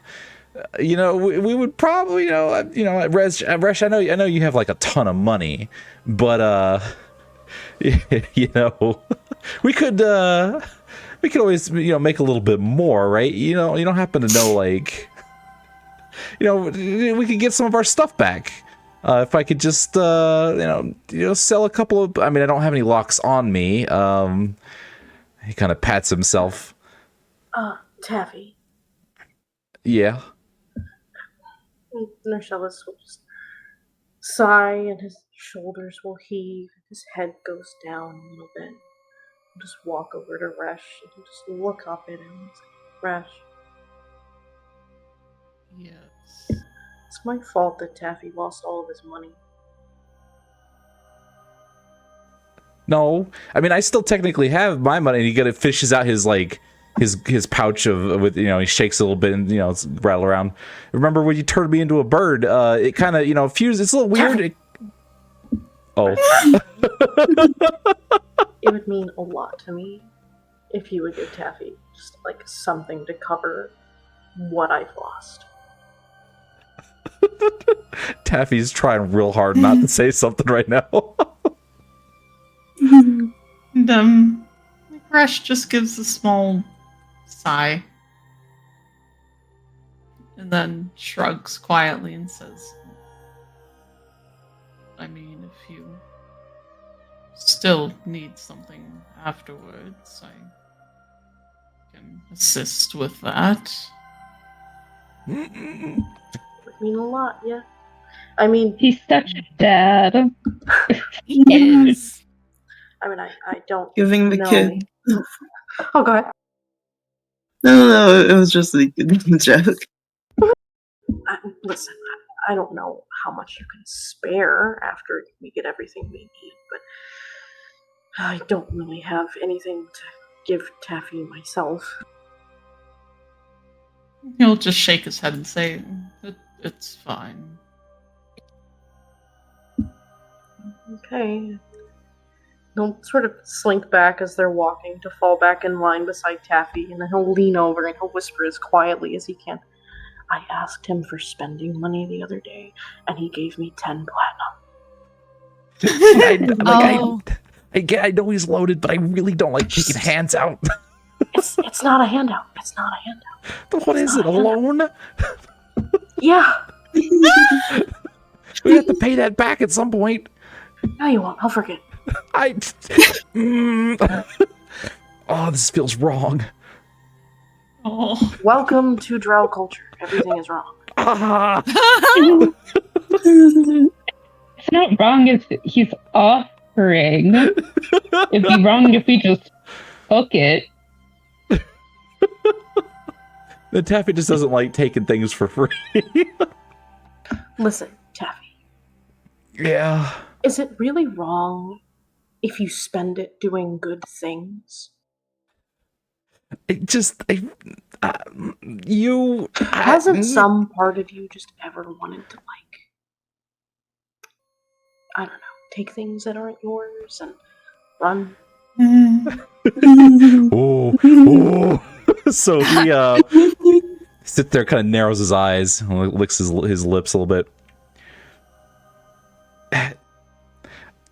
We would probably Resh, I know you have like a ton of money, but we could always make a little bit more, right? You don't happen to know, we could get some of our stuff back. If I could just sell a couple of, I don't have any locks on me. He kind of pats himself. Taffy. Yeah. Nersellis will just sigh and his shoulders will heave and his head goes down a little bit. He'll just walk over to Resh and he'll just look up at him and say, Resh, Yes. it's my fault that Taffy lost all of his money. No, I still technically have my money. And he fishes out his his pouch with he shakes a little bit and it's rattle around. Remember when you turned me into a bird? It kind of fused. It's a little weird. It would mean a lot to me if you would give Taffy just something to cover what I've lost. Taffy's trying real hard not to say something right now. And Rush just gives a small sigh. And then shrugs quietly and says, if you still need something afterwards, I can assist with that. It would mean a lot, yeah. He's such a dad. he is. I don't Giving the know. kid. Oh, go ahead. No, it was just a joke. Listen, I don't know how much you can spare after we get everything we need, but I don't really have anything to give Taffy myself. He'll just shake his head and say, it's fine. Okay. He'll sort of slink back as they're walking to fall back in line beside Taffy, and then he'll lean over and he'll whisper as quietly as he can. I asked him for spending money the other day, and he gave me 10 platinum. I know he's loaded, but I really don't like taking hands out. It's not a handout. It's not a handout. What is it, a loan? Yeah. We have to pay that back at some point. No, you won't. I'll forget. Oh, this feels wrong. Oh. Welcome to drow culture. Everything is wrong. It's not wrong if he's off offering. It'd be wrong if we just took it. The Taffy just doesn't like taking things for free. Listen, Taffy, Yeah. is it really wrong if you spend it doing good things? Hasn't some part of you just ever wanted to, like, I don't know, take things that aren't yours and run? Oh. So he sits there, kind of narrows his eyes, and licks his lips a little bit.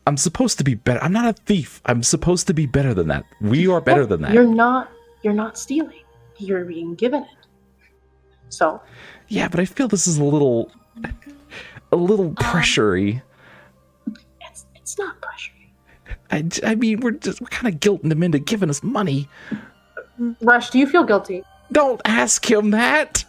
I'm supposed to be better. I'm not a thief. I'm supposed to be better than that. We are better than that. You're not stealing. You're being given it. So. Yeah, but I feel this is a little pressury. It's not pressury. I mean, we're kind of guilting him into giving us money. Rush, do you feel guilty? Don't ask him that.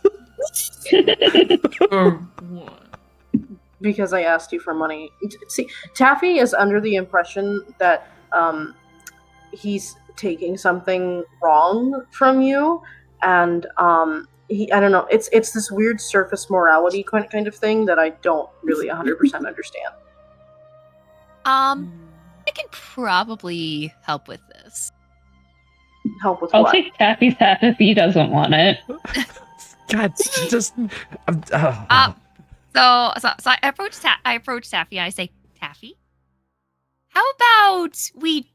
Because I asked you for money. See, Taffy is under the impression that he's taking something wrong from you, and I don't know. It's this weird surface morality kind of thing that I don't really 100% understand. I can probably help with this. Help with I'll what? take Taffy's half if he doesn't want it. God, just. So I approach Taffy and I say, Taffy, how about we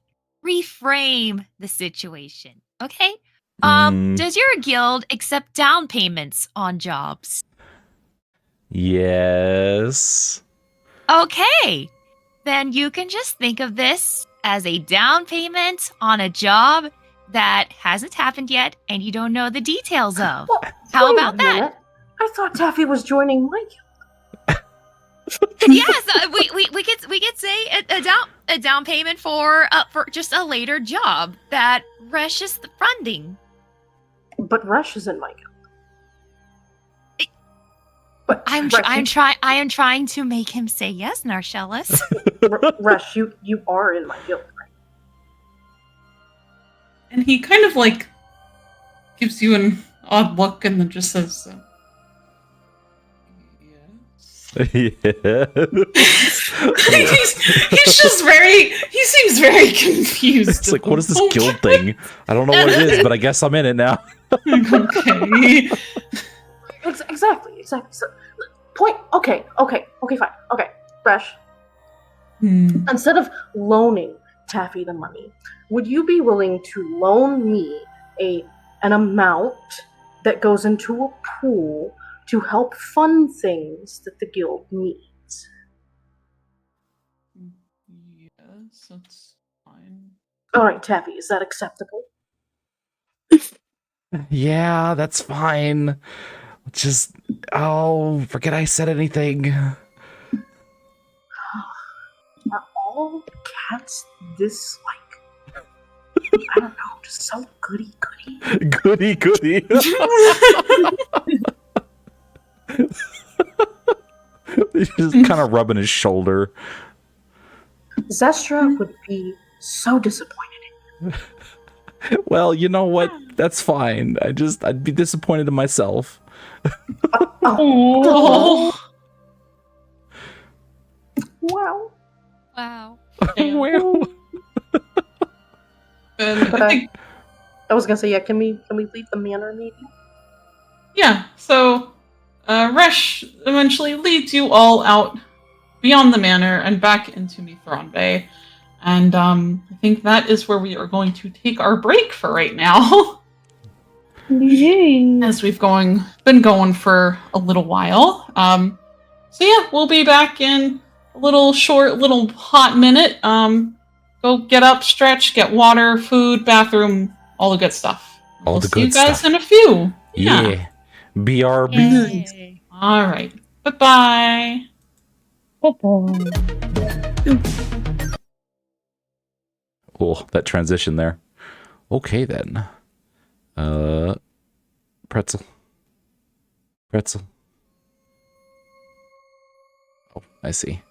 reframe the situation? Okay. Does your guild accept down payments on jobs? Yes. Okay. Then you can just think of this as a down payment on a job that hasn't happened yet and you don't know the details of. Well, How wait a about that? minute. I thought Taffy was joining my guild. Yes, we could say a down payment for just a later job that Resh is funding. But Rush is in my guild. I am trying to make him say yes, Narcellis. Rush, you are in my guild, right? And he kind of like gives you an odd look and then just says, Yeah. he's just he seems very confused. It's like, what is this guild thing? I don't know what it is, but I guess I'm in it now. Okay. Exactly. So, okay, fine. Okay, Fresh. Instead of loaning Taffy the money, would you be willing to loan me an amount that goes into a pool to help fund things that the guild needs? Yes, that's fine. All right, Taffy, is that acceptable? Yeah, that's fine. Just, forget I said anything. Are all cats this, like, I don't know, just so goody? Goody. He's just kind of rubbing his shoulder. Zestra would be so disappointed in you. Well, you know what? That's fine. I'd be disappointed in myself. Oh. Wow. Wow. Well. And But I think, I was gonna say, yeah, can we leave the manor maybe? yeah, so Resh eventually leads you all out beyond the manor and back into Mithron Bay. And I think that is where we are going to take our break for right now. Yay. As we've been going for a little while. So yeah, we'll be back in a little hot minute. Go get up, stretch, get water, food, bathroom, all the good stuff. All We'll the see you good guys stuff. in a few. Yeah. BRB. Yay. All right. Bye-bye. Oh, that transition there. Okay then. Pretzel. Oh, I see.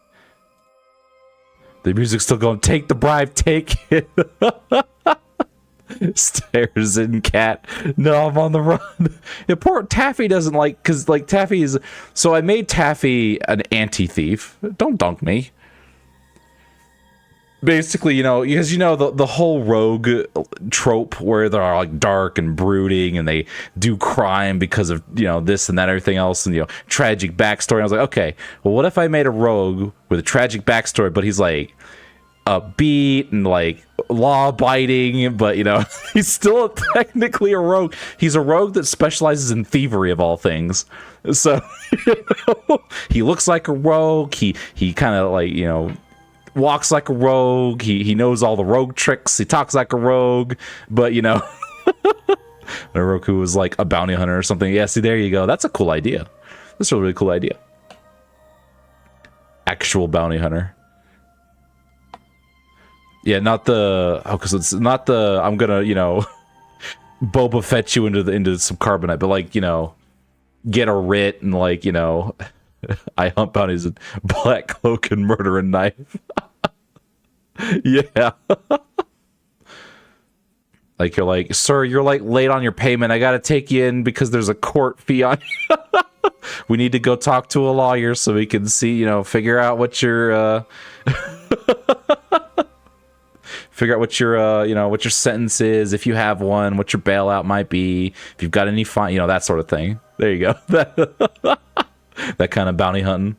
The music's still going. Take the bribe, take it. Stares in cat. No, I'm on the run. Yeah, poor Taffy doesn't like, because like Taffy is. So I made Taffy an anti-thief. Don't dunk me. Basically, you know, because you know the whole rogue trope where they're like dark and brooding and they do crime because of, you know, this and that, everything else, and, you know, tragic backstory. And I was like, okay, well, what if I made a rogue with a tragic backstory, but he's like upbeat and like law-abiding, but, you know, he's still technically a rogue. He's a rogue that specializes in thievery of all things. So, you know, he looks like a rogue. He kind of like, you know, walks like a rogue. He knows all the rogue tricks. He talks like a rogue, but, you know, a rogue who was like a bounty hunter or something. Yeah, see, there you go. That's a cool idea. That's a really cool idea. Actual bounty hunter. Yeah, not the, oh, because it's not the, I'm gonna, you know, Boba Fett you into some carbonite, but like, you know, get a writ and like, you know, I hunt bounties with black cloak and murder and knife. Yeah. Like, you're like, sir, you're like late on your payment. I gotta take you in because there's a court fee on you. We need to go talk to a lawyer so we can see, you know, figure out what your figure out what your you know, what your sentence is, if you have one, what your bailout might be, if you've got any fine, you know, that sort of thing. There you go. That kind of bounty hunting.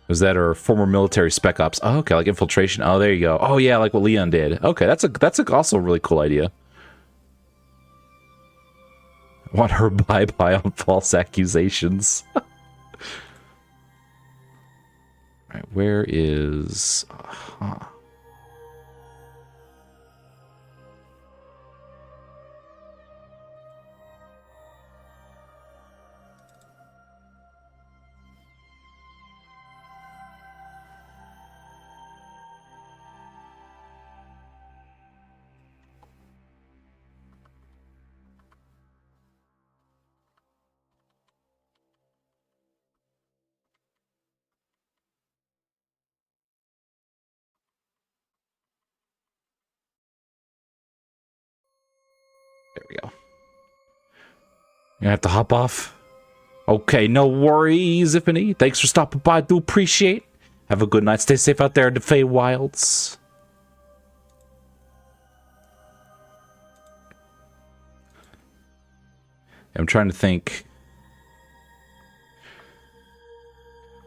Was that or former military spec ops? Oh, okay, like infiltration. Oh, there you go. Oh yeah, like what Leon did. Okay, that's also a really cool idea. Want her bye-bye on false accusations. Right, where is... There we go. You have to hop off? Okay, no worries, Iffany. Thanks for stopping by. I do appreciate. Have a good night. Stay safe out there in the Feywilds. I'm trying to think.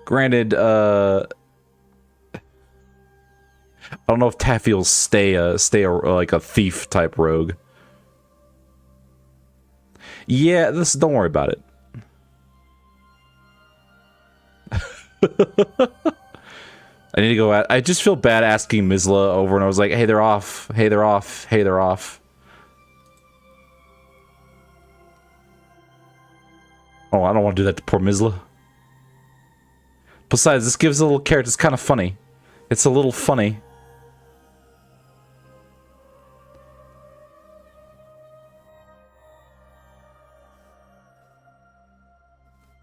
Granted, I don't know if Taffy will stay like a thief type rogue. Yeah, don't worry about it. I need to go at. I just feel bad asking Mizla over, and I was like, "Hey, they're off. Hey, they're off. Hey, they're off." Oh, I don't want to do that to poor Mizla. Besides, this gives a little character. It's kind of funny. It's a little funny.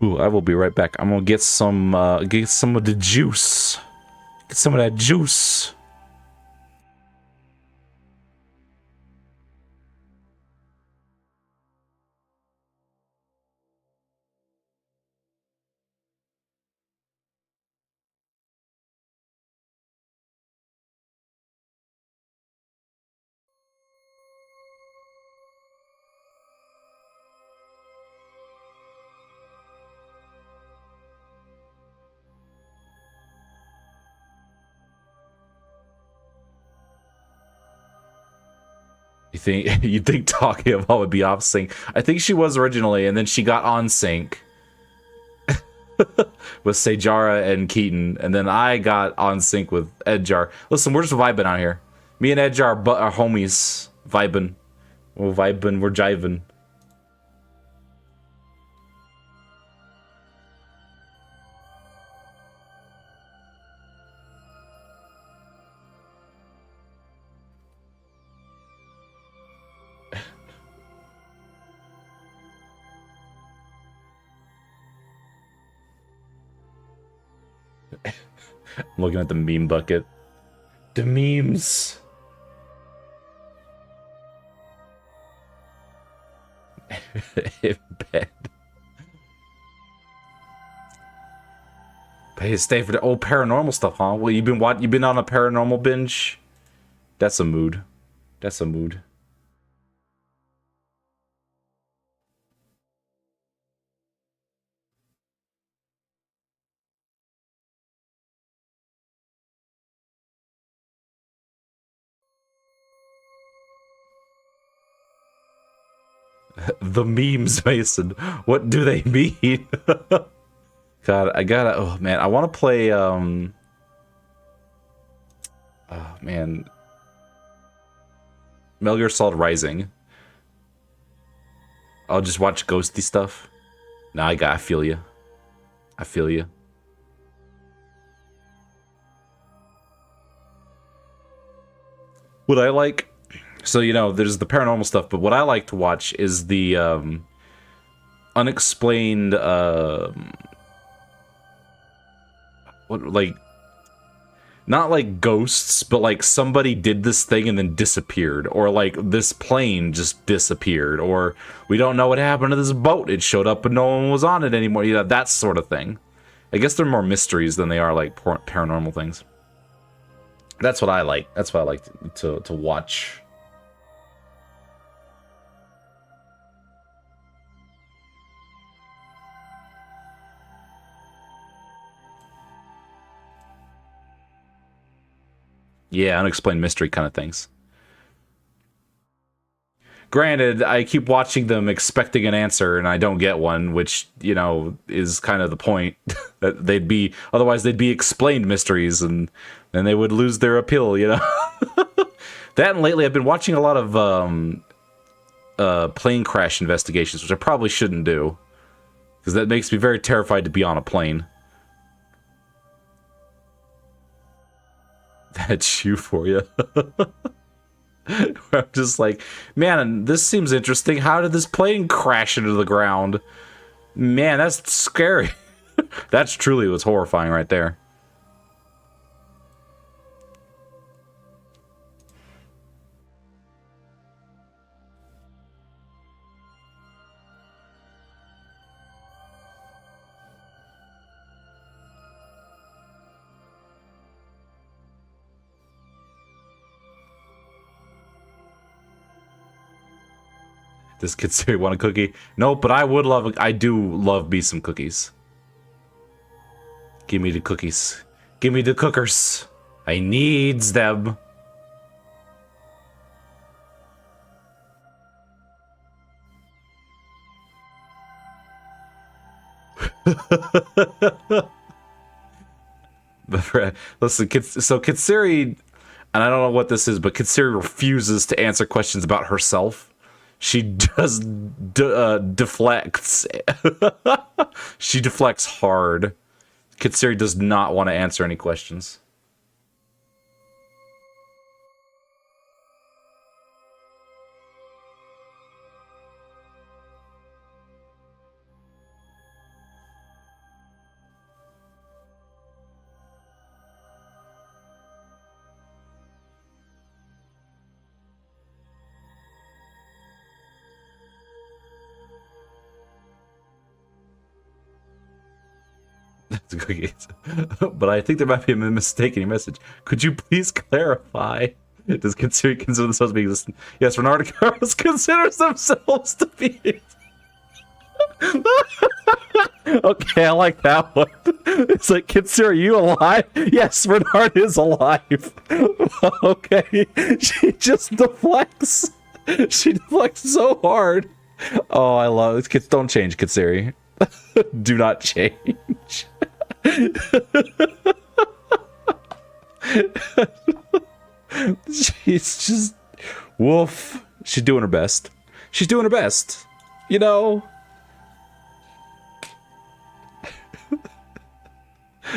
Ooh, I will be right back. I'm gonna get some of the juice. Get some of that juice. You think talking about would be off sync? I think she was originally, and then she got on sync with Sejara and Keaton, and then I got on sync with Edjar. Listen, we're just vibing out here. Me and Edjar are homies, vibing. We're vibing, we're jiving. I'm looking at the meme bucket. The memes. In bed. Pay to stay for the old paranormal stuff, huh? Well, you've been on a paranormal binge? That's a mood. That's a mood. The memes, Mason. What do they mean? God, I gotta. Oh man, I want to play. Oh man, Metal Gear Solid Rising. I'll just watch ghosty stuff. Nah, I feel you. I feel you. What I like, so you know, there's the paranormal stuff, but what I like to watch is the unexplained, what, like, not like ghosts, but like somebody did this thing and then disappeared, or like this plane just disappeared, or we don't know what happened to this boat. It showed up and no one was on it anymore. You know, that sort of thing. I guess they're more mysteries than they are like paranormal things. That's what I like. That's what I like to watch. Yeah, unexplained mystery kind of things. Granted, I keep watching them expecting an answer and I don't get one, which, you know, is kind of the point. That otherwise they'd be explained mysteries and then they would lose their appeal, you know? That, and lately I've been watching a lot of plane crash investigations, which I probably shouldn't do. Because that makes me very terrified to be on a plane. That's you for you. I'm just like, man, this seems interesting. How did this plane crash into the ground? Man, that's scary. That's truly what's horrifying right there. Does Kitsuri want a cookie? No, but I do love me some cookies. Give me the cookies. Give me the cookers. I needs them. Listen, so Kitsuri, and I don't know what this is, but Kitsuri refuses to answer questions about herself. She just deflects. She deflects hard. Kitsuri does not want to answer any questions. But I think there might be a mistake in your message. Could you please clarify? Does Kitsuri consider themselves to be existent? Yes, Renard Carlos considers themselves to be. Okay, I like that one. It's like, Kitsuri, are you alive? Yes, Renard is alive. Okay, she just deflects. She deflects so hard. Oh, I love it. Kids, don't change, Kitsuri. Do not change. She's just woof. She's doing her best. She's doing her best. You know.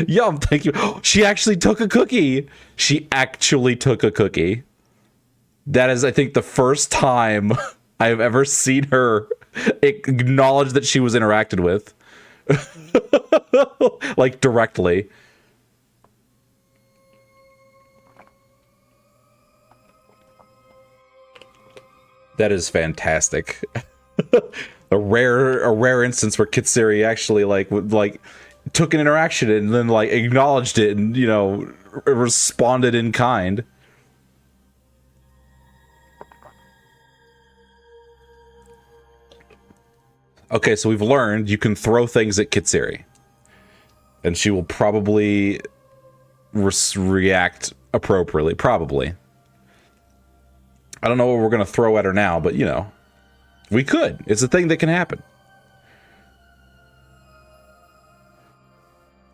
Yum, thank you. She actually took a cookie. She actually took a cookie. That is, I think, the first time I have ever seen her acknowledge that she was interacted with. Like, directly. That is fantastic. a rare instance where Kitsiri actually took an interaction and then like acknowledged it and responded in kind. Okay, so we've learned you can throw things at Kitsiri, and she will probably react appropriately. Probably. I don't know what we're gonna throw at her now, but we could. It's a thing that can happen.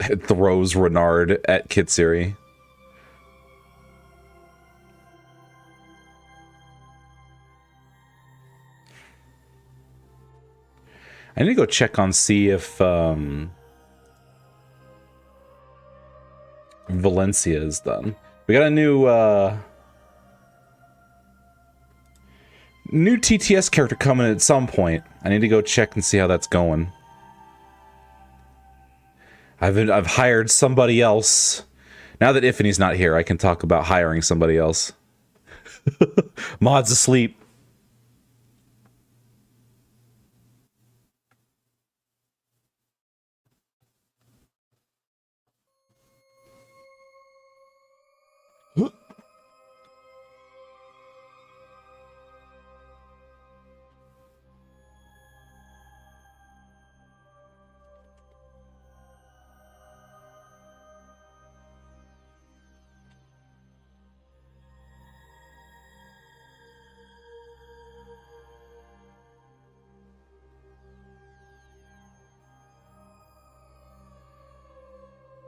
It throws Renard at Kitsiri. I need to go check on see if Valencia is done. We got a new TTS character coming at some point. I need to go check and see how that's going. I've hired somebody else. Now that Ifany's not here, I can talk about hiring somebody else. Mod's asleep.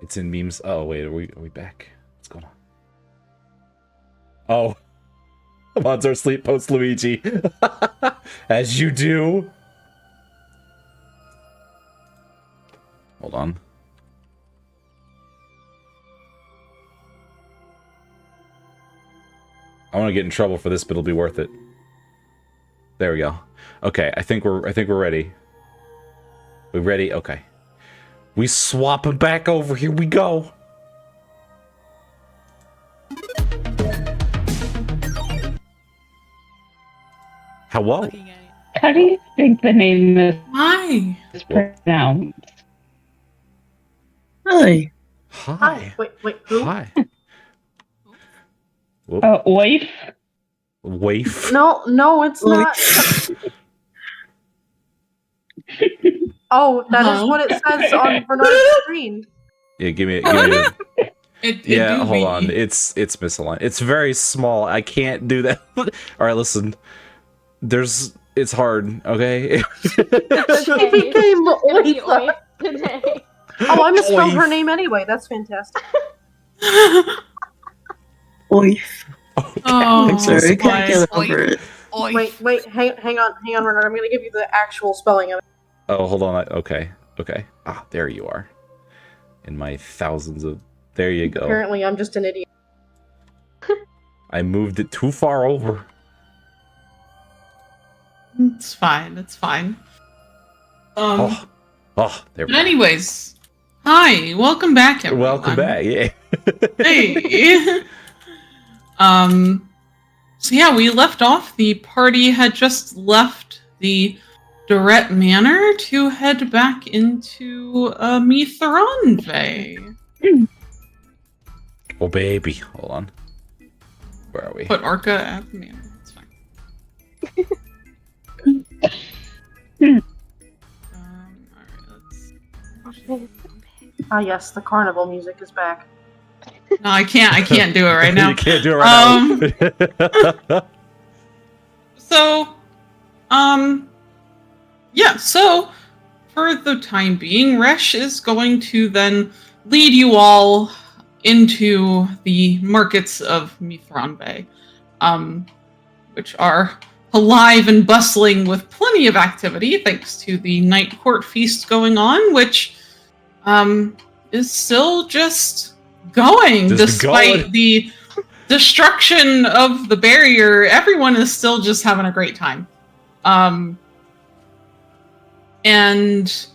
It's in memes. Oh wait, are we back? What's going on? Oh, mods are asleep post Luigi, as you do. Hold on. I want to get in trouble for this, but it'll be worth it. There we go. Okay, I think we're ready. We ready? Okay. We swap it back over. Here we go. Hello. How do you think the name Hi. is pronounced? Hi. Hi. Wait, who? Hi. Wife? Waif. No, it's not. Oh, that is what it says on Bernard's screen. Yeah, give me It yeah, do hold be. on. It's misaligned. It's very small. I can't do that. All right, listen. It's hard, okay? She became Oifa. today. Oh, I misspelled her Oif. name anyway. That's fantastic. Oif. Okay. Oh, I'm sorry, I can't why? get over it. Oy. Wait, hang on, Renard. I'm gonna give you the actual spelling of it. Oh, hold on. Okay. Ah, there you are. In my thousands of... There you go. Apparently, I'm just an idiot. I moved it too far over. It's fine. It's fine. There we But go. anyways, hi, welcome back, everyone. Welcome back. Yeah. Hey. So yeah, we left off. The party had just left the Dorette Manor to head back into Mithranve. Oh, baby. Hold on. Where are we? Put Arca at the manor. It's fine. Alright, Ah, yes, the carnival music is back. no, I can't do it right now. You can't do it right now. So, yeah, so for the time being, Resh is going to then lead you all into the markets of Mithranbe, which are alive and bustling with plenty of activity thanks to the night court feast going on, which is still just going despite the destruction of the barrier. Everyone is still just having a great time. And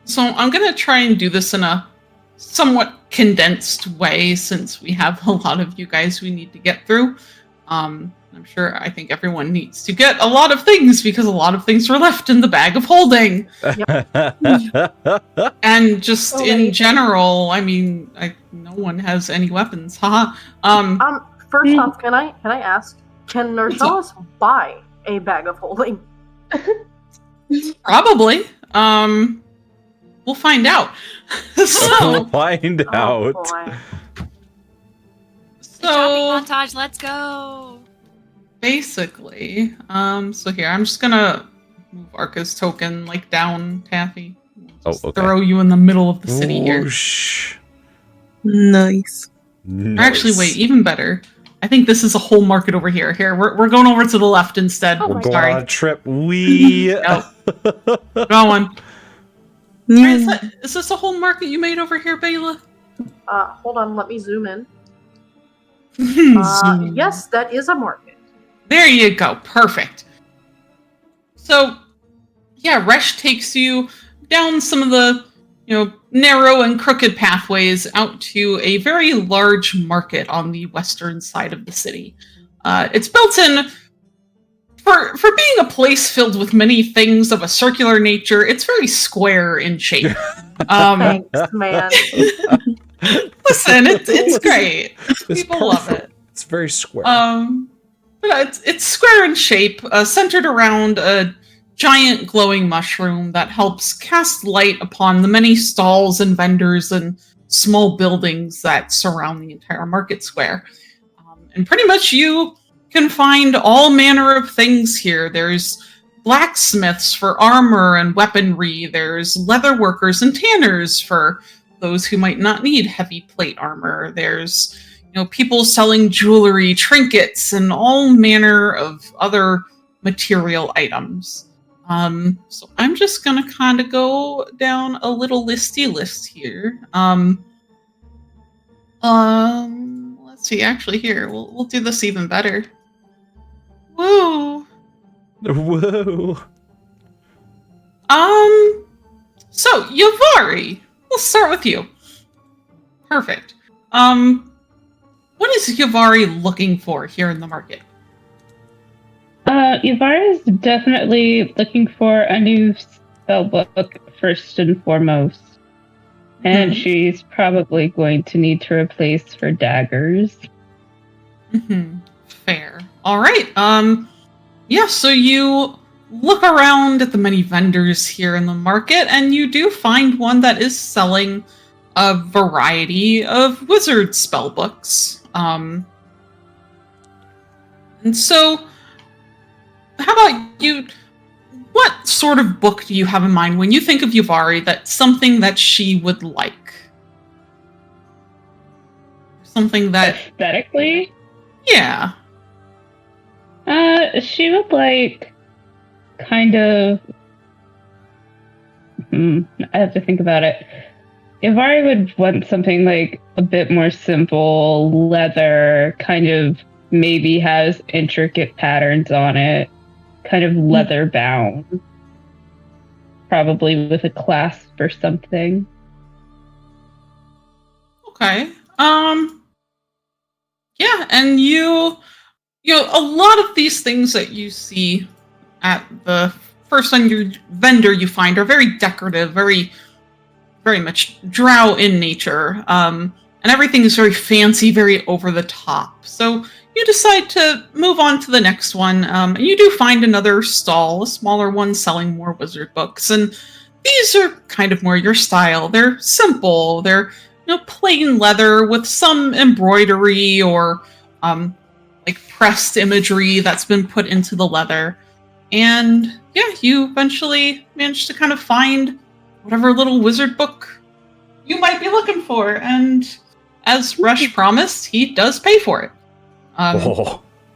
so I'm going to try and do this in a somewhat condensed way since we have a lot of you guys we need to get through. I'm sure I think everyone needs to get a lot of things because a lot of things were left in the bag of holding. And just So many in things. general, I mean, no one has any weapons, haha. First off, can I ask, can Nersalis buy a bag of holding? Probably. We'll find out. So, Find out. Oh boy. Shopping so montage, let's go. basically, so here I'm just gonna move Arca's token like down, Taffy. Just okay. throw you in the middle of the city here. Whoosh. Nice. Or actually, wait, even better. I think this is a whole market over here. Here, we're going over to the left instead. Oh We're my going Sorry. on a trip. We. Going. Yeah. Is this a whole market you made over here, Bayla? Hold on, let me zoom in. Zoom. Yes, that is a market. There you go. Perfect. So, yeah, Resh takes you down some of the, narrow and crooked pathways out to a very large market on the western side of the city. It's built in for being a place filled with many things of a circular nature. It's very square in shape. Thanks, man. Listen, it's great. People love it. It's very square. But it's square in shape, centered around a giant glowing mushroom that helps cast light upon the many stalls and vendors and small buildings that surround the entire market square. And pretty much you can find all manner of things here. There's blacksmiths for armor and weaponry. There's leather workers and tanners for those who might not need heavy plate armor. There's people selling jewelry, trinkets, and all manner of other material items. So I'm just gonna kind of go down a little listy list here. Let's see. Actually, here we'll do this even better. Woo. Whoa. So Yavari, we'll start with you. Perfect. What is Yavari looking for here in the market? Yvara is definitely looking for a new spellbook first and foremost. And she's probably going to need to replace her daggers. Fair. All right. Yeah, so you look around at the many vendors here in the market, and you do find one that is selling a variety of wizard spellbooks. And so, how about you? What sort of book do you have in mind when you think of Yavari that's something that she would like? Something that... Aesthetically? Yeah. She would like kind of... I have to think about it. Yavari would want something like a bit more simple, leather, kind of maybe has intricate patterns on it, kind of leather bound. Probably with a clasp or something. Okay. Yeah, and you a lot of these things that you see at the first vendor you find are very decorative, very much drow in nature. And everything is very fancy, very over the top. So you decide to move on to the next one. And you do find another stall, a smaller one selling more wizard books. And these are kind of more your style. They're simple. They're plain leather with some embroidery or like pressed imagery that's been put into the leather. And yeah, you eventually manage to kind of find whatever little wizard book you might be looking for. And as Rush promised, he does pay for it.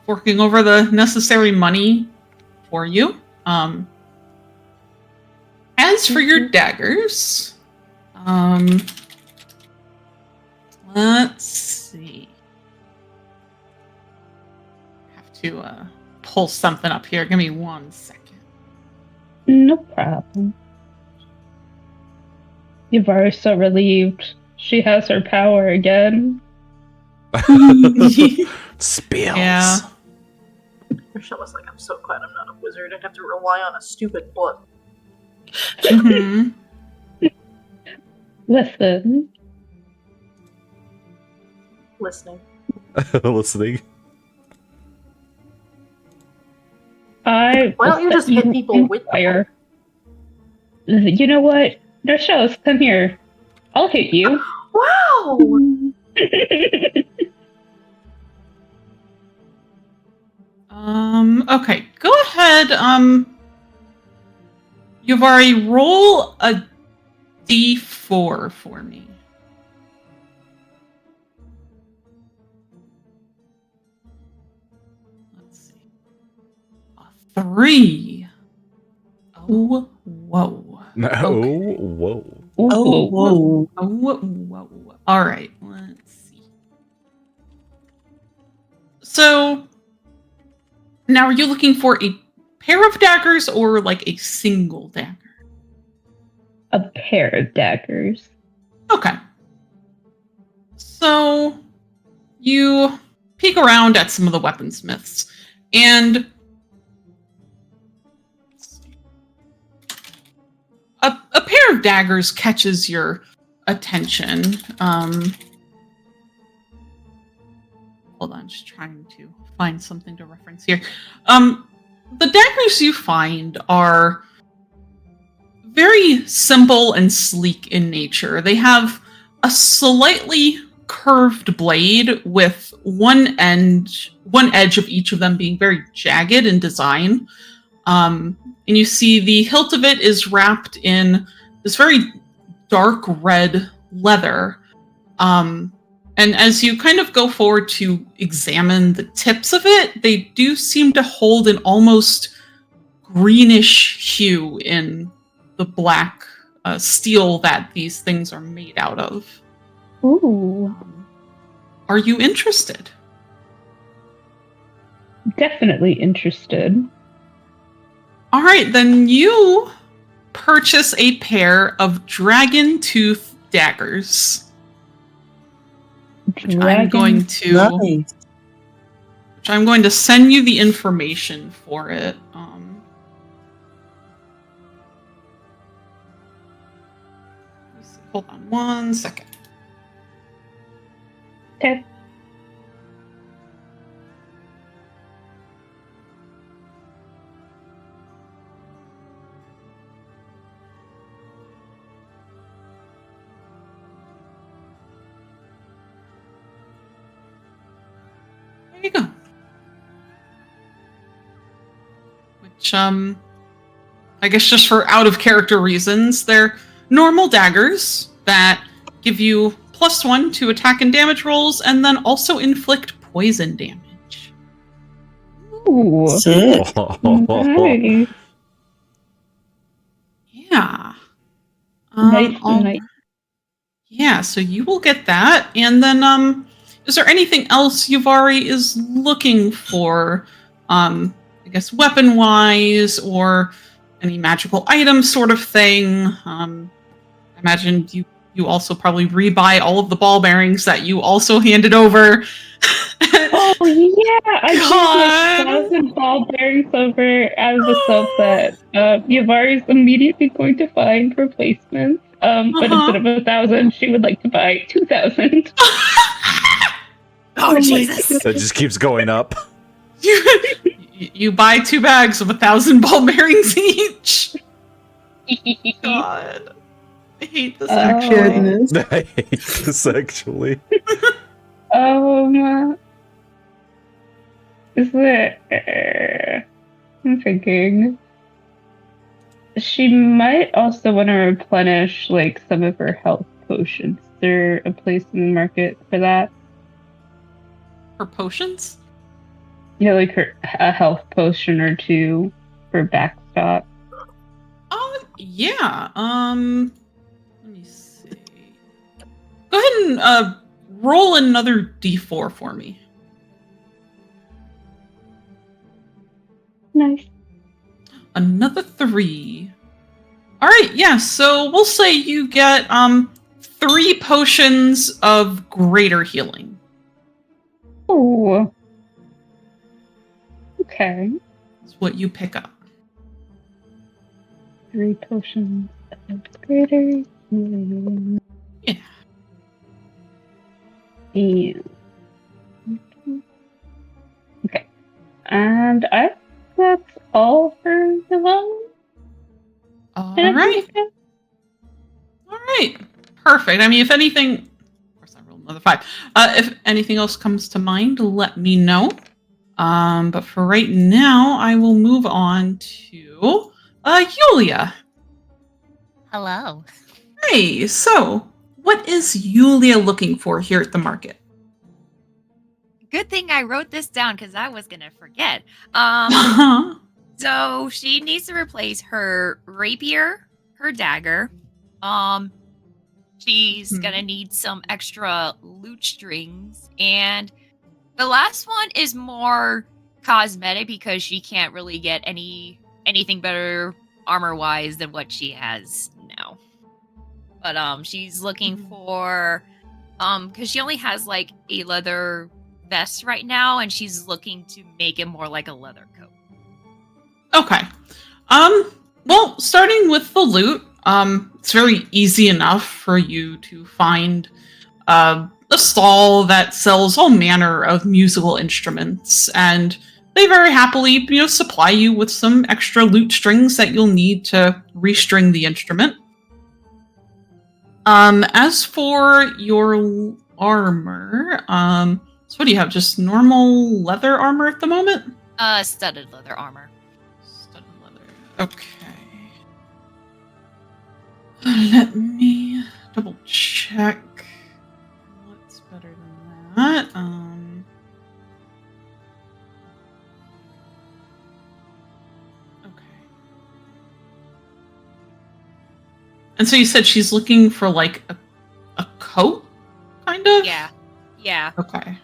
Forking over the necessary money for you. As for your daggers, let's see. Have to pull something up here. Give me 1 second. No problem. Yvara's so relieved. She has her power again. Spells. Yeah. Michelle was like, I'm so glad I'm not a wizard. I'd have to rely on a stupid book. Mm-hmm. Listen, Listening. Listening. I. Why will don't you set just hit people with the fire. You know what? No shows, come here. I'll hit you. Wow! Okay, go ahead. Yuvari, roll a d4 for me. Let's see. A 3. Oh, whoa. No. Okay. Whoa. Oh, whoa. Oh, whoa. All right, let's see. So, now are you looking for a pair of daggers or like a single dagger? A pair of daggers. Okay. So, you peek around at some of the weaponsmiths, and a pair of daggers catches your attention. Hold on, just trying to find something to reference here. The daggers you find are very simple and sleek in nature. They have a slightly curved blade with one edge of each of them being very jagged in design. And you see the hilt of it is wrapped in this very dark red leather. And as you kind of go forward to examine the tips of it, they do seem to hold an almost greenish hue in the black steel that these things are made out of. Ooh. Are you interested? Definitely interested. All right, then you purchase a pair of dragon tooth daggers. Which I'm going to Nice. which I'm going to send you the information for it. Hold on 1 second. Okay. There you go. Which, I guess just for out of character reasons, they're normal daggers that give you +1 to attack and damage rolls, and then also inflict poison damage. Ooh. Sick. Nice. Yeah. Nice, all- nice. Yeah, so you will get that, and then is there anything else Yuvari is looking for? I guess weapon-wise, or any magical item sort of thing. I imagine you also probably rebuy all of the ball bearings that you also handed over. Oh yeah, I God. gave 1,000 ball bearings over as a subset. Yavari's immediately going to find replacements. But instead of 1,000, she would like to buy 2,000. Oh, Jesus. That just keeps going up. You buy 2 bags of 1,000 ball bearings each. God, I hate this actually. Goodness. I hate this actually. Is it? I'm thinking. She might also want to replenish like some of her health potions. Is there a place in the market for that? For potions? Yeah, like a health potion or two for backstop. Oh yeah. Let me see. Go ahead and roll another d4 for me. Nice. Another 3. All right, yeah. So we'll say you get 3 potions of greater healing. Oh. Okay. Is what you pick up. 3 potions of greater healing. Yeah. And okay. And that's all for the moment. All right. All right. Perfect. I mean, if anything, of course, I rolled another 5. If anything else comes to mind, let me know. But for right now, I will move on to Yulia. Hello. Hey, so what is Yulia looking for here at the market? Good thing I wrote this down because I was gonna forget. So she needs to replace her rapier, her dagger. She's gonna need some extra loot strings, and the last one is more cosmetic because she can't really get anything better armor wise than what she has now. But she's looking for because she only has like a leather vest right now, and she's looking to make it more like a leather coat. Okay. Well, starting with the loot, it's very easy enough for you to find a stall that sells all manner of musical instruments, and they very happily, supply you with some extra lute strings that you'll need to restring the instrument. As for your armor, so what do you have? Just normal leather armor at the moment? Studded leather armor. Studded leather. Okay. Let me double check. What's better than that? Okay. And so you said she's looking for like a coat, kind of? Yeah. Okay.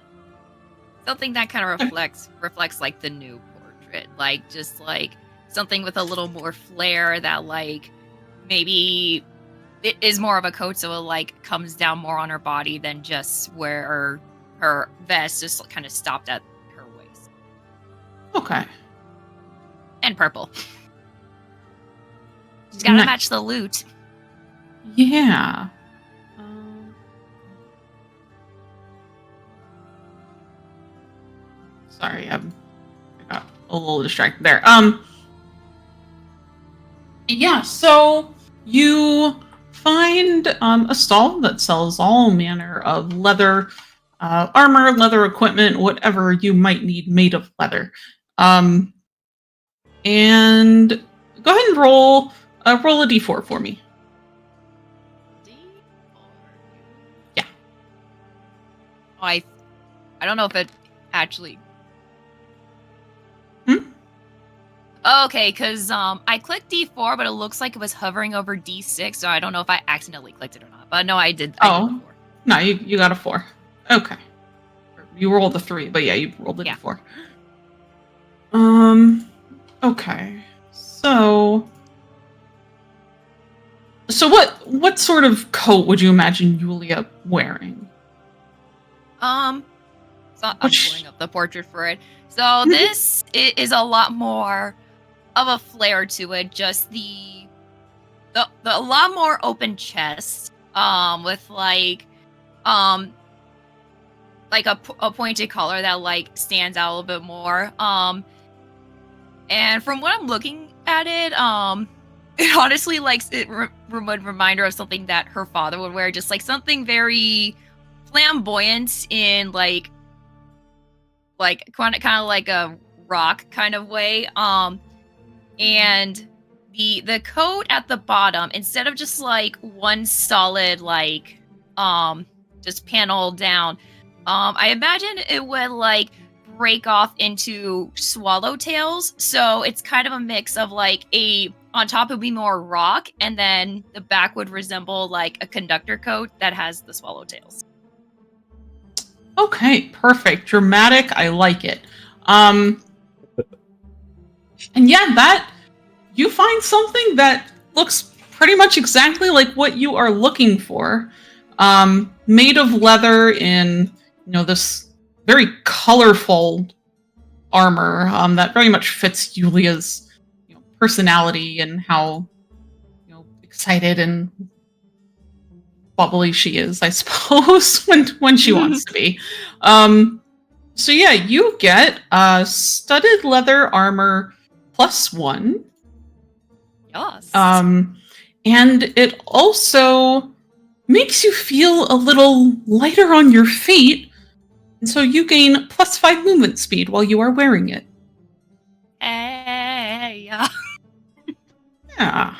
Something that kind of reflects like the new portrait, like just like something with a little more flair that like maybe it is more of a coat, so it like comes down more on her body than just where her vest just kind of stopped at her waist. Okay. And purple. She's gotta match the loot. Yeah. Sorry, I got a little distracted there. Yeah, so you find a stall that sells all manner of leather armor, leather equipment, whatever you might need made of leather. And go ahead and roll a d4 for me. D4. Yeah. Oh, I don't know if it actually. Okay, because I clicked D4, but it looks like it was hovering over D6, so I don't know if I accidentally clicked it or not. But no, I did. I did before. No, you got a 4. Okay. You rolled a 3, but yeah, you rolled a D4. Okay. So what sort of coat would you imagine Yulia wearing? So I'm pulling up the portrait for it. So this is a lot more of a flair to it. Just the a lot more open chest. With like a pointed collar that like stands out a little bit more. And from what I'm looking at it, it honestly would remind her of something that her father would wear, just like something very flamboyant in like kind of like a rock kind of way. And the coat at the bottom, instead of just like one solid like just panel down, I imagine it would like break off into swallowtails. So it's kind of a mix of like on top would be more rock, and then the back would resemble like a conductor coat that has the swallowtails. Okay, perfect. Dramatic. I like it. And yeah, that you find something that looks pretty much exactly like what you are looking for. Made of leather in, this very colorful armor that very much fits Yulia's personality and how excited and bubbly she is, I suppose, when she wants to be. So yeah, you get studded leather armor +1. Yes. And it also makes you feel a little lighter on your feet, and so you gain +5 movement speed while you are wearing it. Hey. Yeah.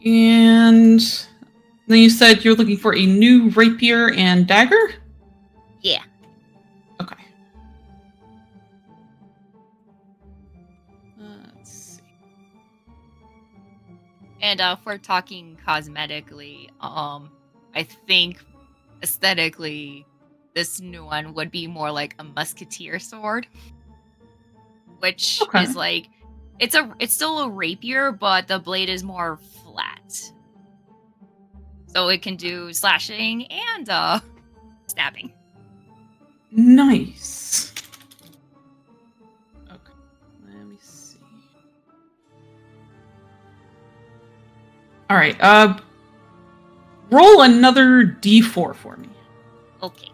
And then you said you're looking for a new rapier and dagger? Yeah. Okay. Let's see. And if we're talking cosmetically, I think aesthetically, this new one would be more like a musketeer sword, which Okay. is like it's still a rapier, but the blade is more flat, so it can do slashing and stabbing. Nice. Okay. Let me see. All right. Roll another d4 for me. Okay.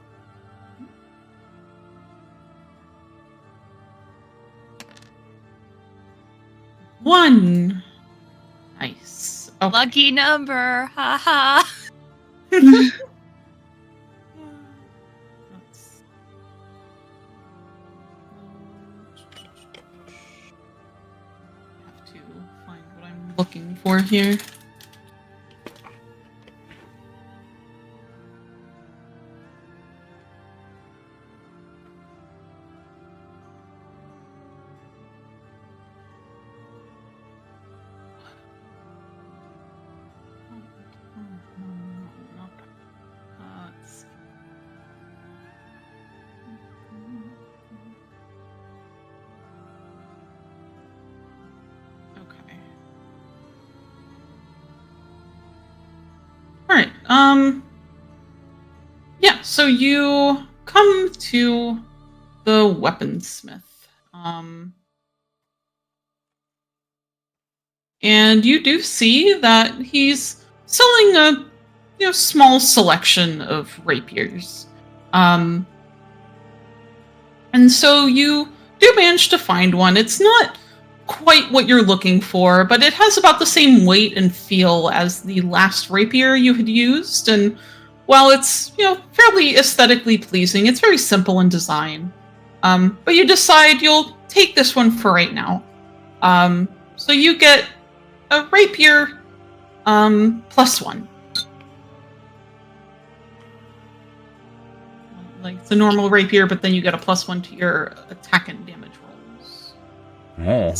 One. Nice. Okay. Lucky number. Haha. Let's- have to find what I'm looking for here. Let's see. Okay. All right. Yeah, so you come to the weaponsmith. And you do see that he's selling a small selection of rapiers. And so you do manage to find one. It's not quite what you're looking for, but it has about the same weight and feel as the last rapier you had used. And while it's fairly aesthetically pleasing, it's very simple in design. But you decide you'll take this one for right now. So you get a rapier +1. Like it's a normal rapier, but then you get a +1 to your attack and damage rolls. Oh.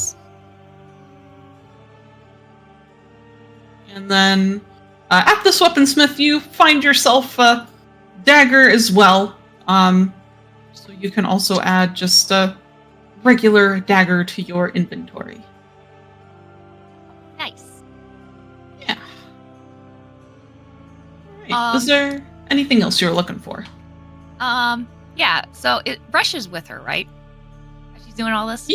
And then at this weaponsmith, you find yourself a dagger as well. So you can also add just a regular dagger to your inventory. Nice. Yeah. All right. Is there anything else you're looking for? Yeah. So Rush is with her, right? She's doing all this.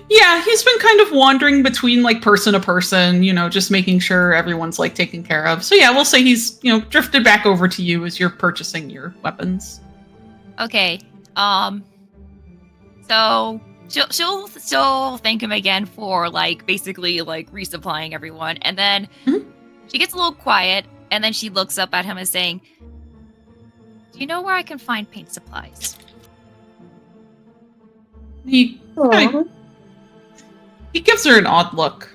Yeah, he's been kind of wandering between like person to person, just making sure everyone's like taken care of. So yeah, we'll say he's drifted back over to you as you're purchasing your weapons. Okay. So she'll thank him again for like basically like resupplying everyone, and then she gets a little quiet, and then she looks up at him and saying, "Do you know where I can find paint supplies?" He gives her an odd look.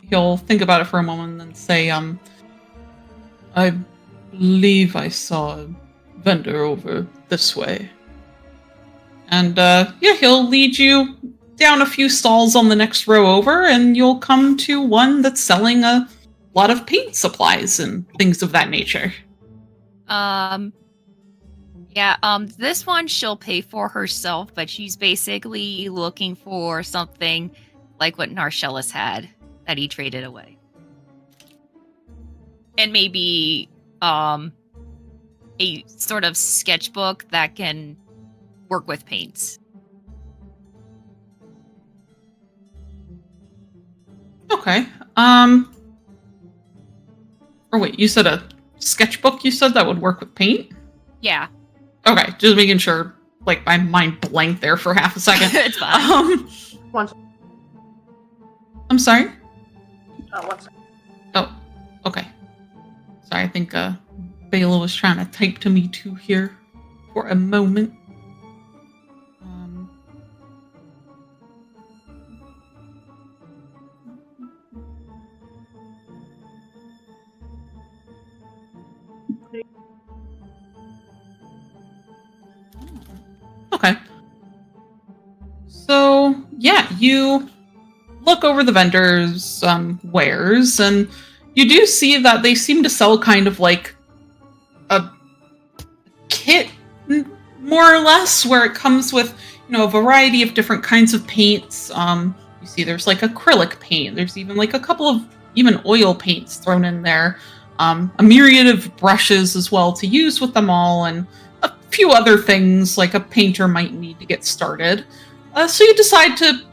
He'll think about it for a moment and then say, I believe I saw a vendor over this way. And he'll lead you down a few stalls on the next row over, and you'll come to one that's selling a lot of paint supplies and things of that nature. This one she'll pay for herself, but she's basically looking for something like what Narcellus had that he traded away. And maybe, a sort of sketchbook that can work with paints. Okay. Or wait, you said a sketchbook? You said that would work with paint? Yeah. Okay, just making sure. Like my mind blanked there for half a second. It's fine. One I'm sorry. one second. Oh, okay. Sorry, I think Bela was trying to type to me too here for a moment. Okay. So, yeah, you look over the vendors' wares, and you do see that they seem to sell kind of like a kit, more or less, where it comes with, a variety of different kinds of paints. You see there's like acrylic paint. There's even like a couple of even oil paints thrown in there. A myriad of brushes as well to use with them all, and a few other things like a painter might need to get started. So you decide to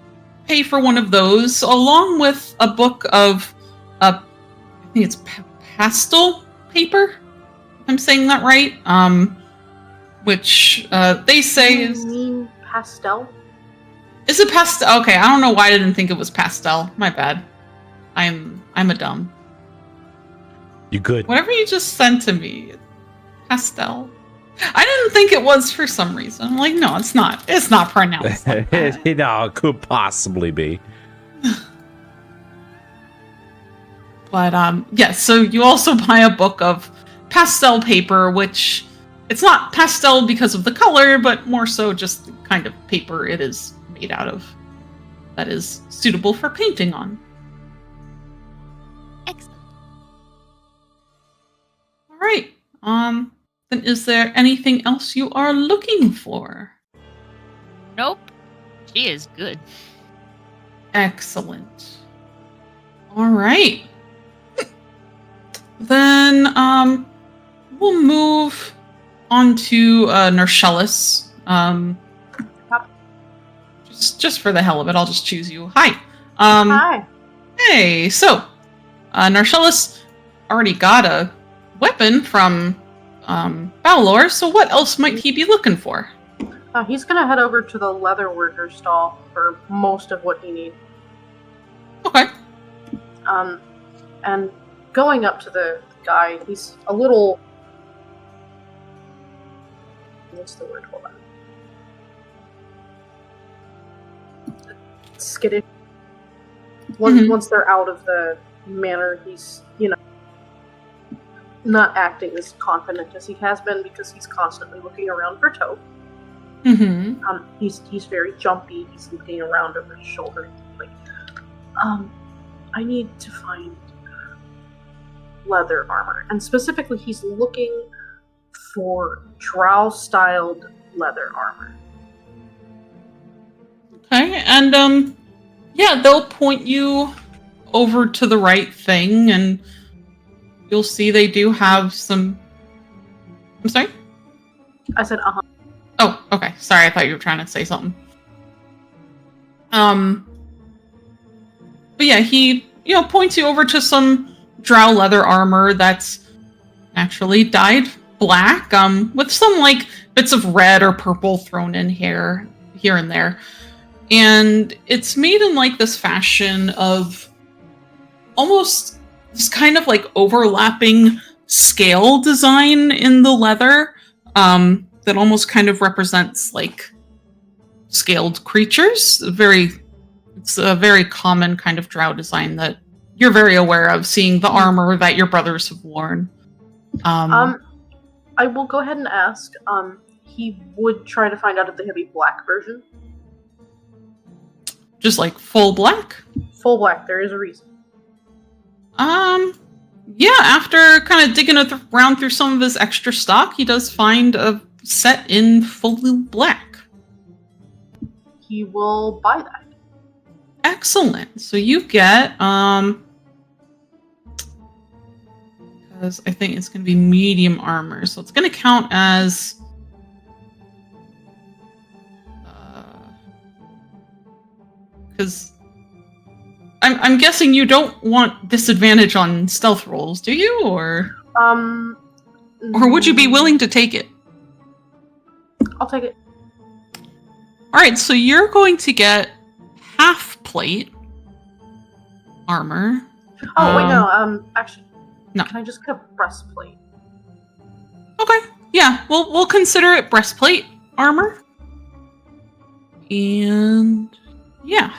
pay for one of those, along with a book of, I think it's pastel paper. If I'm saying that right. Which they say You is. mean pastel? Is it pastel? Okay, I don't know why I didn't think it was pastel. My bad. I'm a dumb. You good? Whatever you just sent to me, pastel. I didn't think it was for some reason. I'm like, no, it's not. It's not pronounced like that. No, it could possibly be. But yes, so you also buy a book of pastel paper, which it's not pastel because of the color, but more so just the kind of paper it is made out of that is suitable for painting on. Excellent. All right. Then is there anything else you are looking for? Nope. She is good. Excellent. All right. Then we'll move on to Nershellus. Just for the hell of it, I'll just choose you. Hi. Hi. Hey. So, Nershellus already got a weapon from Balor. So, what else might he be looking for? He's gonna head over to the leatherworker stall for most of what he needs. Okay. And going up to the guy, he's a little. What's the word? Hold on. Skittish. Once they're out of the manor, he's not acting as confident as he has been because he's constantly looking around for Tope. Mm-hmm. He's very jumpy. He's looking around over his shoulder. Like, I need to find leather armor, and specifically, he's looking for drow-styled leather armor. Okay, and yeah, they'll point you over to the right thing, and you'll see they do have some. I'm sorry? I said, uh-huh. Oh, okay. Sorry, I thought you were trying to say something. But yeah, he, points you over to some drow leather armor that's naturally dyed black, with some, like, bits of red or purple thrown in here and there. And it's made in, like, this fashion of almost this kind of, like, overlapping scale design in the leather, that almost kind of represents, like, scaled creatures. It's a very common kind of drow design that you're very aware of, seeing the armor that your brothers have worn. I will go ahead and ask, he would try to find out if they have a black version. Just like full black? Full black, there is a reason. Yeah, after kind of digging around through some of his extra stock, he does find a set in fully black. He will buy that. Excellent. So you get, because I think it's going to be medium armor, so it's going to count as. Because I'm guessing you don't want disadvantage on stealth rolls, do you? Or would you be willing to take it? I'll take it. All right, so you're going to get half plate armor. Oh wait, no. Actually, no. Can I just get a breastplate? Okay, yeah, we'll consider it breastplate armor. And yeah.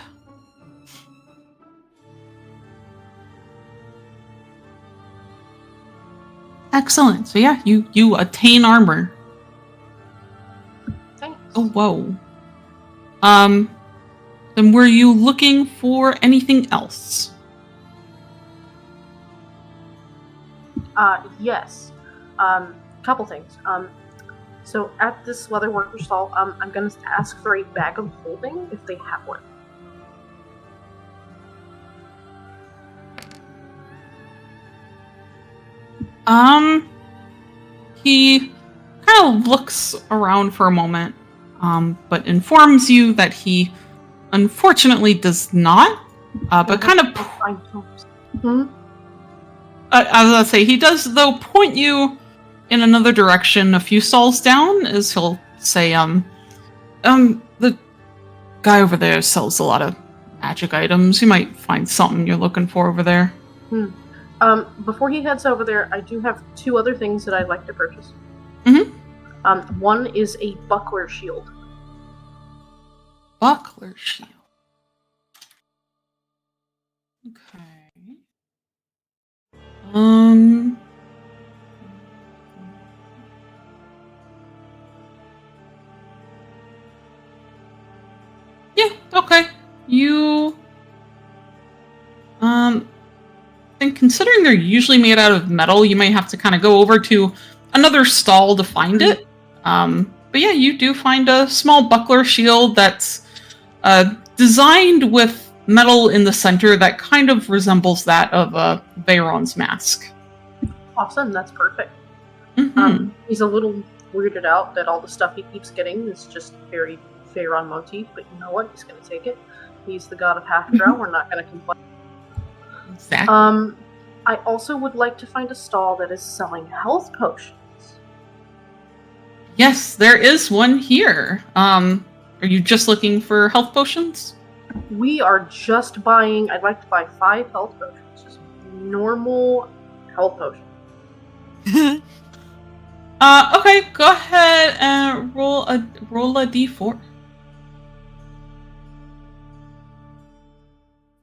Excellent. So yeah, you attain armor. Thanks. Oh whoa. Then were you looking for anything else? Yes. Couple things. So at this leather worker stall, I'm gonna ask for a bag of holding if they have one. He kind of looks around for a moment, but informs you that he unfortunately does not. But kind of. I was gonna say he does though point you in another direction, a few stalls down, as he'll say, the guy over there sells a lot of magic items. You might find something you're looking for over there. Before he heads over there, I do have two other things that I'd like to purchase. Mm-hmm. One is a buckler shield. Buckler shield. Okay. Yeah, okay. You and considering they're usually made out of metal, you might have to kind of go over to another stall to find it. But yeah, you do find a small buckler shield that's designed with metal in the center that kind of resembles that of Veyron's mask. Awesome, that's perfect. Mm-hmm. He's a little weirded out that all the stuff he keeps getting is just very Veyron motif, but you know what? He's going to take it. He's the god of half-drow. We're not going to complain. Exactly. I also would like to find a stall that is selling health potions. Yes, there is one here. Are you just looking for health potions? We are just buying. I'd like to buy 5 health potions. Just normal health potions. Okay, go ahead and roll a d4.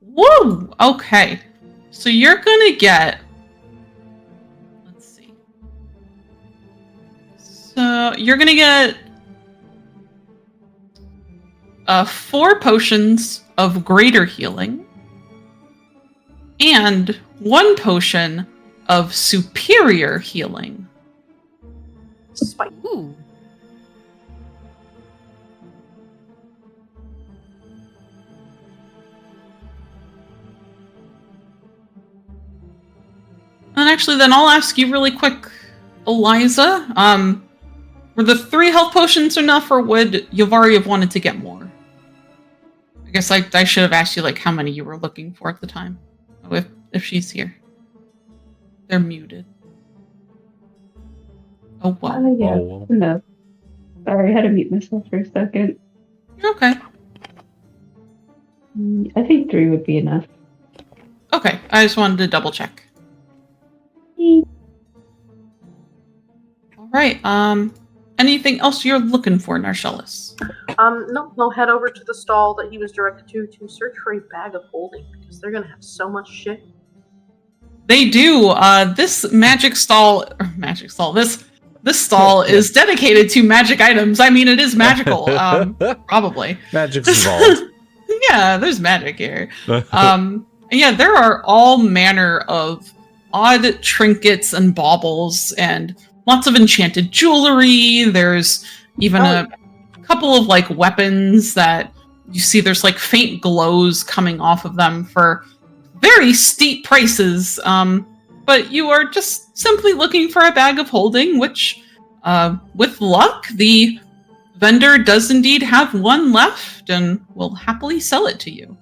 Whoa! Okay. So you're gonna get... Let's see. So you're gonna get 4 potions of greater healing and 1 potion of superior healing. Spike. Ooh. And actually, then I'll ask you really quick, Eliza. Were the 3 health potions enough, or would Yavari have wanted to get more? I guess I should have asked you like how many you were looking for at the time. Oh, if she's here. They're muted. Oh wow. Yeah. Oh. No. Sorry, I had to mute myself for a second. Okay. I think 3 would be enough. Okay, I just wanted to double check. All right. Anything else you're looking for, Narcellis? No, we'll head over to the stall that he was directed to search for a bag of holding, because they're gonna have so much shit. They do. This this stall is dedicated to magic items. I mean, it is magical. Probably. Magic's involved. Yeah, there's magic here. And yeah, there are all manner of odd trinkets and baubles and lots of enchanted jewelry. There's even a couple of like weapons that you see there's like faint glows coming off of them for very steep prices. But but you are just simply looking for a bag of holding, which, with luck, the vendor does indeed have one left and will happily sell it to you.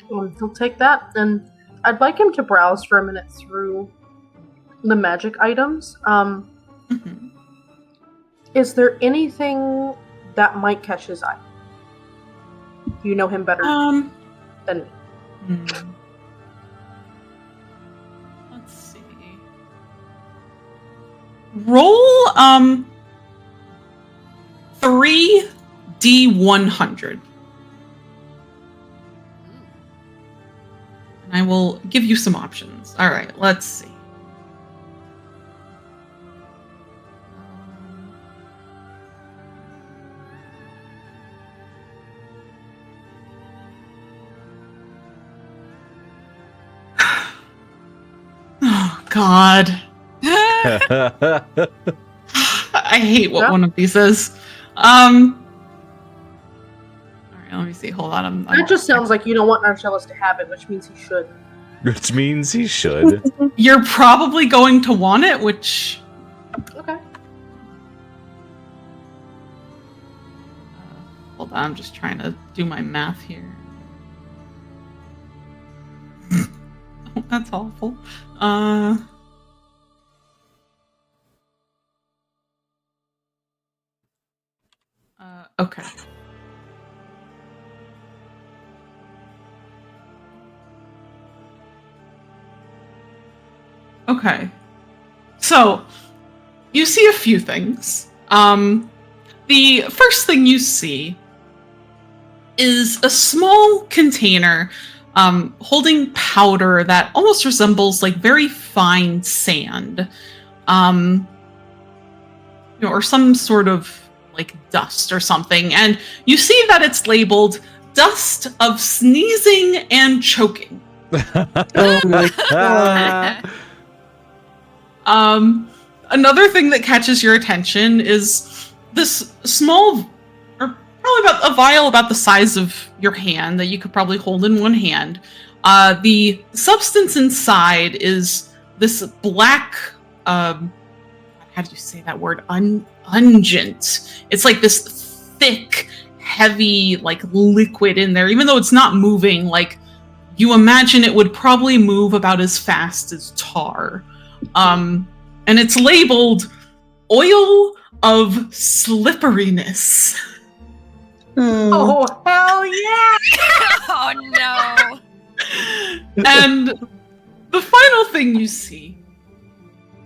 Well, he'll take that, and I'd like him to browse for a minute through the magic items. Mhm. Is there anything that might catch his eye? You know him better than me. Hmm. Let's see. Roll 3D100. And I will give you some options. All right, let's see. Oh, God. I hate what Yeah. one of these is. All right, let me see. Hold on. I'm That just sounds like you don't want Narcellus to have it, which means he should. Which means he should. You're probably going to want it, which. Okay. Hold on, I'm just trying to do my math here. Oh, that's awful. Okay. Okay. So, you see a few things. The first thing you see is a small container holding powder that almost resembles like very fine sand, or some sort of like dust or something. And you see that it's labeled "dust of sneezing and choking." Oh my god. Another thing that catches your attention is this small, or probably about a vial about the size of your hand that you could probably hold in one hand. The substance inside is this black, how do you say that word? Ungent. It's like this thick, heavy, like liquid in there, even though it's not moving. Like you imagine it would probably move about as fast as tar. And it's labeled oil of slipperiness. Oh. Oh, hell yeah! Oh no. And the final thing you see,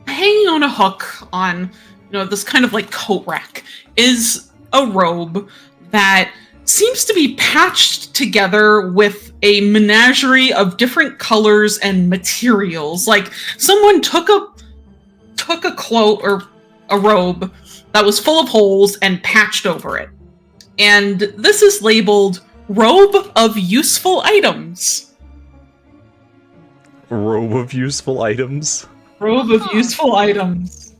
hanging on a hook on, this kind of like coat rack, is a robe that seems to be patched together with a menagerie of different colors and materials. Like someone took a cloak or a robe that was full of holes and patched over it. And this is labeled robe of useful items. Robe of useful items. Robe of useful items.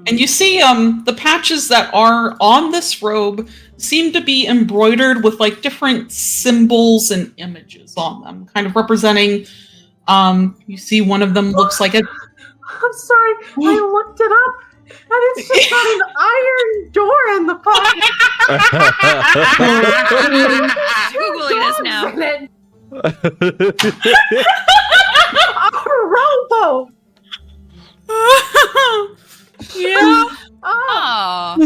And you see the patches that are on this robe seem to be embroidered with like different symbols and images on them, kind of representing, you see one of them looks like a... I'm sorry, I looked it up, and it's just got an iron door in the pocket. Googling this now. A rowboat. Yeah. Oh. Oh.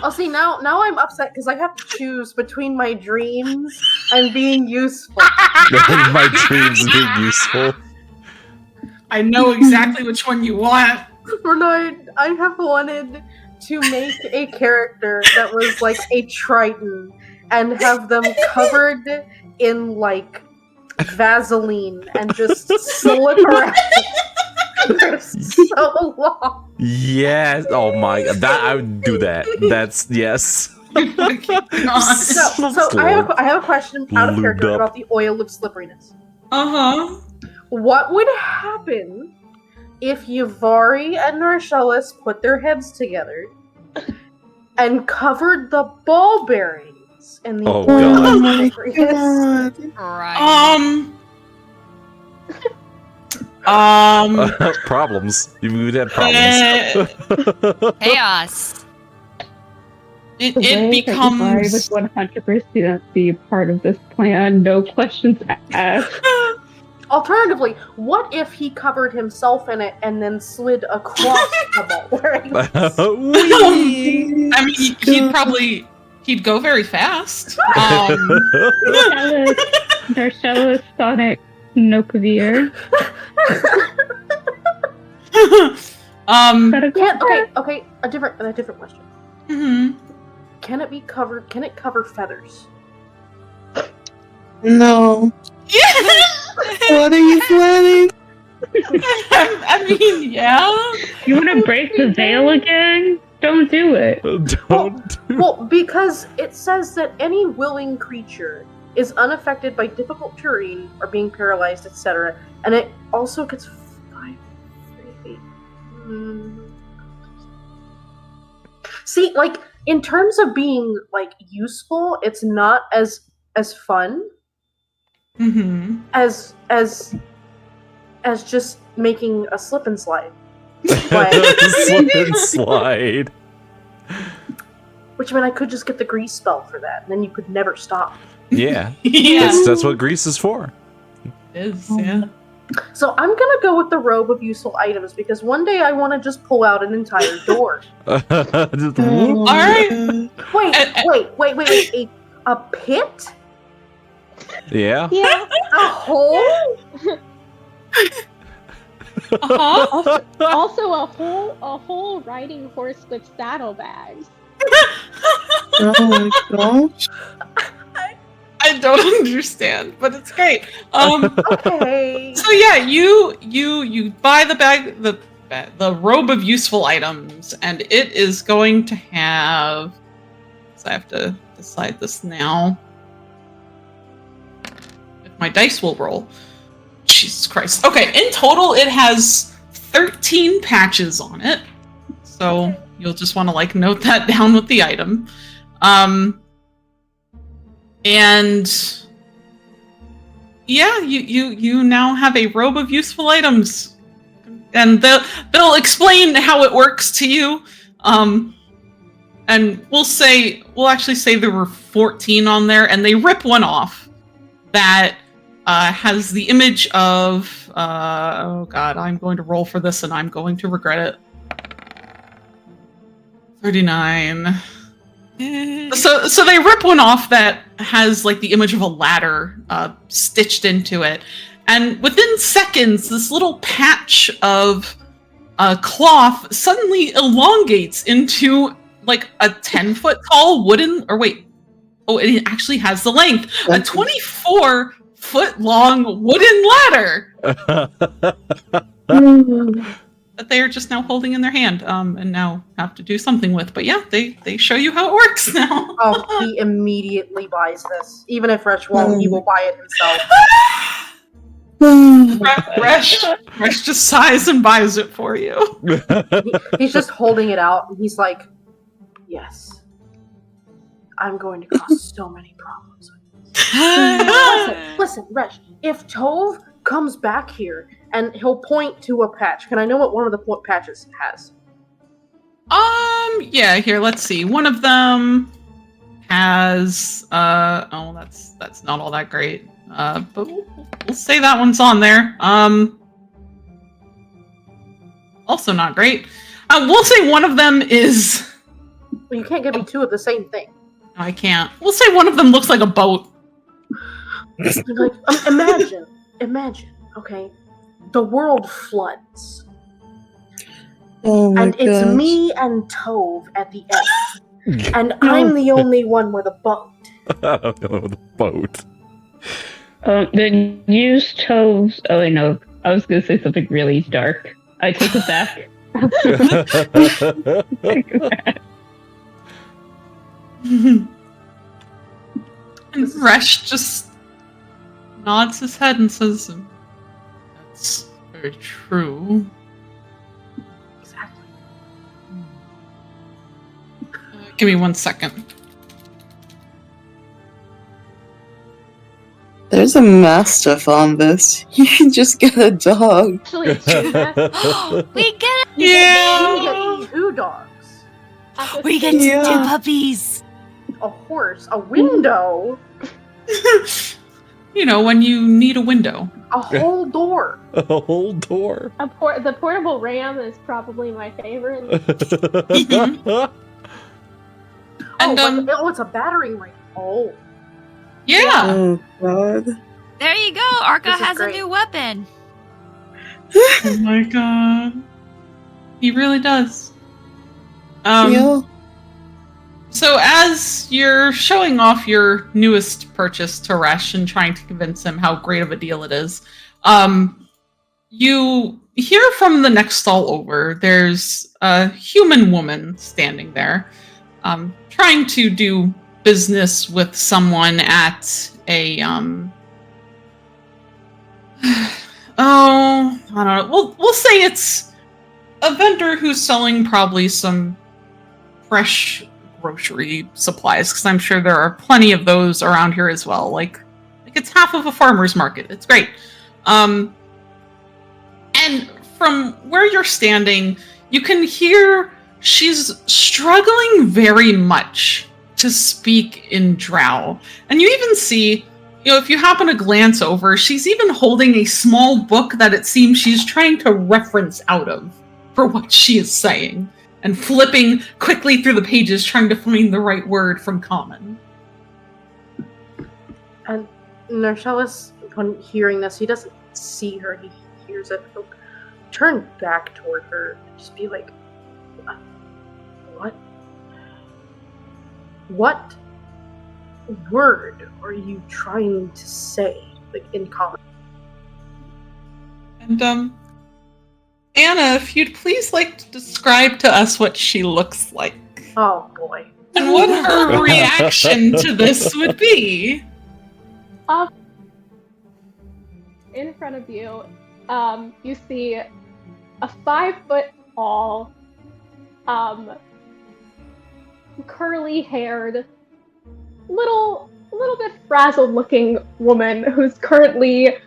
Oh, see, now I'm upset because I have to choose between my dreams and being useful. My dreams being useful. I know exactly which one you want. Bernard, I have wanted to make a character that was like a Triton and have them covered in like Vaseline and just slip around for so long. Yes. Oh my god. That I would do that. That's yes. So I have a question out of Lubed character up. about the oil of slipperiness. Uh-huh. What would happen if Yavari and Narcellus put their heads together and covered the ball bearing once in the Oh, Order God. Oh of my Aquarius. god. Right. Problems. You would have problems. Chaos. It The way that I becomes would 100% be a part of this plan, no questions asked. Alternatively, what if he covered himself in it and then slid across the boat where he was? Whee! I mean, he'd go very fast. Darcella's Sonic Nokovir. Okay, a different question. Mhm. Can it cover feathers? No. What are you planning? I mean, yeah. You want to break the veil again? Don't do it. Well, because it says that any willing creature is unaffected by difficult terrain or being paralyzed, etc. And it also gets 5 feet. See, like in terms of being like useful, it's not as fun Mm-hmm. as just making a slip and slide. Slip and slide. Which, I mean, I could just get the grease spell for that, and then you could never stop. Yeah. Yeah. That's what grease is for. It is, yeah. So I'm gonna go with the robe of useful items, because one day I want to just pull out an entire door. Just Oh, Alright. God. Wait. A pit? Yeah. Yeah. A hole? Uh-huh. Also, a whole riding horse with saddlebags. Oh my gosh. I don't understand, but it's great. Okay. So yeah, you buy the robe of useful items, and it is going to have. So I have to decide this now. If my dice will roll. Jesus Christ. Okay, in total it has 13 patches on it. So you'll just want to like note that down with the item. And yeah, you now have a robe of useful items. And they'll explain how it works to you. And we'll actually say there were 14 on there, and they rip one off that has the image of oh god, I'm going to roll for this and I'm going to regret it. 39. So they rip one off that has like the image of a ladder stitched into it, and within seconds, this little patch of cloth suddenly elongates into like a 10-foot tall wooden. Or wait, oh, it actually has the length, a 24-foot long wooden ladder that they are just now holding in their hand, and now have to do something with. But yeah, they show you how it works now. Oh, he immediately buys this. Even if Resh won't, he will buy it himself. Resh just sighs and buys it for you. He's just holding it out, and he's like, yes. I'm going to cause so many problems with this. Listen, Resh, if Tove comes back here and he'll point to a patch, can I know what one of the patches has? Yeah, here, let's see. One of them has oh, that's not all that great. But we'll say that one's on there. Also not great. We'll say one of them is. Well, you can't give me two of the same thing. No, I can't. We'll say one of them looks like a boat. Like, imagine, okay? The world floods. Oh my And it's gosh. me and Tove at the end. And I'm the only one with a boat. I don't know the boat. Then use Toves. Oh, wait, no. I was going to say something really dark. I take it back. Take it back. And Resh just nods his head and says, "That's very true." Exactly. Give me 1 second. There's a mastiff on this. You can just get a dog. Actually, two masks. We get You Yeah. get 2 dogs, at the we get same Yeah. 2 time. puppies. a horse, a window, You know, when you need a window. a whole door. A whole door. The portable ram is probably my favorite. And, It's a battering ram. Oh, Yeah. Oh god. There you go. Arca This is has great. a new weapon. Oh my god. He really does. Yeah. So as you're showing off your newest purchase to Resh and trying to convince him how great of a deal it is, you hear from the next stall over, there's a human woman standing there, trying to do business with someone at a, I don't know, we'll say it's a vendor who's selling probably some fresh grocery supplies, because I'm sure there are plenty of those around here as well. Like it's half of a farmer's market. It's great. And from where you're standing, you can hear she's struggling very much to speak in Drow. And you even see, you know, if you happen to glance over, she's even holding a small book that it seems she's trying to reference out of for what she is saying, and flipping quickly through the pages trying to find the right word from common. and Narcellus, when hearing this, he doesn't see her. He hears it. He'll turn back toward her and just be like, "What? What word are you trying to say?" Like in common. And Anna, if you'd please like to describe to us what she looks like Oh boy. and what her reaction to this would be. In front of you, you see a 5-foot tall, curly-haired, little bit frazzled-looking woman who's currently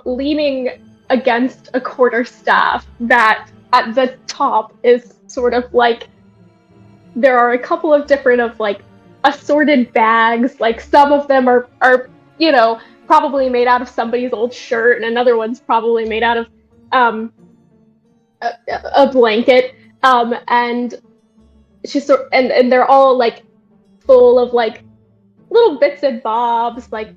leaning against a quarterstaff that at the top is sort of like, there are a couple of different of like assorted bags. Like some of them are you know, probably made out of somebody's old shirt, and another one's probably made out of a blanket. And she's and they're all like full of like little bits and bobs, like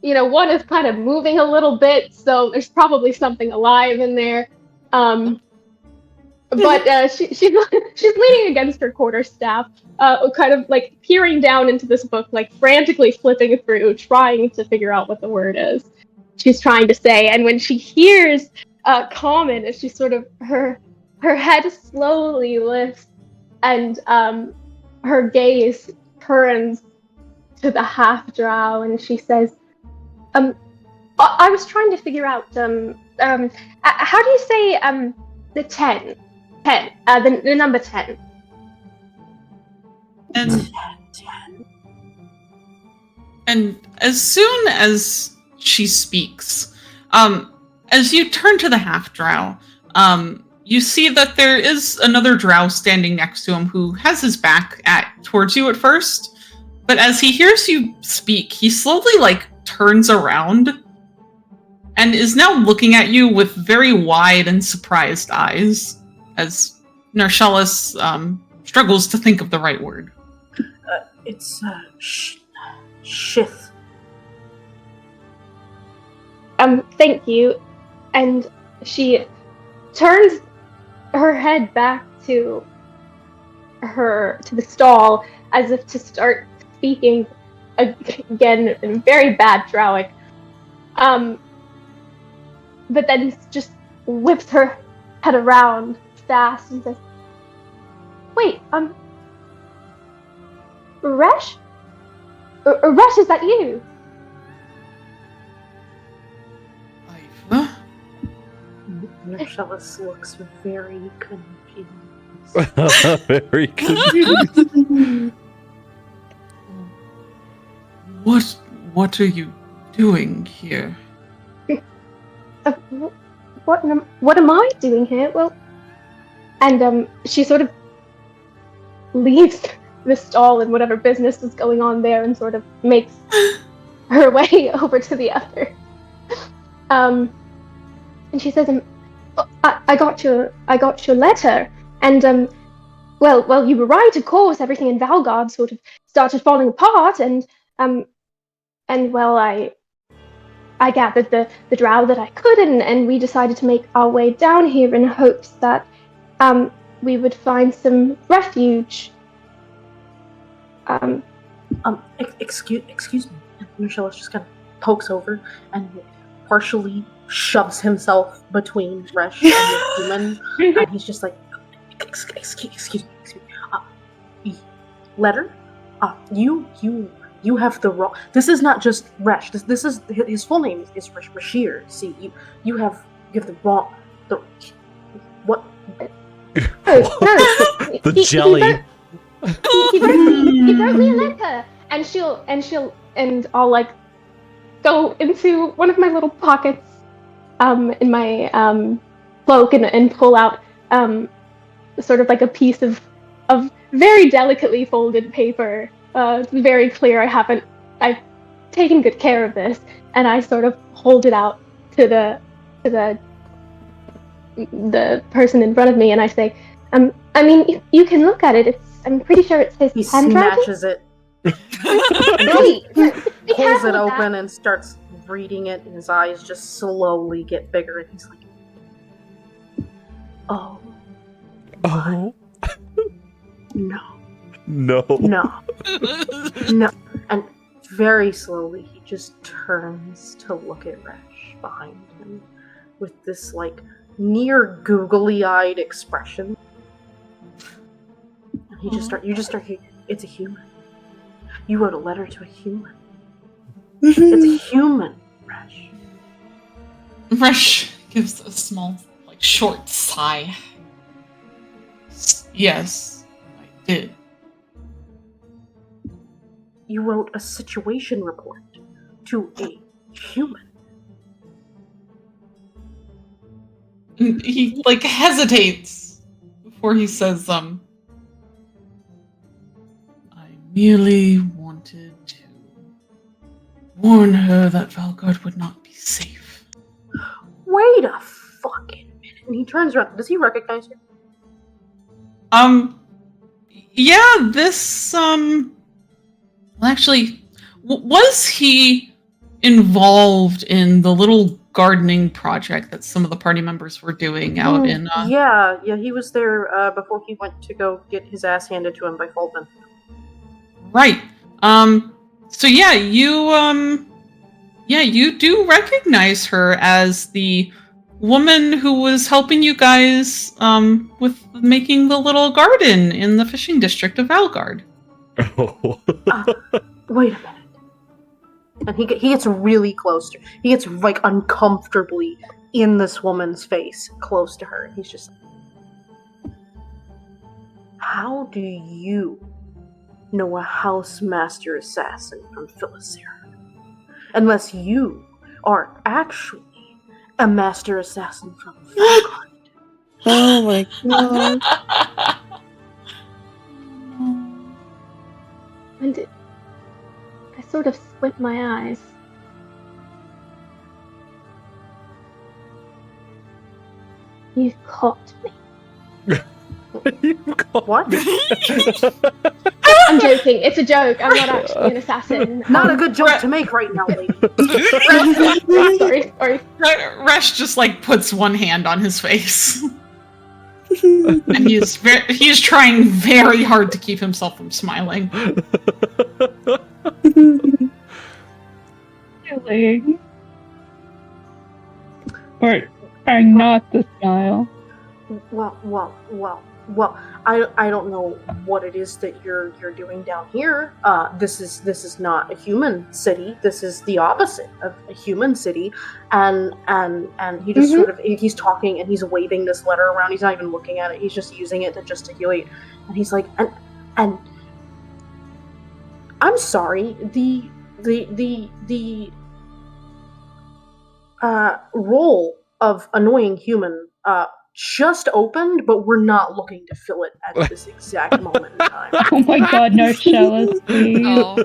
you know, one is kind of moving a little bit, so there's probably something alive in there. But she's leaning against her quarterstaff, kind of like peering down into this book, like frantically flipping through, trying to figure out what the word is she's trying to say. And when she hears common, as she sort of her head slowly lifts, and her gaze turns to the half drow, and she says, I was trying to figure out how do you say the 10, the number 10. And as soon as she speaks, as you turn to the half drow, you see that there is another drow standing next to him who has his back towards you at first, but as he hears you speak, he slowly like turns around and is now looking at you with very wide and surprised eyes as Narcellus struggles to think of the right word. It's Shith. Thank you. And she turns her head back to the stall as if to start speaking again in very bad Drowic. But then just whips her head around fast and says, "Wait, Resh? Resh, is that you?" Iva? Narcellus looks very confused. Very confused. What are you doing here? What am I doing here? Well, and she sort of leaves the stall and whatever business is going on there, and sort of makes her way over to the other. And she says, I got your letter, and well, you were right, of course. Everything in Valgard sort of started falling apart, and well, I gathered the drow that I could, and we decided to make our way down here in hopes that we would find some refuge. Excuse me. And Marcellus just kind of pokes over and partially shoves himself between Resh and the human, and he's just like, excuse me. Letter? You have the wrong. This is not just Resh. This is his full name is Rashir. See, you have the wrong. What? No, The jelly. He wrote me a letter, and I'll like go into one of my little pockets in my cloak and pull out sort of like a piece of very delicately folded paper. It's very clear I've taken good care of this, and I sort of hold it out to the person in front of me, and I say, I mean, you can look at it. I'm pretty sure it's his He handwriting. snatches it, Be pulls careful it with open, that. and starts reading it, and his eyes just slowly get bigger, and he's like, "Oh, Oh no, no! no!" And very slowly, he just turns to look at Resh behind him with this like near googly-eyed expression. And you just start hearing, it's a human. You wrote a letter to a human. It's a human, Resh. Resh gives a small, like, short sigh. Yes, I did. You wrote a situation report to a human. And he, like, hesitates before he says, I merely wanted to warn her that Valgard would not be safe. Wait a fucking minute. And he turns around. Does he recognize you? Yeah, this, well, actually, was he involved in the little gardening project that some of the party members were doing out in, Yeah, he was there before he went to go get his ass handed to him by Fulton. Right. So yeah, you do recognize her as the woman who was helping you guys, with making the little garden in the fishing district of Valgard. Oh. Wait a minute. And he gets really close to her. He gets, like, uncomfortably in this woman's face, close to her. And he's just like, how do you know a housemaster assassin from Philisir? Unless you are actually a master assassin from Valgard. Oh my god. And I sort of squint my eyes. You've caught me. What? I'm joking. It's a joke. I'm not actually an assassin. Not a good joke to make right now, lady. Sorry. Resh just, like, puts one hand on his face. And he's trying very hard to keep himself from smiling. Really? Or trying not to smile. Well, I don't know what it is that you're doing down here. This is not a human city. This is the opposite of a human city. And he just sort of, he's talking and he's waving this letter around. He's not even looking at it. He's just using it to gesticulate. And he's like, and I'm sorry, the role of annoying human just opened, but we're not looking to fill it at this exact moment in time. Oh my god, no shells, please. Oh,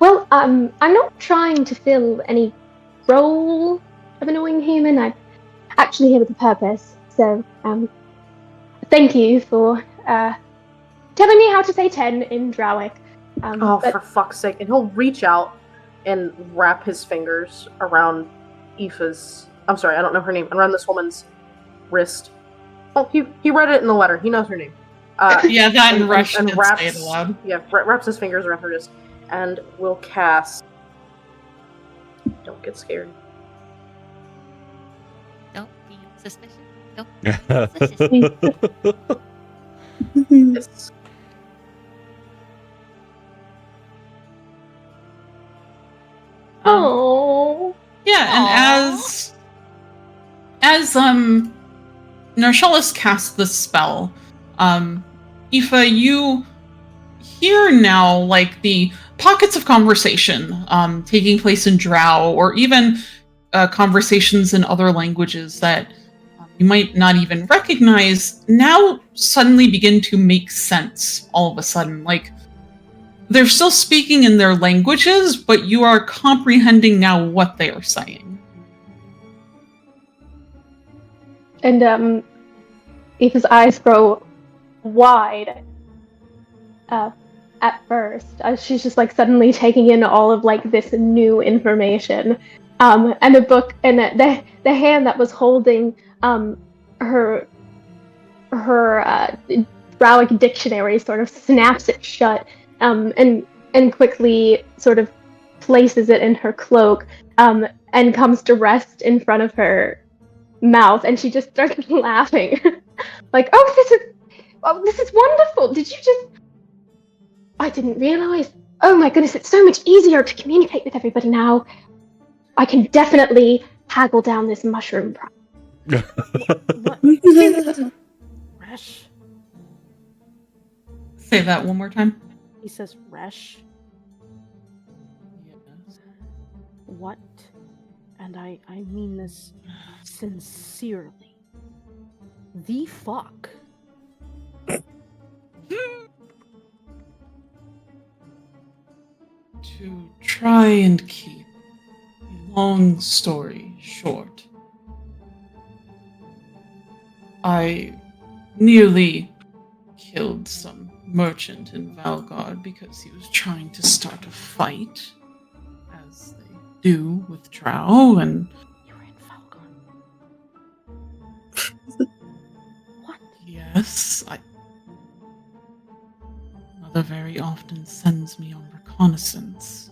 Well, I'm not trying to fill any role of annoying human. I'm actually here with a purpose. So, thank you for telling me how to say 10 in Drowic. Oh, But for fuck's sake. And he'll reach out and wrap his fingers around Aoife's... I'm sorry, I don't know her name. Around this woman's wrist. Oh, he read it in the letter. He knows her name. Yeah, that and Rush did wraps, say it aloud. Yeah, wraps his fingers around her wrist. And will cast... Don't get scared. don't be suspicious. Don't be suspicious. It's... oh, Yeah, and Aw. as Narshellus casts the spell, Aoife, you hear now like the pockets of conversation taking place in Drow, or even conversations in other languages that you might not even recognize, now suddenly begin to make sense all of a sudden. Like, they're still speaking in their languages, but you are comprehending now what they are saying. and Aoife's eyes grow wide. At first, she's just like suddenly taking in all of like this new information, and the book and the hand that was holding her Drowic dictionary sort of snaps it shut, and quickly sort of places it in her cloak, and comes to rest in front of her mouth, and she just starts laughing, like, oh, this is wonderful. Did you just? I didn't realize. Oh my goodness, it's so much easier to communicate with everybody now. I can definitely haggle down this mushroom price. Resh? Say that one more time. He says Resh. What? And I mean this sincerely. The fuck? To try and keep a long story short, I nearly killed some merchant in Valgard because he was trying to start a fight, as they do with Drow, and You were in Falcon. What? yes, Mother very often sends me on reconnaissance.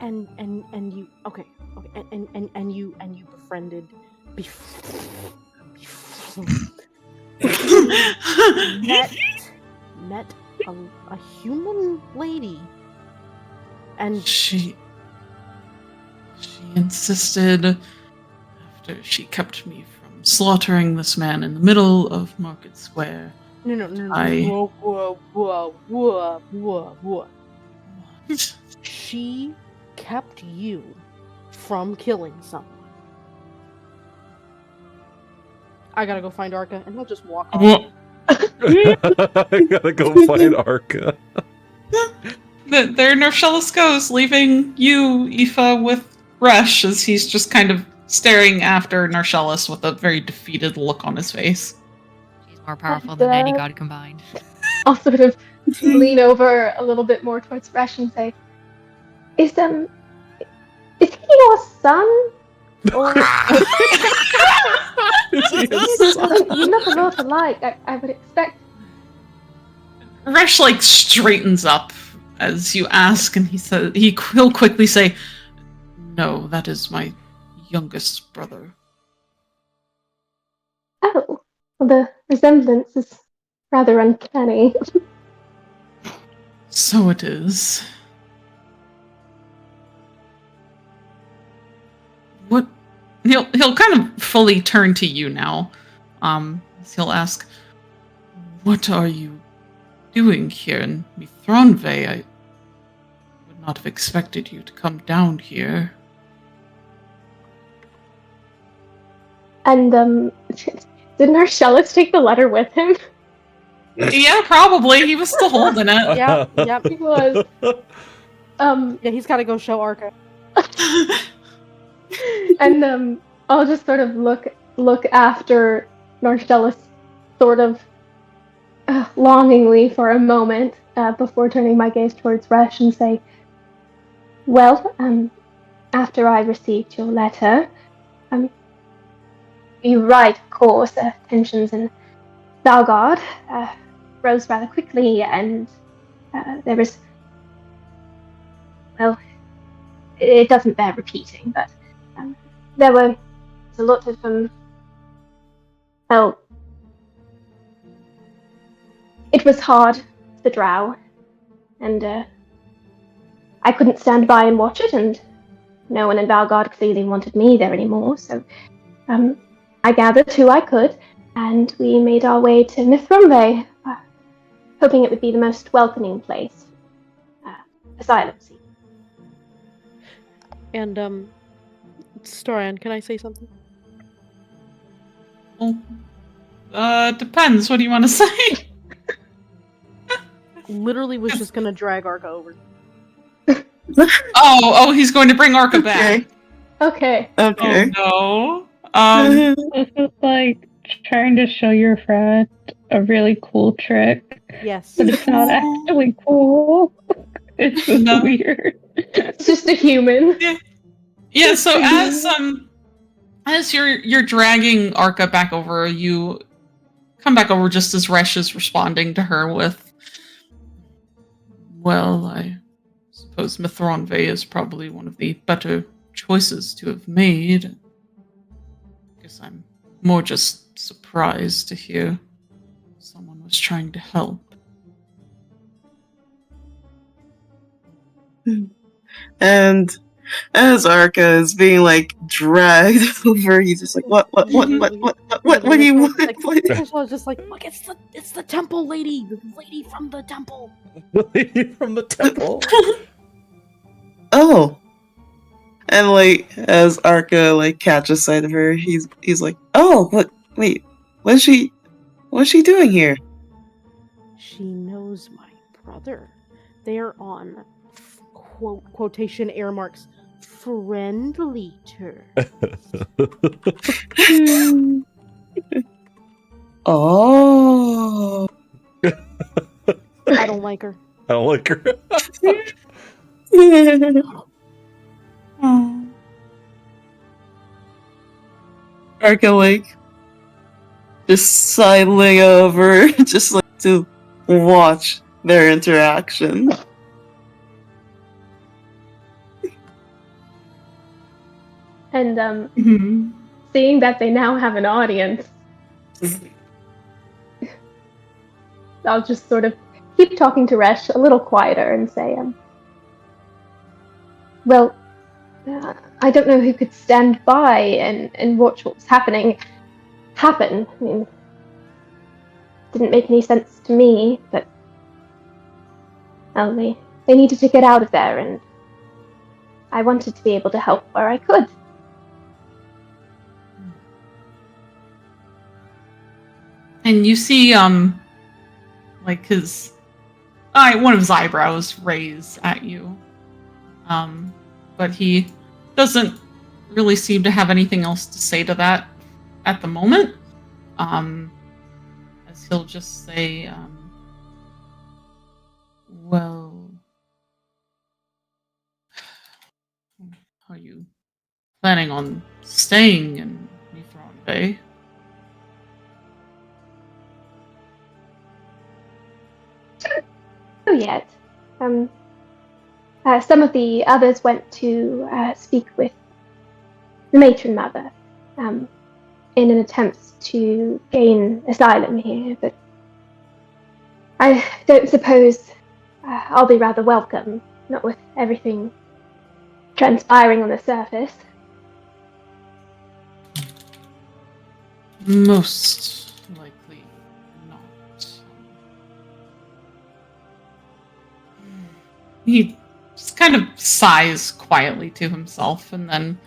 And you and you befriended met a human lady, and She insisted, after she kept me from slaughtering this man in the middle of Market Square. no. Whoa. She kept you from killing someone. I gotta go find Arca, and he'll just walk off. Well, I gotta go find Arca. there Nerfshellus goes, leaving you, Aoife, with Resh, as he's just kind of staring after Nerfshellus with a very defeated look on his face. She's more powerful than any god combined. I'll sort of lean over a little bit more towards Resh and say, Is he your son? Or you look a lot alike. I would expect. Resh like straightens up as you ask, and he'll quickly say, "No, that is my youngest brother." Oh, well, the resemblance is rather uncanny. So it is. What? He'll kind of fully turn to you now. as he'll ask, "What are you doing here in Mithronve? I would not have expected you to come down here." And didn't Archellus take the letter with him? Yeah, probably. He was still holding it. Yep. He was. Yeah, he's got to go show Arca. And I'll just sort of look after Narstellus, sort of longingly for a moment before turning my gaze towards Resh and say, "Well, after I received your letter, you're right, of course. Tensions in Valgard rose rather quickly, and there was, well, it doesn't bear repeating, but there was a lot of well, it was hard, the drow, and I couldn't stand by and watch it, and no one in Valgard clearly wanted me there anymore, so I gathered who I could, and we made our way to Mithronve, hoping it would be the most welcoming place. Asylum seeker. And, Storian, can I say something? Well, depends. What do you want to say? Literally was just gonna drag Arca over. Oh, he's going to bring Arca back. Okay. Okay. Oh no. This is like trying to show your friend a really cool trick, Yes. but it's not actually cool. It's just No. weird. It's just a human. Yeah. So as you're dragging Arca back over, you come back over just as Resh is responding to her with, "Well, I suppose Mithronve is probably one of the better choices to have made. I guess I'm more just surprised to hear someone was trying to help." And as Arca is being like dragged over, he's just like, what do you want? Like, What? Ursula's just like, look, it's the temple lady, the lady from the temple. From the temple. Oh. And like as Arca like catches sight of her, he's like, oh, but wait, what's she doing here? She knows my brother. They're on quotation air marks friendly terms. Oh. I don't like her. I don't like her. Arca like just sidling over, just like to watch their interaction. And Mhm. seeing that they now have an audience, I'll just sort of keep talking to Resh a little quieter and say, well, I don't know who could stand by and watch what was happening happen. I mean, didn't make any sense to me, but well, they needed to get out of there, and I wanted to be able to help where I could. And you see, like one of his eyebrows raise at you. But he doesn't really seem to have anything else to say to that at the moment. As he'll just say, well, are you planning on staying in Mithronve? Not yet. Some of the others went to speak with the matron mother in an attempt to gain asylum here, but I don't suppose I'll be rather welcome, not with everything transpiring on the surface. Most likely he just kind of sighs quietly to himself and then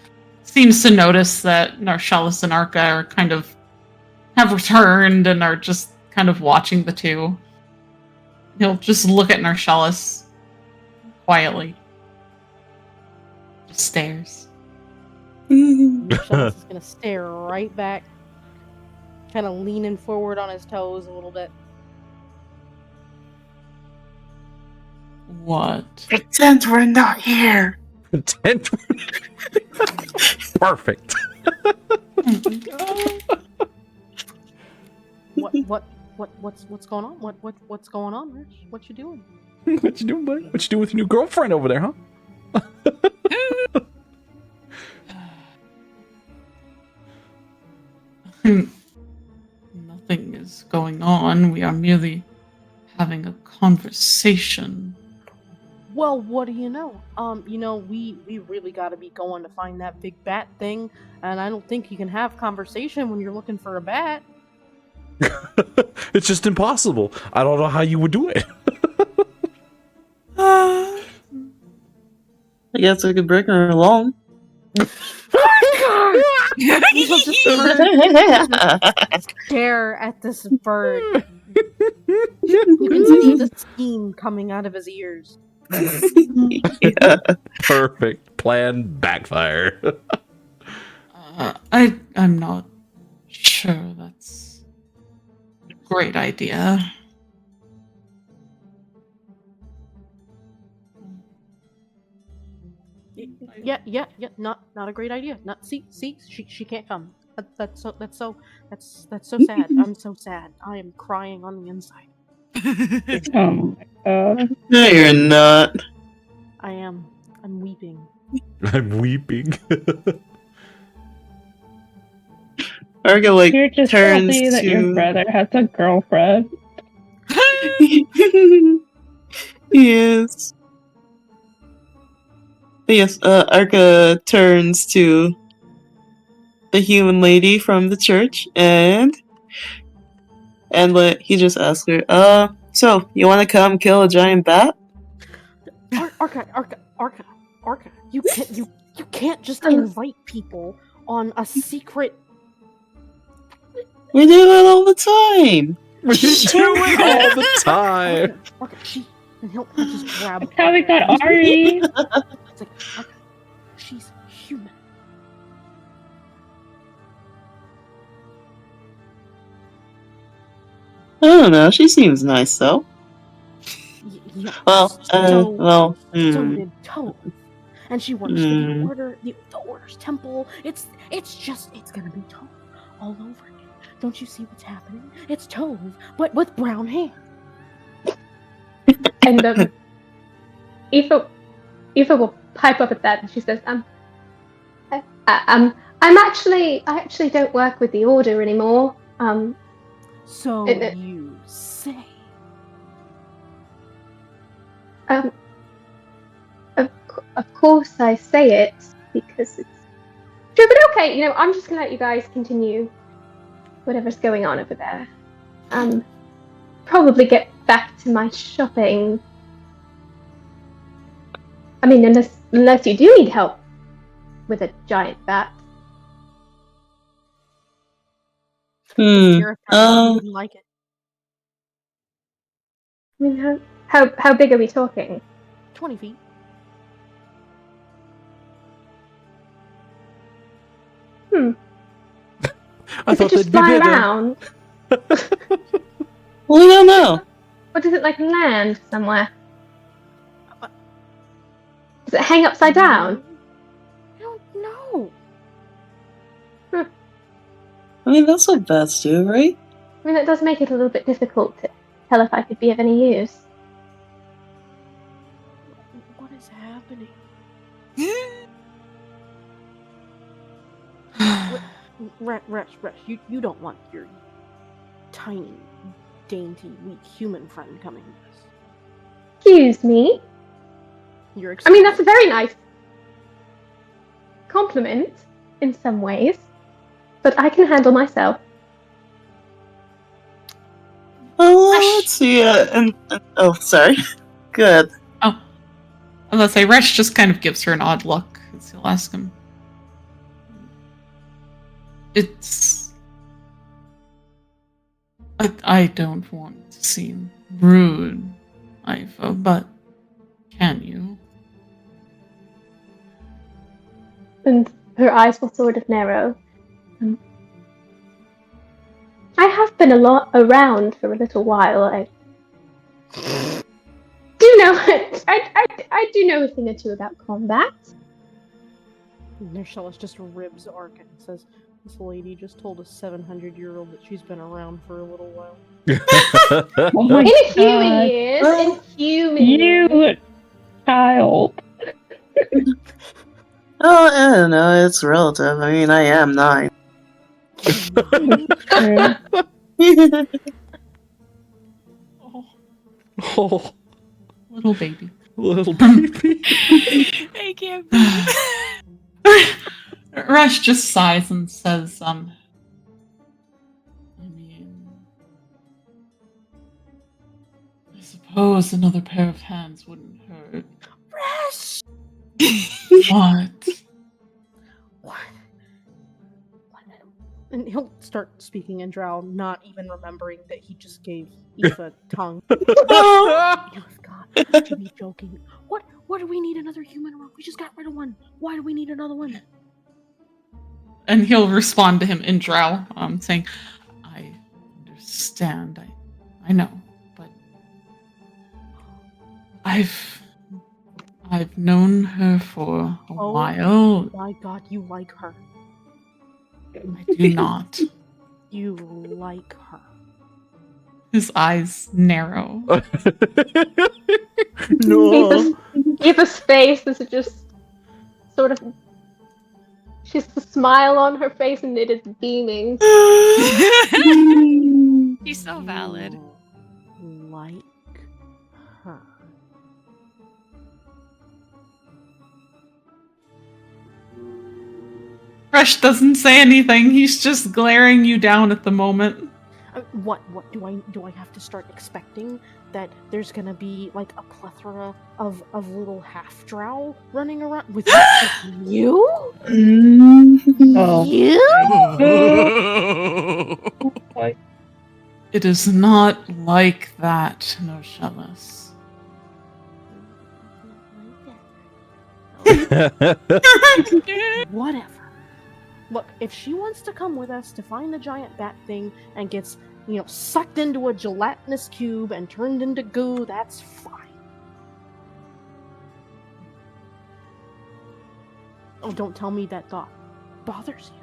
seems to notice that Narcellis and Arca are kind of have returned and are just kind of watching the two. He'll just look at Narcellis quietly. Just stares. Marcellus is gonna stare right back, kind of leaning forward on his toes a little bit. What? Pretend we're not here. Perfect. What's going on? What's going on, Rich? What you doing? What you doing, buddy? What you doing with your new girlfriend over there, huh? Nothing is going on. We are merely having a conversation. Well, what do you know? We really got to be going to find that big bat thing, and I don't think you can have conversation when you're looking for a bat. It's just impossible. I don't know how you would do it. I guess we could bring her along. He'll just stare at this bird. You can see the steam coming out of his ears. Yeah. Perfect. Plan backfire. I'm not sure that's a great idea. Yeah. Not a great idea. Not see. She can't come. That's so sad. I'm so sad. I am crying on the inside. Oh my god. No, you're not. I am. I'm weeping. I'm weeping. Arga like You're just turns happy that your to. brother has a girlfriend. Yes. Yes, Arca turns to the human lady from the church and he just asks her, so you want to come kill a giant bat? Arca. You can't just invite people on a secret. We do it all the time. We do it all the time. Arca, and he'll just grab. That's how we got Ari. It's like, Arca, she's human. I don't know. She seems nice though. Yeah. Well, So hmm. did Tove. And she works for the Order's temple. It's gonna be Tove all over again. Don't you see what's happening? It's Tove, but with brown hair. And Aoife will pipe up at that, and she says, I actually don't work with the Order anymore. So It- you say. Of course I say it because it's true. But okay, I'm just gonna let you guys continue whatever's going on over there. Probably get back to my shopping. I mean, unless you do need help with a giant bat. Sarah didn't like it. I mean, how big are we talking? 20 feet. I Does it thought just they'd be fly bigger. around? We don't know. Or does it land somewhere? Does it hang upside down? I don't know. I mean, that's what bats do, right? I mean, that does make it a little bit difficult to tell if I could be of any use. What is happening? Resh, you don't want your tiny, dainty, weak human friend coming with us. Excuse me? You're I mean, that's a very nice compliment in some ways, but I can handle myself. Oh, let's see. Oh, sorry. Good. Let's say Resh just kind of gives her an odd look as he'll ask him. It's... I don't want to seem rude, Iva, but can you? And her eyes will sort of narrow. I have been around for a little while. I do know. I do know a thing or two about combat. Nershellus just ribs Ark and says, "This lady just told a 700-year-old that she's been around for a little while." Oh my In a human God. years, in human years. You child. Oh, I don't know. It's relative. I mean, I am 9. Oh, Little baby. little baby. I can't breathe. Resh just sighs and says, I mean, I suppose another pair of hands wouldn't hurt. Resh! What? What? And he'll start speaking in Drow, not even remembering that he just gave Aoife tongue. You've got to be joking. What do we need another human around? We just got rid of one. Why do we need another one? And he'll respond to him in Drow, saying, I understand, I know, but I've known her for a while. My God, you like her. I do not. You like her. His eyes narrow. No. Eva's face is just sort of. She's the smile on her face and it is beaming. He's so valid. You like her. Resh doesn't say anything. He's just glaring you down at the moment. What do I have to start expecting that there's gonna be like a plethora of little half drow running around with you? Oh. You? It is not like that, Nershellus. Whatever. Look, if she wants to come with us to find the giant bat thing and gets, sucked into a gelatinous cube and turned into goo, that's fine. Oh, don't tell me that thought bothers you.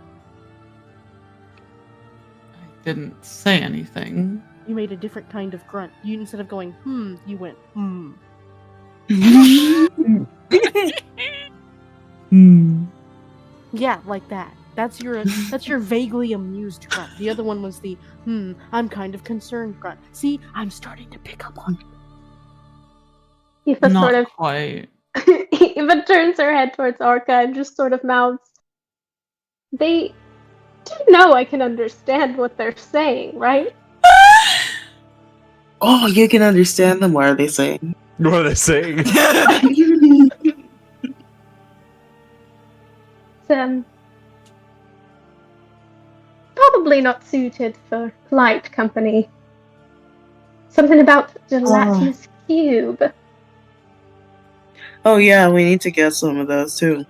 I didn't say anything. You made a different kind of grunt. You, instead of going, you went, Yeah, like that. That's your vaguely amused grunt. The other one was the, I'm kind of concerned grunt. See, I'm starting to pick up on it. Eva Not sort of quite. Eva turns her head towards Orca and just sort of mouths. They do know I can understand what they're saying, right? Oh, you can understand them. What are they saying? What are they saying? It's, probably not suited for light company. Something about gelatinous cube. Oh yeah, we need to get some of those too.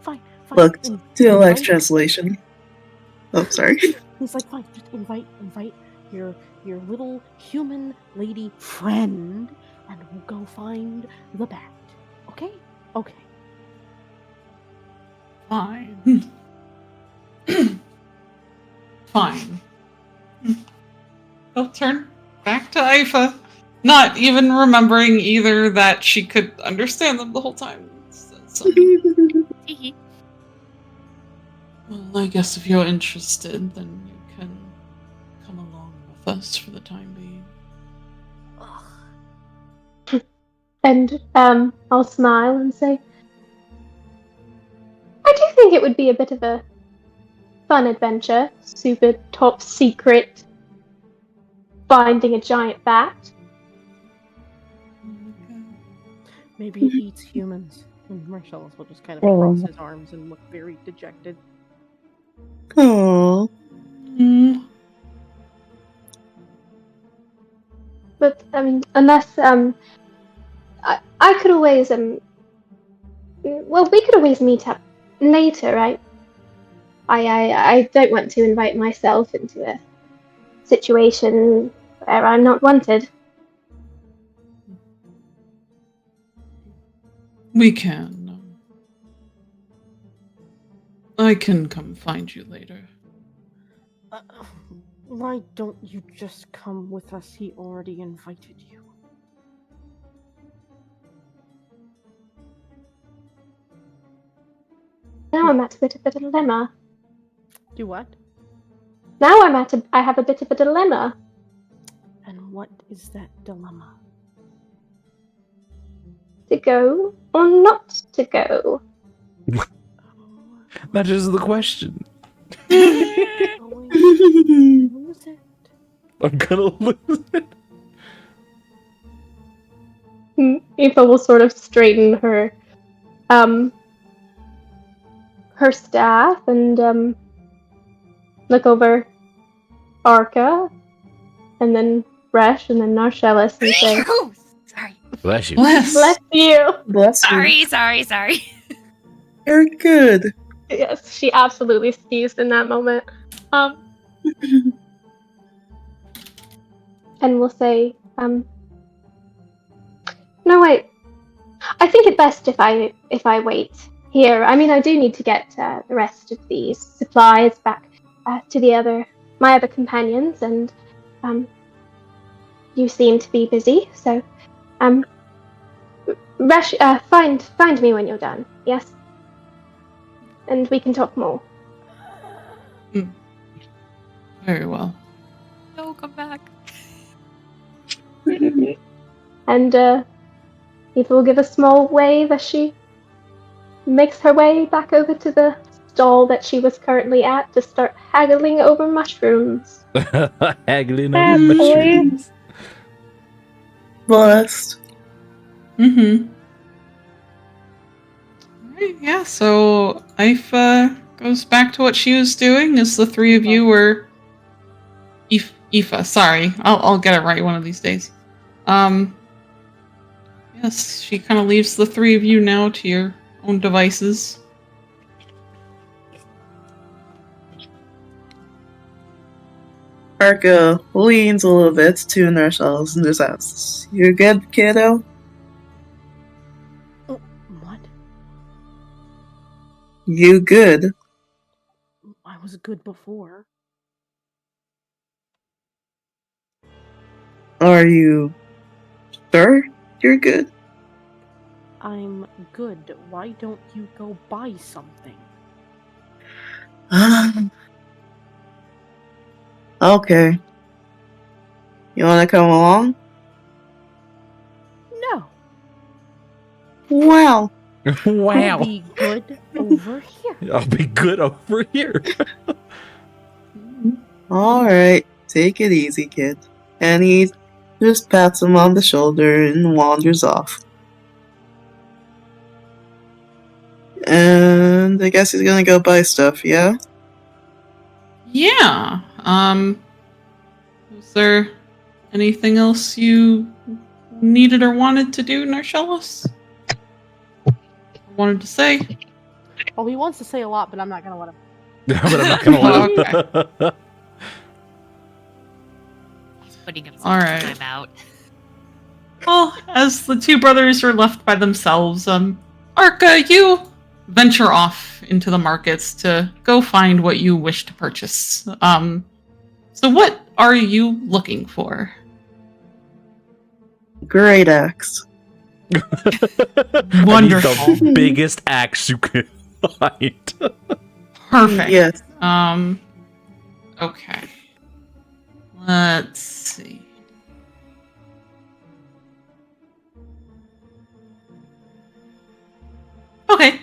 Fine. Look, TLX translation. Oh, sorry. He's like, fine, just invite your little human lady friend, and we'll go find the bat. Okay? Okay. Fine. Fine. He'll turn back to Ifa, not even remembering either that she could understand them the whole time. So, well, I guess if you're interested, then you can come along with us for the time being. And I'll smile and say, I do think it would be a bit of a fun adventure. Super top secret finding a giant bat. Maybe it eats humans. And Marcellus will just kind of cross his arms and look very dejected. Oh, But unless I could always well, we could always meet up later, right? I don't want to invite myself into a situation where I'm not wanted. We can. I can come find you later. Why don't you just come with us? He already invited you. Now I'm at a bit of a dilemma. Do what? Now I have a bit of a dilemma. And what is that dilemma? To go or not to go? That is the question. Lose it. I'm gonna lose it. Aoife will sort of straighten her staff and look over Arca and then Resh and then Narcellus and say, Oh, sorry. Bless you. Bless you. bless you. Sorry. You're good. Yes, she absolutely sneezed in that moment. And we'll say, no wait. I think it best if I wait here. I mean, I do need to get the rest of these supplies back to my other companions, and you seem to be busy. So, Resh, find me when you're done. Yes, and we can talk more. Very well. No, come back. And Eva will give a small wave as she makes her way back over to the stall that she was currently at to start haggling over mushrooms. Haggling over mushrooms. Blessed. Alright, yeah, so Aoife goes back to what she was doing as the three of you were... Aoife, sorry. I'll get it right one of these days. Yes, she kind of leaves the three of you now to your own devices. Arca leans a little bit to Narcellus and just asks, "You good, kiddo?" Oh, what? You good? I was good before. Are you sure you're good? I'm good. Why don't you go buy something? Okay. You wanna come along? No. Wow. Wow. I'll be good over here. I'll be good over here. Alright, take it easy, kid. And he just pats him on the shoulder and wanders off. And I guess he's gonna go buy stuff, yeah? Yeah. Was there anything else you needed or wanted to do, Narcellus? Wanted to say? Oh, he wants to say a lot, but I'm not gonna let him. But I'm not gonna let him. He's putting himself All right. time out. Well, as the two brothers are left by themselves, Arca, you venture off into the markets to go find what you wish to purchase. So what are you looking for? Great axe. Wonderful. I need the biggest axe you can find. Perfect. Yes. Okay. Let's see. Okay,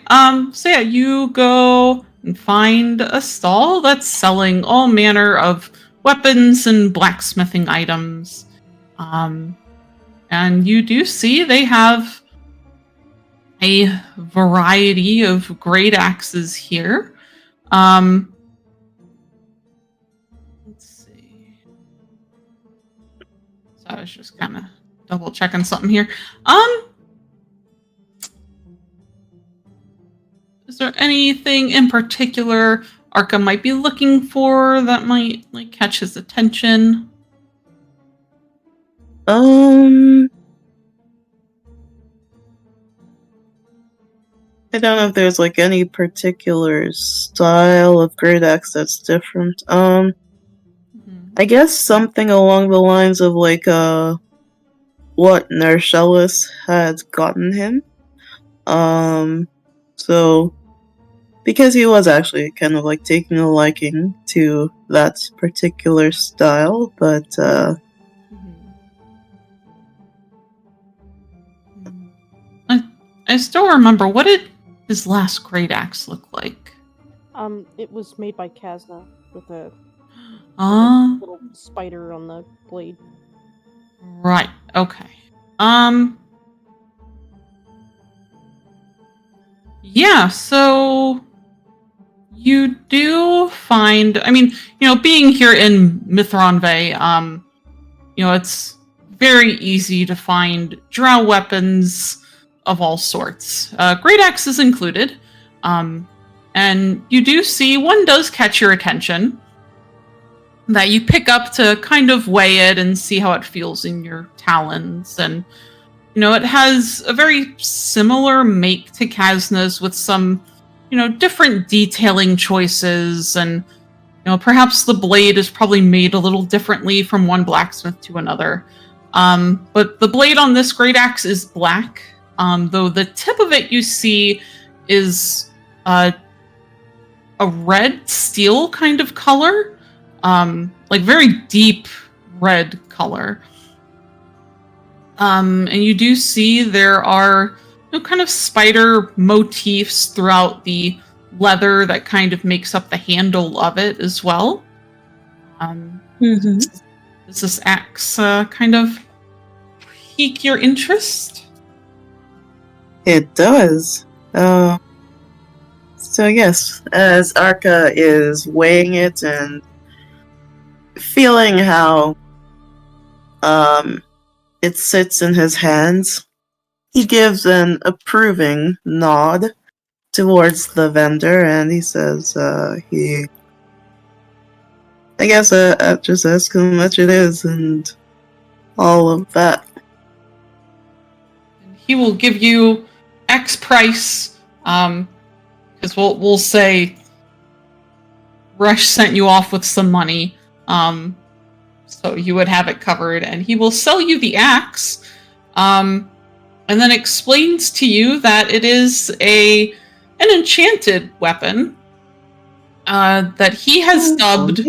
so yeah, you go and find a stall that's selling all manner of weapons and blacksmithing items. And you do see they have a variety of great axes here. Let's see. So I was just kind of double checking something here. Is there anything in particular Arca might be looking for that might like catch his attention? I don't know if there's like any particular style of great axe that's different. Mhm. I guess something along the lines of like what Nershellus had gotten him. So because he was actually kind of like taking a liking to that particular style, but I still remember, what did his last great axe look like? It was made by Kazna with a Uh, little spider on the blade. right. Okay. Yeah, so you do find, I mean, being here in Mithranve, it's very easy to find drow weapons of all sorts. Great axes included. And you do see one does catch your attention that you pick up to kind of weigh it and see how it feels in your talons. And, it has a very similar make to Kazna's with some, different detailing choices. And, perhaps the blade is probably made a little differently from one blacksmith to another. But the blade on this great axe is black, though the tip of it you see is a red steel kind of color, like very deep red color. And you do see there are kind of spider motifs throughout the leather that kind of makes up the handle of it as well. Does this axe kind of pique your interest? it does. So yes, as Arca is weighing it and feeling how it sits in his hands, he gives an approving nod towards the vendor, and he says, I guess just ask how much it is and all of that. He will give you X price, because we'll say Rush sent you off with some money, so you would have it covered, and he will sell you the axe, and then explains to you that it is an enchanted weapon that he has dubbed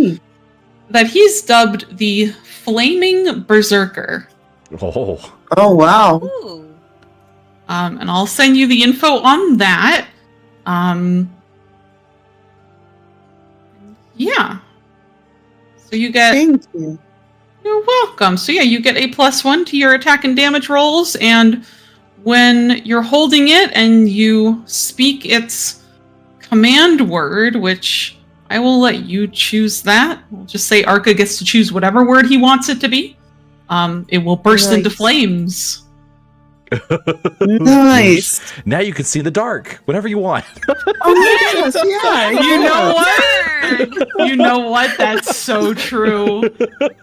the Flaming Berserker. Oh wow. Ooh. And I'll send you the info on that. Yeah. So you get... Thank you. You're welcome. So yeah, you get a +1 to your attack and damage rolls, and when you're holding it and you speak its command word, which I will let you choose that. We'll just say Arca gets to choose whatever word he wants it to be. It will burst into Nice. flames. Nice. Now you can see the dark whenever you want. Oh yes, yeah. You know what? Burn! You know what? That's so true.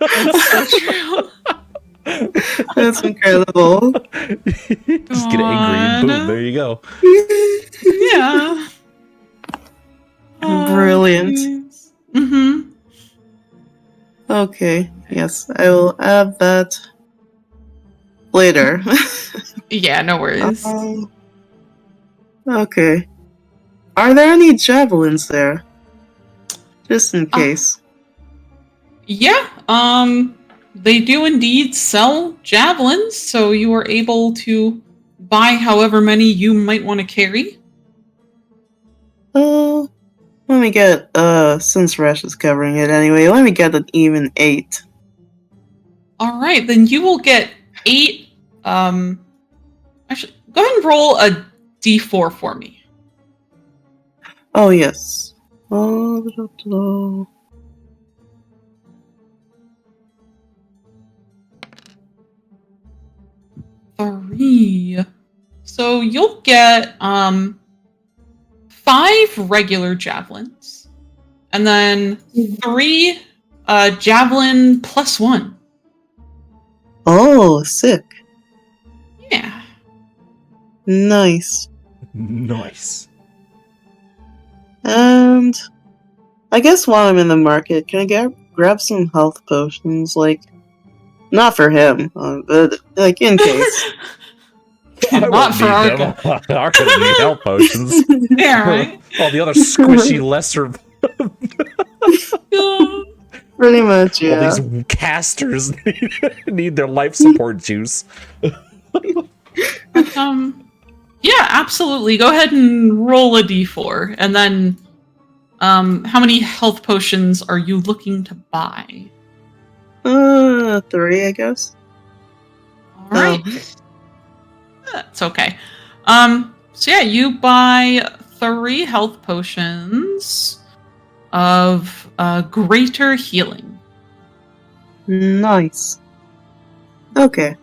That's so true. That's incredible. Just get angry and boom, there you go. Yeah. Brilliant. Mm-hmm. Okay, yes, I will add that later. Yeah, no worries. Okay. Are there any javelins there? Just in case. Yeah, they do indeed sell javelins, so you are able to buy however many you might want to carry. Oh, let me get, since Resh is covering it anyway, let me get an even 8. Alright, then you will get 8, actually, go ahead and roll a D4 for me. Oh, yes. Oh, 3. So you'll get 5 regular javelins, and then 3 javelin plus 1. oh, sick. Yeah. Nice. Nice. And I guess while I'm in the market, can I grab some health potions? Like, not for him, but like in case. Not for Arca. Arca doesn't need health potions. Yeah, right? All the other squishy, lesser, Pretty much, all yeah. these casters need their life support juice. Yeah, absolutely. Go ahead and roll a d4, and then how many health potions are you looking to buy? 3, I guess. All right. That's okay. So yeah, you buy 3 health potions of greater healing. Nice. Okay.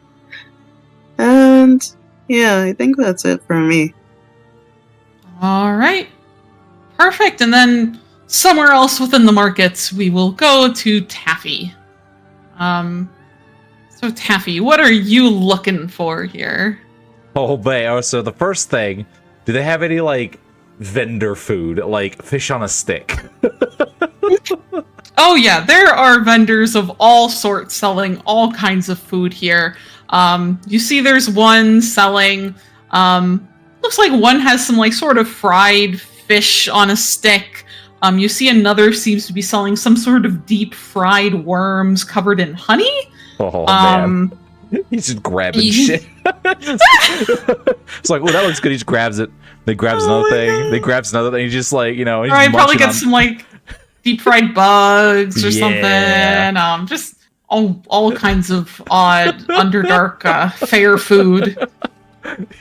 And yeah, I think that's it for me. All right. Perfect. And then somewhere else within the markets, we will go to Taffy. So Taffy, what are you looking for here? Oh, boy. So the first thing, do they have any, like, vendor food, like fish on a stick? Oh yeah, there are vendors of all sorts selling all kinds of food here. You see there's one selling, looks like one has some like sort of fried fish on a stick. You see another seems to be selling some sort of deep fried worms covered in honey. Oh, man. He's just grabbing shit. It's like, oh, that looks good. He just grabs it. Then grabs another thing. Then grabs another thing. He just like, he's Right, probably get some like deep fried bugs or Yeah. something. Just all kinds of odd Underdark fair food.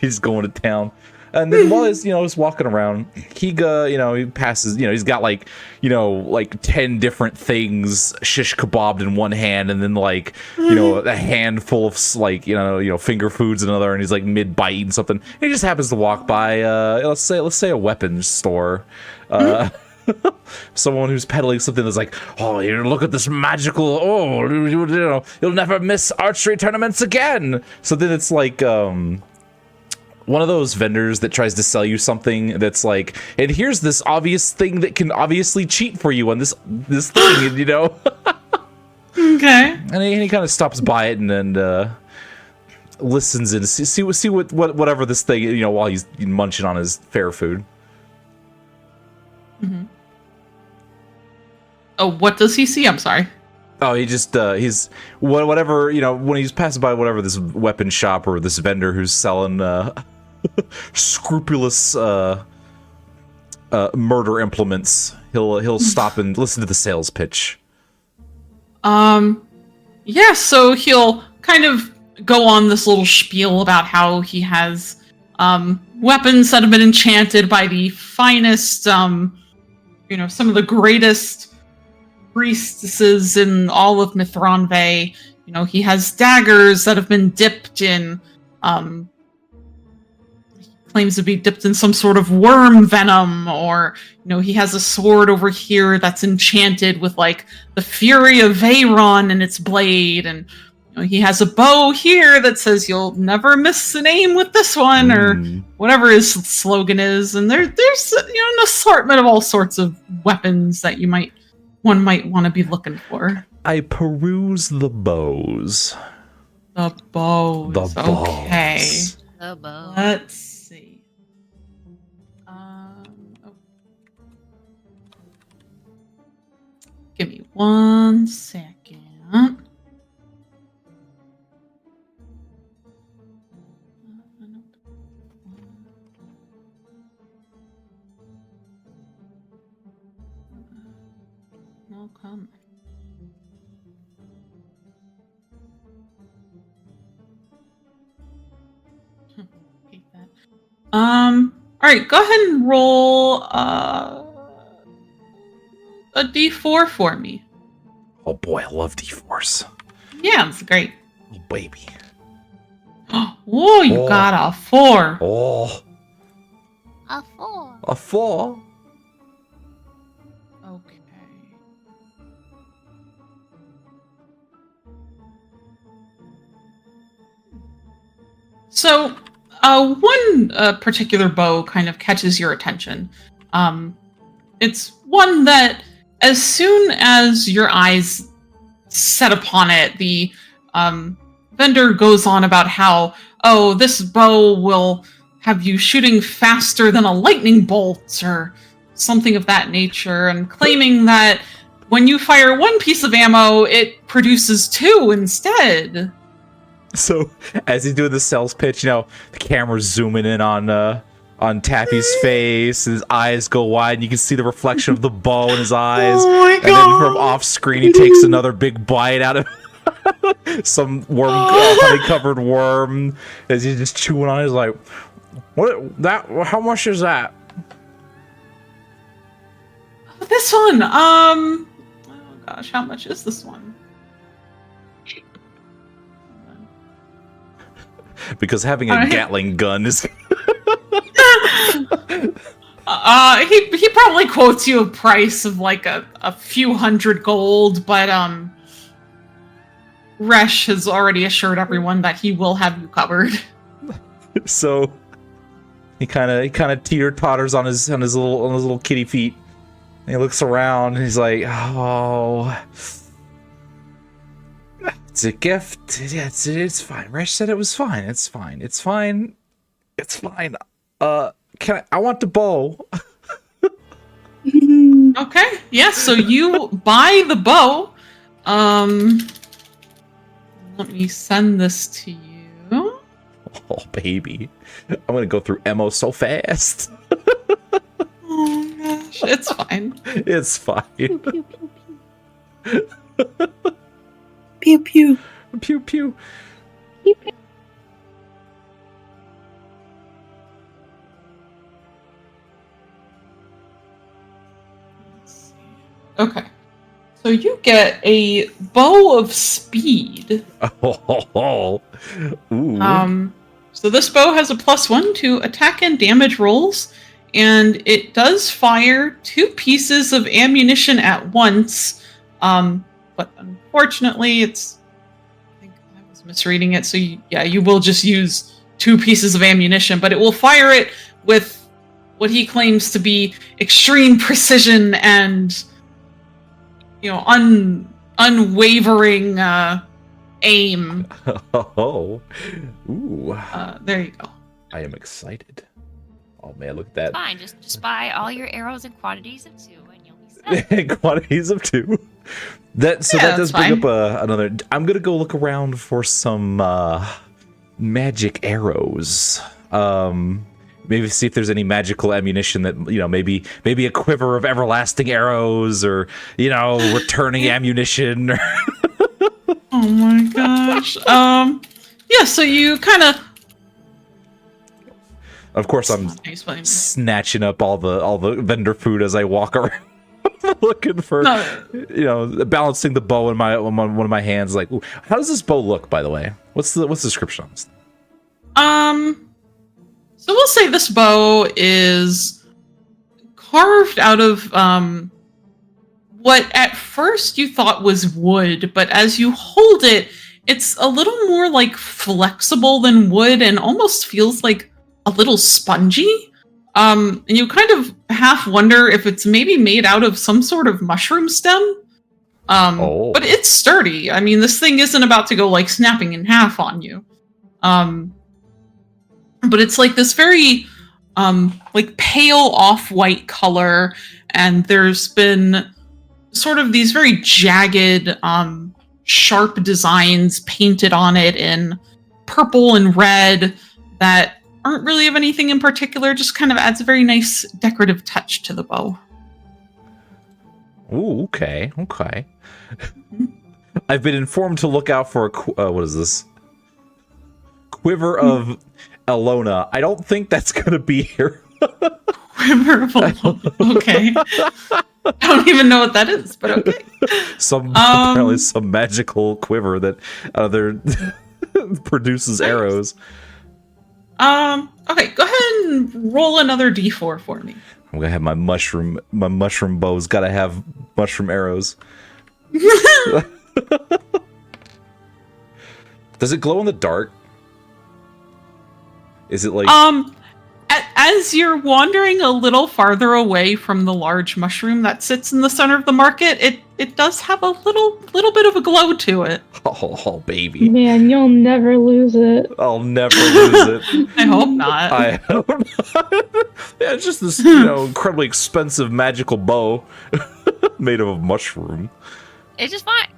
He's going to town. And then while he's walking around, he he passes, he's got like 10 different things shish kebabbed in one hand, and then like, a handful of like, finger foods in another, and he's like mid bite and something. And he just happens to walk by, let's say a weapons store. Someone who's peddling something that's like, oh, here, look at this magical, you'll never miss archery tournaments again. So then it's like, one of those vendors that tries to sell you something that's like, and here's this obvious thing that can obviously cheat for you on this thing, Okay. And he kind of stops by it and listens and see whatever this thing, while he's munching on his fair food. Mm-hmm. Oh, what does he see? I'm sorry. Oh, he just he's whatever, when he's passing by whatever this weapon shop or this vendor who's selling scrupulous murder implements, he'll stop and listen to the sales pitch. Yeah, so he'll kind of go on this little spiel about how he has weapons that have been enchanted by the finest some of the greatest priestesses in all of Mithranve. He has daggers that have been dipped in claims to be dipped in some sort of worm venom, or he has a sword over here that's enchanted with like the fury of Veyron in its blade, and he has a bow here that says you'll never miss an aim with this one, or whatever his slogan is. And there's an assortment of all sorts of weapons that one might want to be looking for. I peruse the bows. The bows. The bows. Okay. The bow. Let's see. Give me 1 second. No, come. Hate that. All right, go ahead and roll a d4 for me. Oh boy, I love D4s. Yeah, it's great. Oh baby. Oh, you got a 4. Oh, A 4. a 4. Okay. So, one particular bow kind of catches your attention. It's one that, as soon as your eyes set upon it, the vendor goes on about how, oh, this bow will have you shooting faster than a lightning bolt or something of that nature, and claiming that when you fire one piece of ammo, it produces 2 instead. So as he's doing the sales pitch, the camera's zooming in on Taffy's face, and his eyes go wide, and you can see the reflection of the bow in his eyes. Oh my and then from off screen, he takes another big bite out of some worm, honey-covered worm, as he's just chewing on it. He's like, "What? That? How much is that?" This one, oh gosh, how much is this one? Because having a Gatling gun is. He probably quotes you a price of like a few hundred gold, but Resh has already assured everyone that he will have you covered. So he kind of teeter-totters on his little kitty feet. And he looks around and he's like, "Oh, it's a gift. Yeah, it's fine. Resh said it was fine. It's fine. It's fine. It's fine. I want the bow." Okay, yeah, so you buy the bow. Let me send this to you. Oh, baby. I'm gonna go through Emo so fast. Oh gosh, it's fine. It's fine. Pew pew pew pew. Pew pew. Pew pew. Okay. So you get a bow of speed. Oh. Ooh. So this bow has a +1 to attack and damage rolls, and it does fire 2 pieces of ammunition at once. But unfortunately, I think I was misreading it. So you will just use 2 pieces of ammunition, but it will fire it with what he claims to be extreme precision and unwavering aim. Oh. Ooh. There you go. I am excited. Oh man, look at that. Fine, just buy all your arrows in quantities of 2 and you'll be set. Quantities of 2. That does bring up another. I'm gonna go look around for some magic arrows. Maybe see if there's any magical ammunition that maybe a quiver of everlasting arrows, or returning ammunition. Oh my gosh. Yeah. So you kind of. Of course, I'm snatching up all the vendor food as I walk around, looking for balancing the bow in one of my hands. Like, ooh, how does this bow look? By the way, what's the description on this? So we'll say this bow is carved out of what at first you thought was wood, but as you hold it, it's a little more like flexible than wood and almost feels like a little spongy. And you kind of half wonder if it's maybe made out of some sort of mushroom stem. But it's sturdy. I mean, this thing isn't about to go like snapping in half on you. But it's like this very like pale off-white color, and there's been sort of these very jagged sharp designs painted on it in purple and red that aren't really of anything in particular, just kind of adds a very nice decorative touch to the bow. Ooh, okay. I've been informed to look out for what is this? Quiver of Alona. I don't think that's gonna be here. Quiver of Alona. Okay. I don't even know what that is, but okay. Apparently some magical quiver that other produces arrows. Okay, go ahead and roll another d4 for me. I'm gonna have my mushroom bow's gotta have mushroom arrows. Does it glow in the dark? Is it like as you're wandering a little farther away from the large mushroom that sits in the center of the market, it does have a little bit of a glow to it. oh baby. Man, you'll never lose it. I'll never lose it. I hope not. I hope not. Yeah, it's just this, incredibly expensive magical bow made of a mushroom. It's just fine.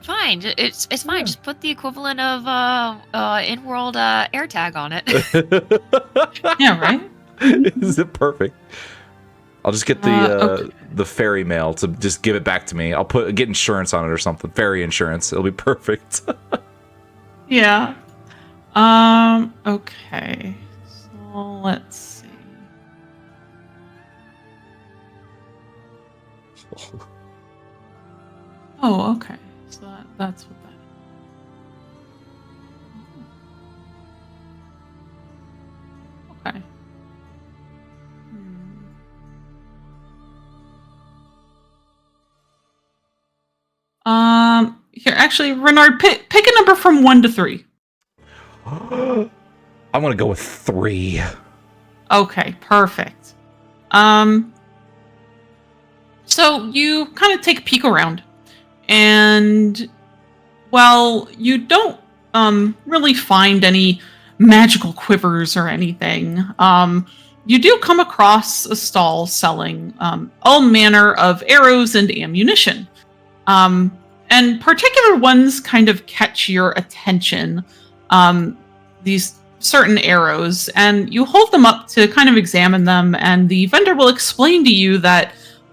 It's fine. Yeah. Just put the equivalent of in-world air tag on it. Yeah, right? Is it perfect? I'll just get the ferry mail to just give it back to me. I'll get insurance on it or something. Ferry insurance. It'll be perfect. Yeah. Okay. So let's see. Oh, okay. So that's what that is. Okay. Here, actually, Renard, pick a number from 1 to 3. I'm gonna go with 3. Okay, perfect. So you kind of take a peek around, and while you don't really find any magical quivers or anything, you do come across a stall selling all manner of arrows and ammunition. And particular ones kind of catch your attention, these certain arrows, and you hold them up to kind of examine them, and the vendor will explain to you that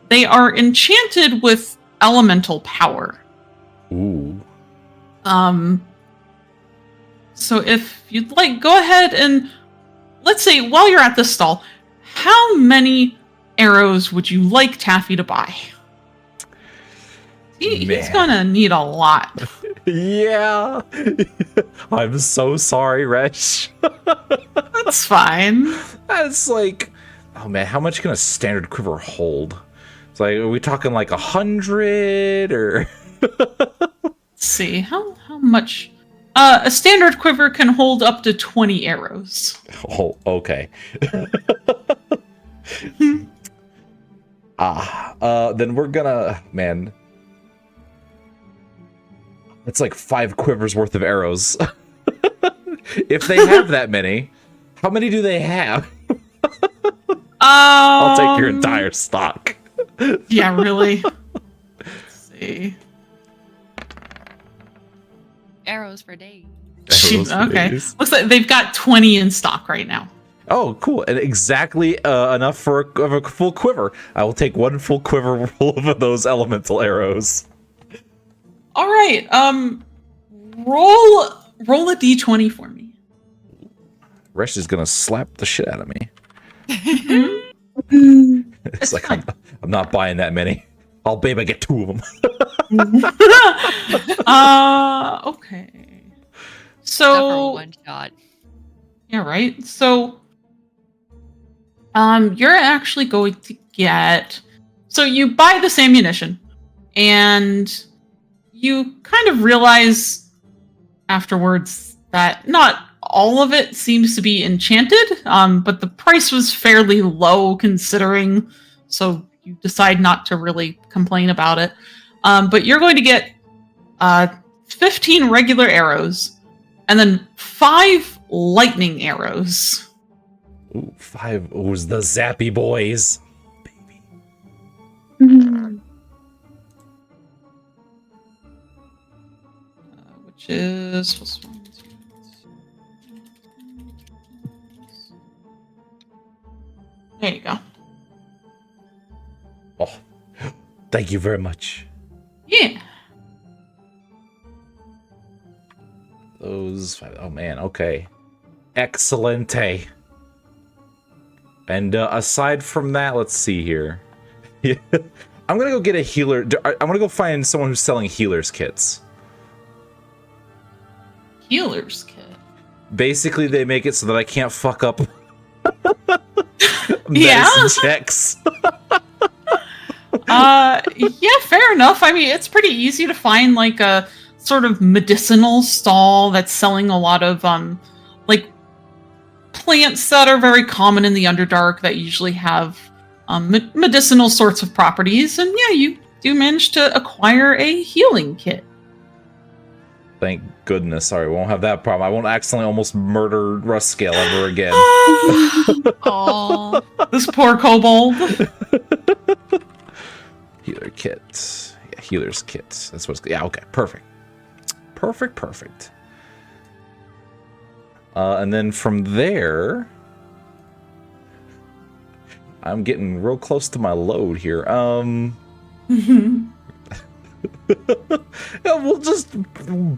they are enchanted with elemental power. Ooh. So if you'd like, go ahead and, let's say, while you're at this stall, how many arrows would you like Taffy to buy? He's gonna need a lot. Yeah. I'm so sorry, Resh. That's fine. That's like, oh man, how much can a standard quiver hold? It's like, are we talking like 100 or? Let's see, how much? A standard quiver can hold up to 20 arrows. Oh, okay. Then we're gonna, man. It's like 5 quivers worth of arrows. If they have that many, how many do they have? I'll take your entire stock. Yeah, really. Let's see. Arrows for days. Okay. Looks like they've got 20 in stock right now. Oh, cool. And exactly enough for a full quiver. I will take 1 full quiver full of those elemental arrows. All right. Roll a d20 for me. Resh is gonna slap the shit out of me. It's like I'm not buying that many. I'll babe, get 2 of them. Okay. So one shot. Yeah, right. So you're actually going to get, so you buy this ammunition, and you kind of realize afterwards that not all of it seems to be enchanted, but the price was fairly low considering, so you decide not to really complain about it. But you're going to get 15 regular arrows, and then 5 lightning arrows. Ooh, 5. It was the zappy boys. Baby. Which is... There you go. Oh, thank you very much. Yeah. Those 5. Oh man, okay. Excelente. And aside from that, let's see here. I'm gonna go get a healer. I'm gonna go find someone who's selling healer's kits. Healer's kit. Basically, they make it so that I can't fuck up Yeah. medicine checks. Yeah, fair enough. I mean, it's pretty easy to find like a sort of medicinal stall that's selling a lot of like plants that are very common in the Underdark that usually have medicinal sorts of properties. And yeah, you do manage to acquire a healing kit. Thank goodness. Sorry, we won't have that problem. I won't accidentally almost murder Ruscale ever again. Oh, This poor kobold. Healer kit. Yeah, healer's kit. That's what's... Yeah, okay. Perfect. Perfect. And then from there... I'm getting real close to my load here. We'll just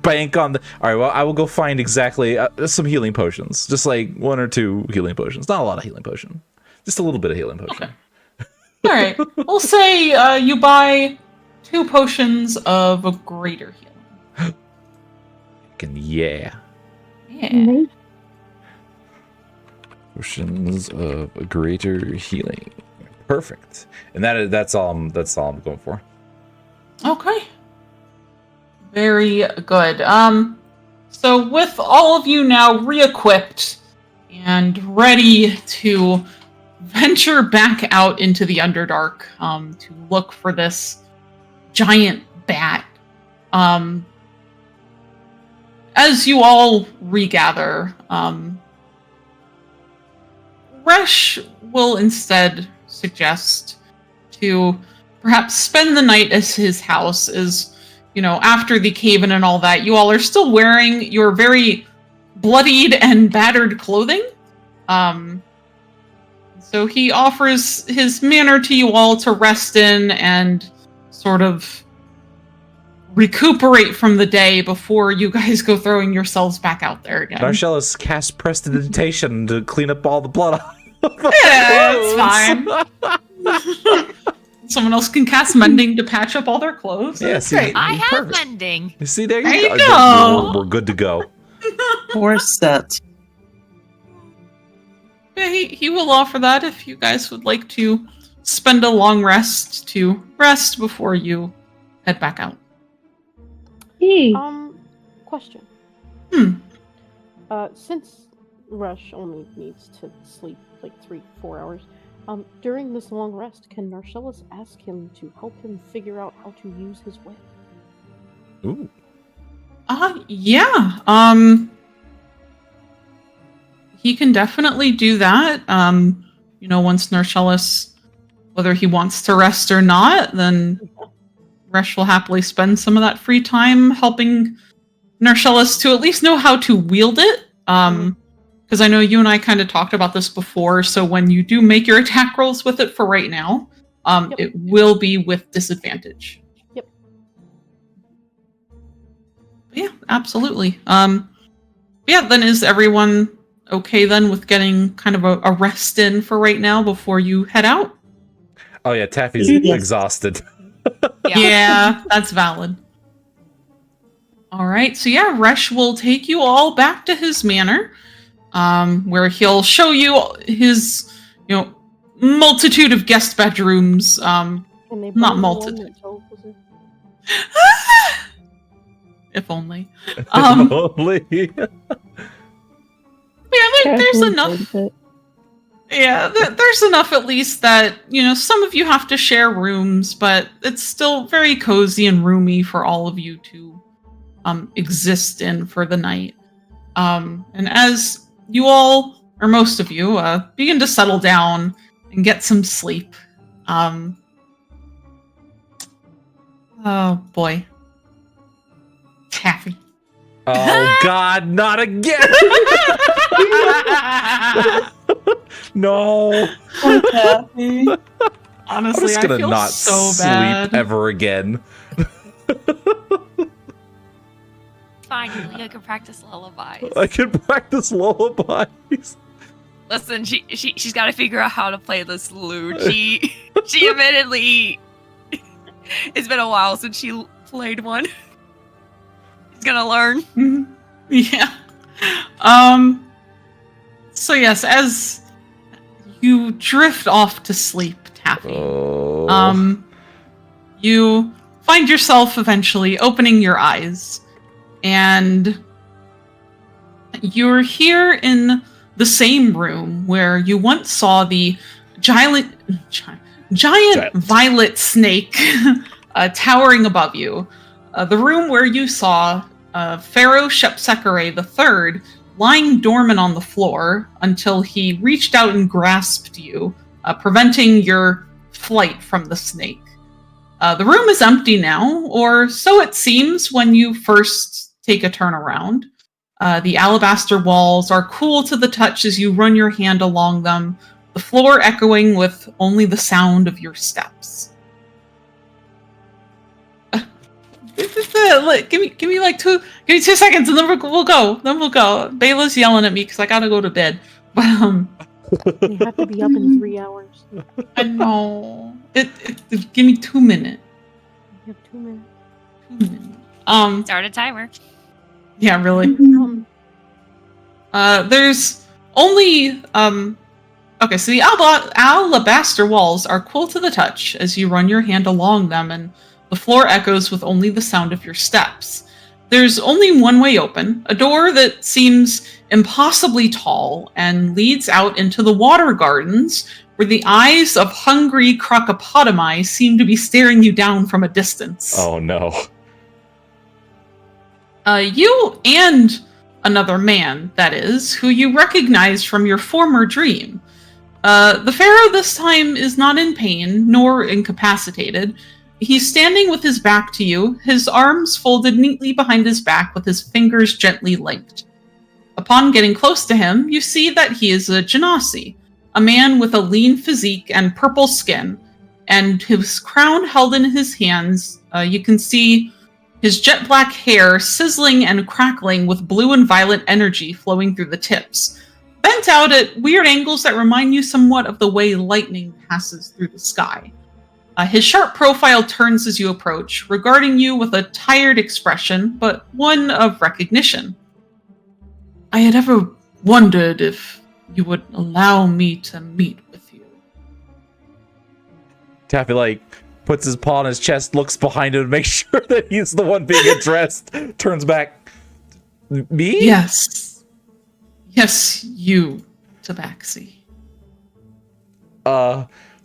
bank on the... Alright, well, I will go find exactly some healing potions. Just like 1 or 2 healing potions. Not a lot of healing potion. Just a little bit of healing potion. Okay. All right. We'll say you buy 2 potions of a greater healing. Yeah. Yeah. Potions of a greater healing. Perfect. And that's all I'm going for. Okay. Very good. So with all of you now re-equipped and ready to venture back out into the Underdark to look for this giant bat, as you all regather, Resh will instead suggest to perhaps spend the night at his house, as, you know, after the cave-in and all that, you all are still wearing your very bloodied and battered clothing. So he offers his manor to you all to rest in and sort of recuperate from the day before you guys go throwing yourselves back out there again. Darshellus cast prestidigitation to clean up all the blood off. Yeah, it's fine. Someone else can cast mending to patch up all their clothes. Yeah, That's see, great. I have perfect. mending. You see, there There you you go. go. We're good to go. We're set. Yeah, he will offer that if you guys would like to spend a long rest before you head back out. Hey, Question. Hmm. Since Rush only needs to sleep like 3-4 hours, during this long rest, can Narcellus ask him to help him figure out how to use his whip? Ooh. Yeah. He can definitely do that. You know, once Narcellus, whether he wants to rest or not, then Resh will happily spend some of that free time helping Narcellus to at least know how to wield it. Because I know you and I kind of talked about this before, so when you do make your attack rolls with it for right now, Yep. it will be with disadvantage. Yep. Yeah, absolutely. Yeah, then is everyone okay then with getting kind of a rest in for right now before you head out? Oh yeah, Taffy's Yes. exhausted. Yeah, that's valid. All right, so yeah, Resh will take you all back to his manor, where he'll show you his, you know, multitude of guest bedrooms. Can they Not bring the one multitude. that Tove was in? If only. Only. Yeah, there's enough. Yeah, there's enough at least that, you know, some of you have to share rooms, but it's still very cozy and roomy for all of you to exist in for the night. And as you all, or most of you, begin to settle down and get some sleep. Oh boy. Taffy. Oh God, not again! No. Honestly, I'm just I gonna feel not so sleep bad. ever again. Finally, I can practice lullabies. I can practice lullabies. Listen, she's got to figure out how to play this lute. She admittedly, it's been a while since she played one. She's gonna learn. Mhm. Yeah. So yes, as you drift off to sleep, Taffy, Oh. you find yourself eventually opening your eyes, and you're here in the same room where you once saw the giant violet snake towering above you. The room where you saw Pharaoh Shepsekere III lying dormant on the floor until he reached out and grasped you, preventing your flight from the snake. The room is empty now, or so it seems when you first take a turn around. The alabaster walls are cool to the touch as you run your hand along them, the floor echoing with only the sound of your steps. Give me 2 seconds, and then we'll go. Then we'll go. Bayla's yelling at me because I gotta go to bed. But You have to be up in 3 hours. I know. Give me 2 minutes. You have 2 minutes. 2 minutes. Start a timer. Yeah, really. There's only okay, so the alabaster walls are cool to the touch as you run your hand along them, and the floor echoes with only the sound of your steps. There's only one way open, a door that seems impossibly tall and leads out into the water gardens, where the eyes of hungry crocopotami seem to be staring you down from a distance. Oh no. You and another man, that is, who you recognize from your former dream. The pharaoh this time is not in pain, nor incapacitated. He's standing with his back to you, his arms folded neatly behind his back with his fingers gently linked. Upon getting close to him, you see that he is a genasi, a man with a lean physique and purple skin, and his crown held in his hands. You can see his jet black hair sizzling and crackling with blue and violet energy flowing through the tips, bent out at weird angles that remind you somewhat of the way lightning passes through the sky. His sharp profile turns as you approach, regarding you with a tired expression, but one of recognition. I had ever wondered if you would allow me to meet with you. Taffy, puts his paw on his chest, looks behind him to make sure that he's the one being addressed, turns back. Me? Yes. Yes, you, Tabaxi.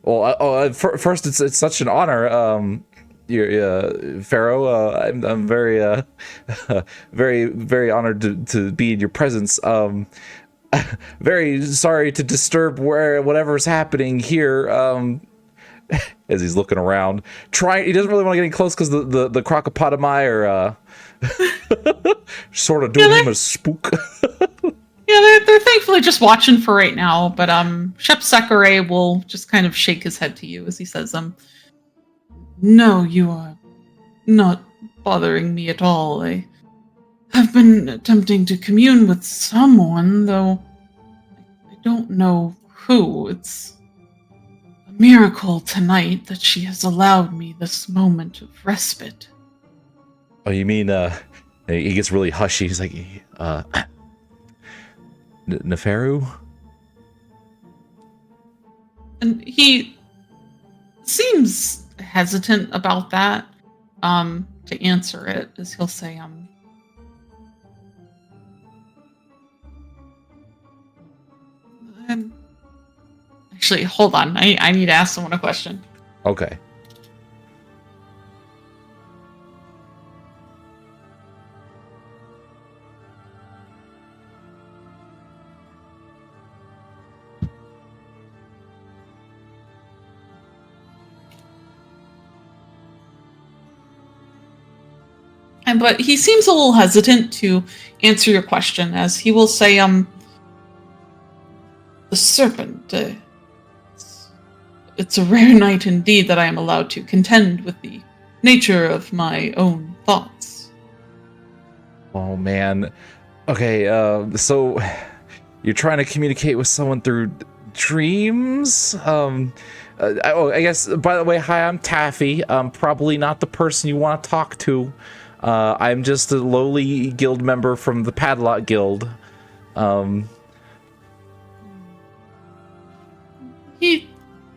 First, it's such an honor. You're, Pharaoh. I'm very, very, very honored to be in your presence. Very sorry to disturb whatever's happening here. As he's looking around, he doesn't really want to get any close because the crocopotami are sort of doing him a spook. Yeah, they're thankfully just watching for right now, but Shepsekere will just kind of shake his head to you as he says, no, you are not bothering me at all. I have been attempting to commune with someone, though I don't know who. It's a miracle tonight that she has allowed me this moment of respite. Oh, you mean, he gets really hushy. He's like, Neferu? And he seems hesitant about that, to answer it, as he'll say, actually, hold on. I need to ask someone a question. Okay. But he seems a little hesitant to answer your question, as he will say, the serpent, it's a rare night indeed that I am allowed to contend with the nature of my own thoughts. Oh, man. Okay, so you're trying to communicate with someone through dreams. I guess, by the way, hi, I'm Taffy. I'm probably not the person you want to talk to. I'm just a lowly guild member from the Padlock Guild.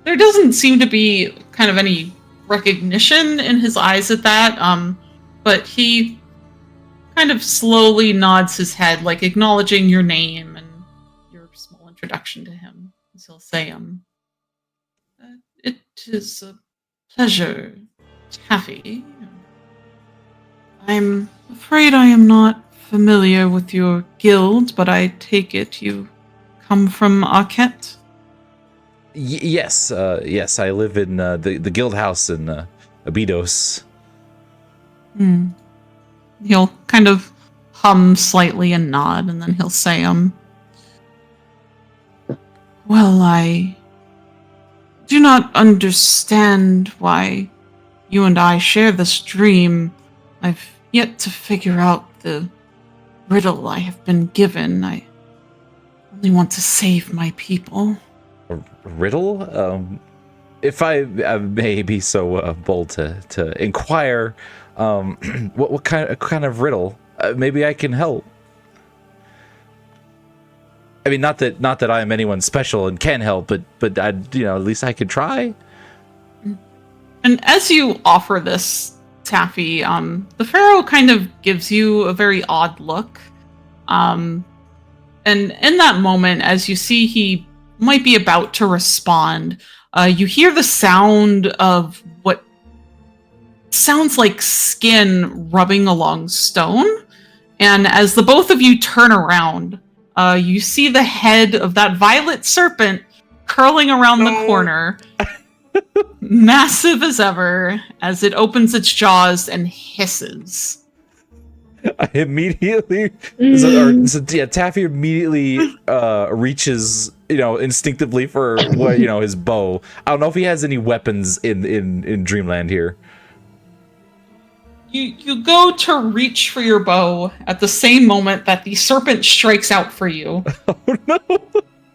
There doesn't seem to be kind of any recognition in his eyes at that, but he kind of slowly nods his head, like acknowledging your name and your small introduction to him. So he'll say, it is a pleasure, Taffy. I'm afraid I am not familiar with your guild, but I take it you come from Arquette? Yes, I live in the guild house in Abydos. He'll kind of hum slightly and nod, and then he'll say, well, I do not understand why you and I share this dream. I've yet to figure out the riddle I have been given. I only want to save my people. A riddle? If I may be so bold to inquire, what kind of riddle? Maybe I can help. I mean, not that I am anyone special and can help, but I, at least I could try. And as you offer this, Taffy, the Pharaoh kind of gives you a very odd look. And in that moment, as you see he might be about to respond, you hear the sound of what sounds like skin rubbing along stone. And as the both of you turn around, you see the head of that violet serpent curling around the corner, massive as ever, as it opens its jaws and hisses. I immediately, Taffy immediately reaches, instinctively for his bow. I don't know if he has any weapons in Dreamland here. You go to reach for your bow at the same moment that the serpent strikes out for you. Oh no!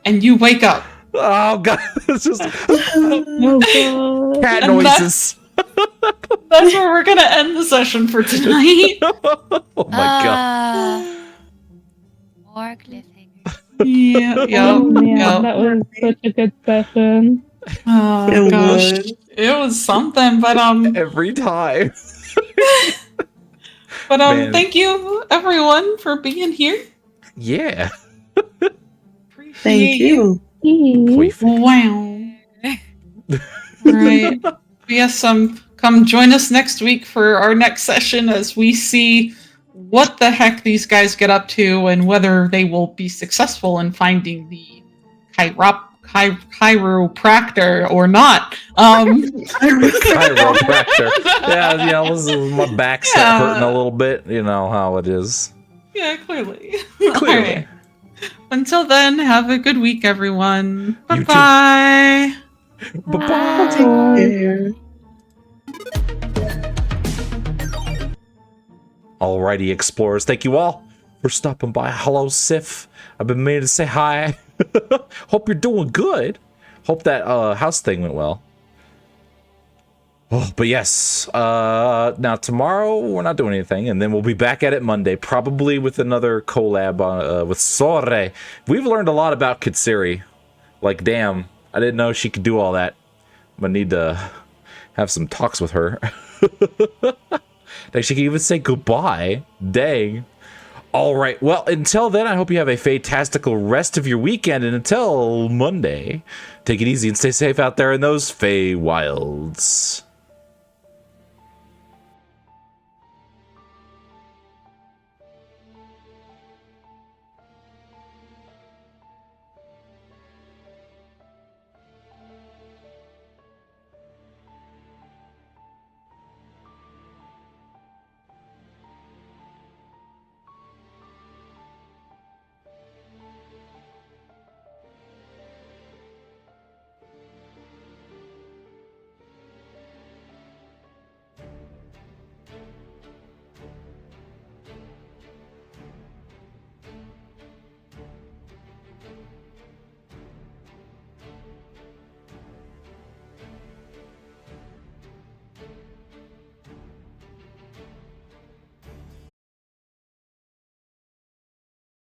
And you wake up. Oh god! It's just Oh, God. cat And noises. That's where we're gonna end the session for tonight. Oh my god! More cliffhangers. Yeah, Oh, man, yep. that was such a good session. Oh It gosh, was. it was something. But Every time. Man. thank you everyone for being here. Yeah. Appreciate Thank you. Wow. All right. Yes, come join us next week for our next session as we see what the heck these guys get up to and whether they will be successful in finding the chiropractor or not. Chiropractor. Yeah, my back's hurting a little bit. You know how it is. Yeah, clearly. Clearly. All right. Until then, have a good week, everyone. You too. Bye-bye. Bye-bye. Take care. Alrighty, explorers. Thank you all for stopping by. Hello, Sif. I've been meaning to say hi. Hope you're doing good. Hope that house thing went well. Oh, but yes. Now tomorrow we're not doing anything, and then we'll be back at it Monday, probably with another collab on with Sore. We've learned a lot about Kitsiri. Like, damn, I didn't know she could do all that. I'm gonna need to have some talks with her. That she can even say goodbye. Dang. All right. Well, until then, I hope you have a fantastical rest of your weekend. And until Monday, take it easy and stay safe out there in those Fey wilds.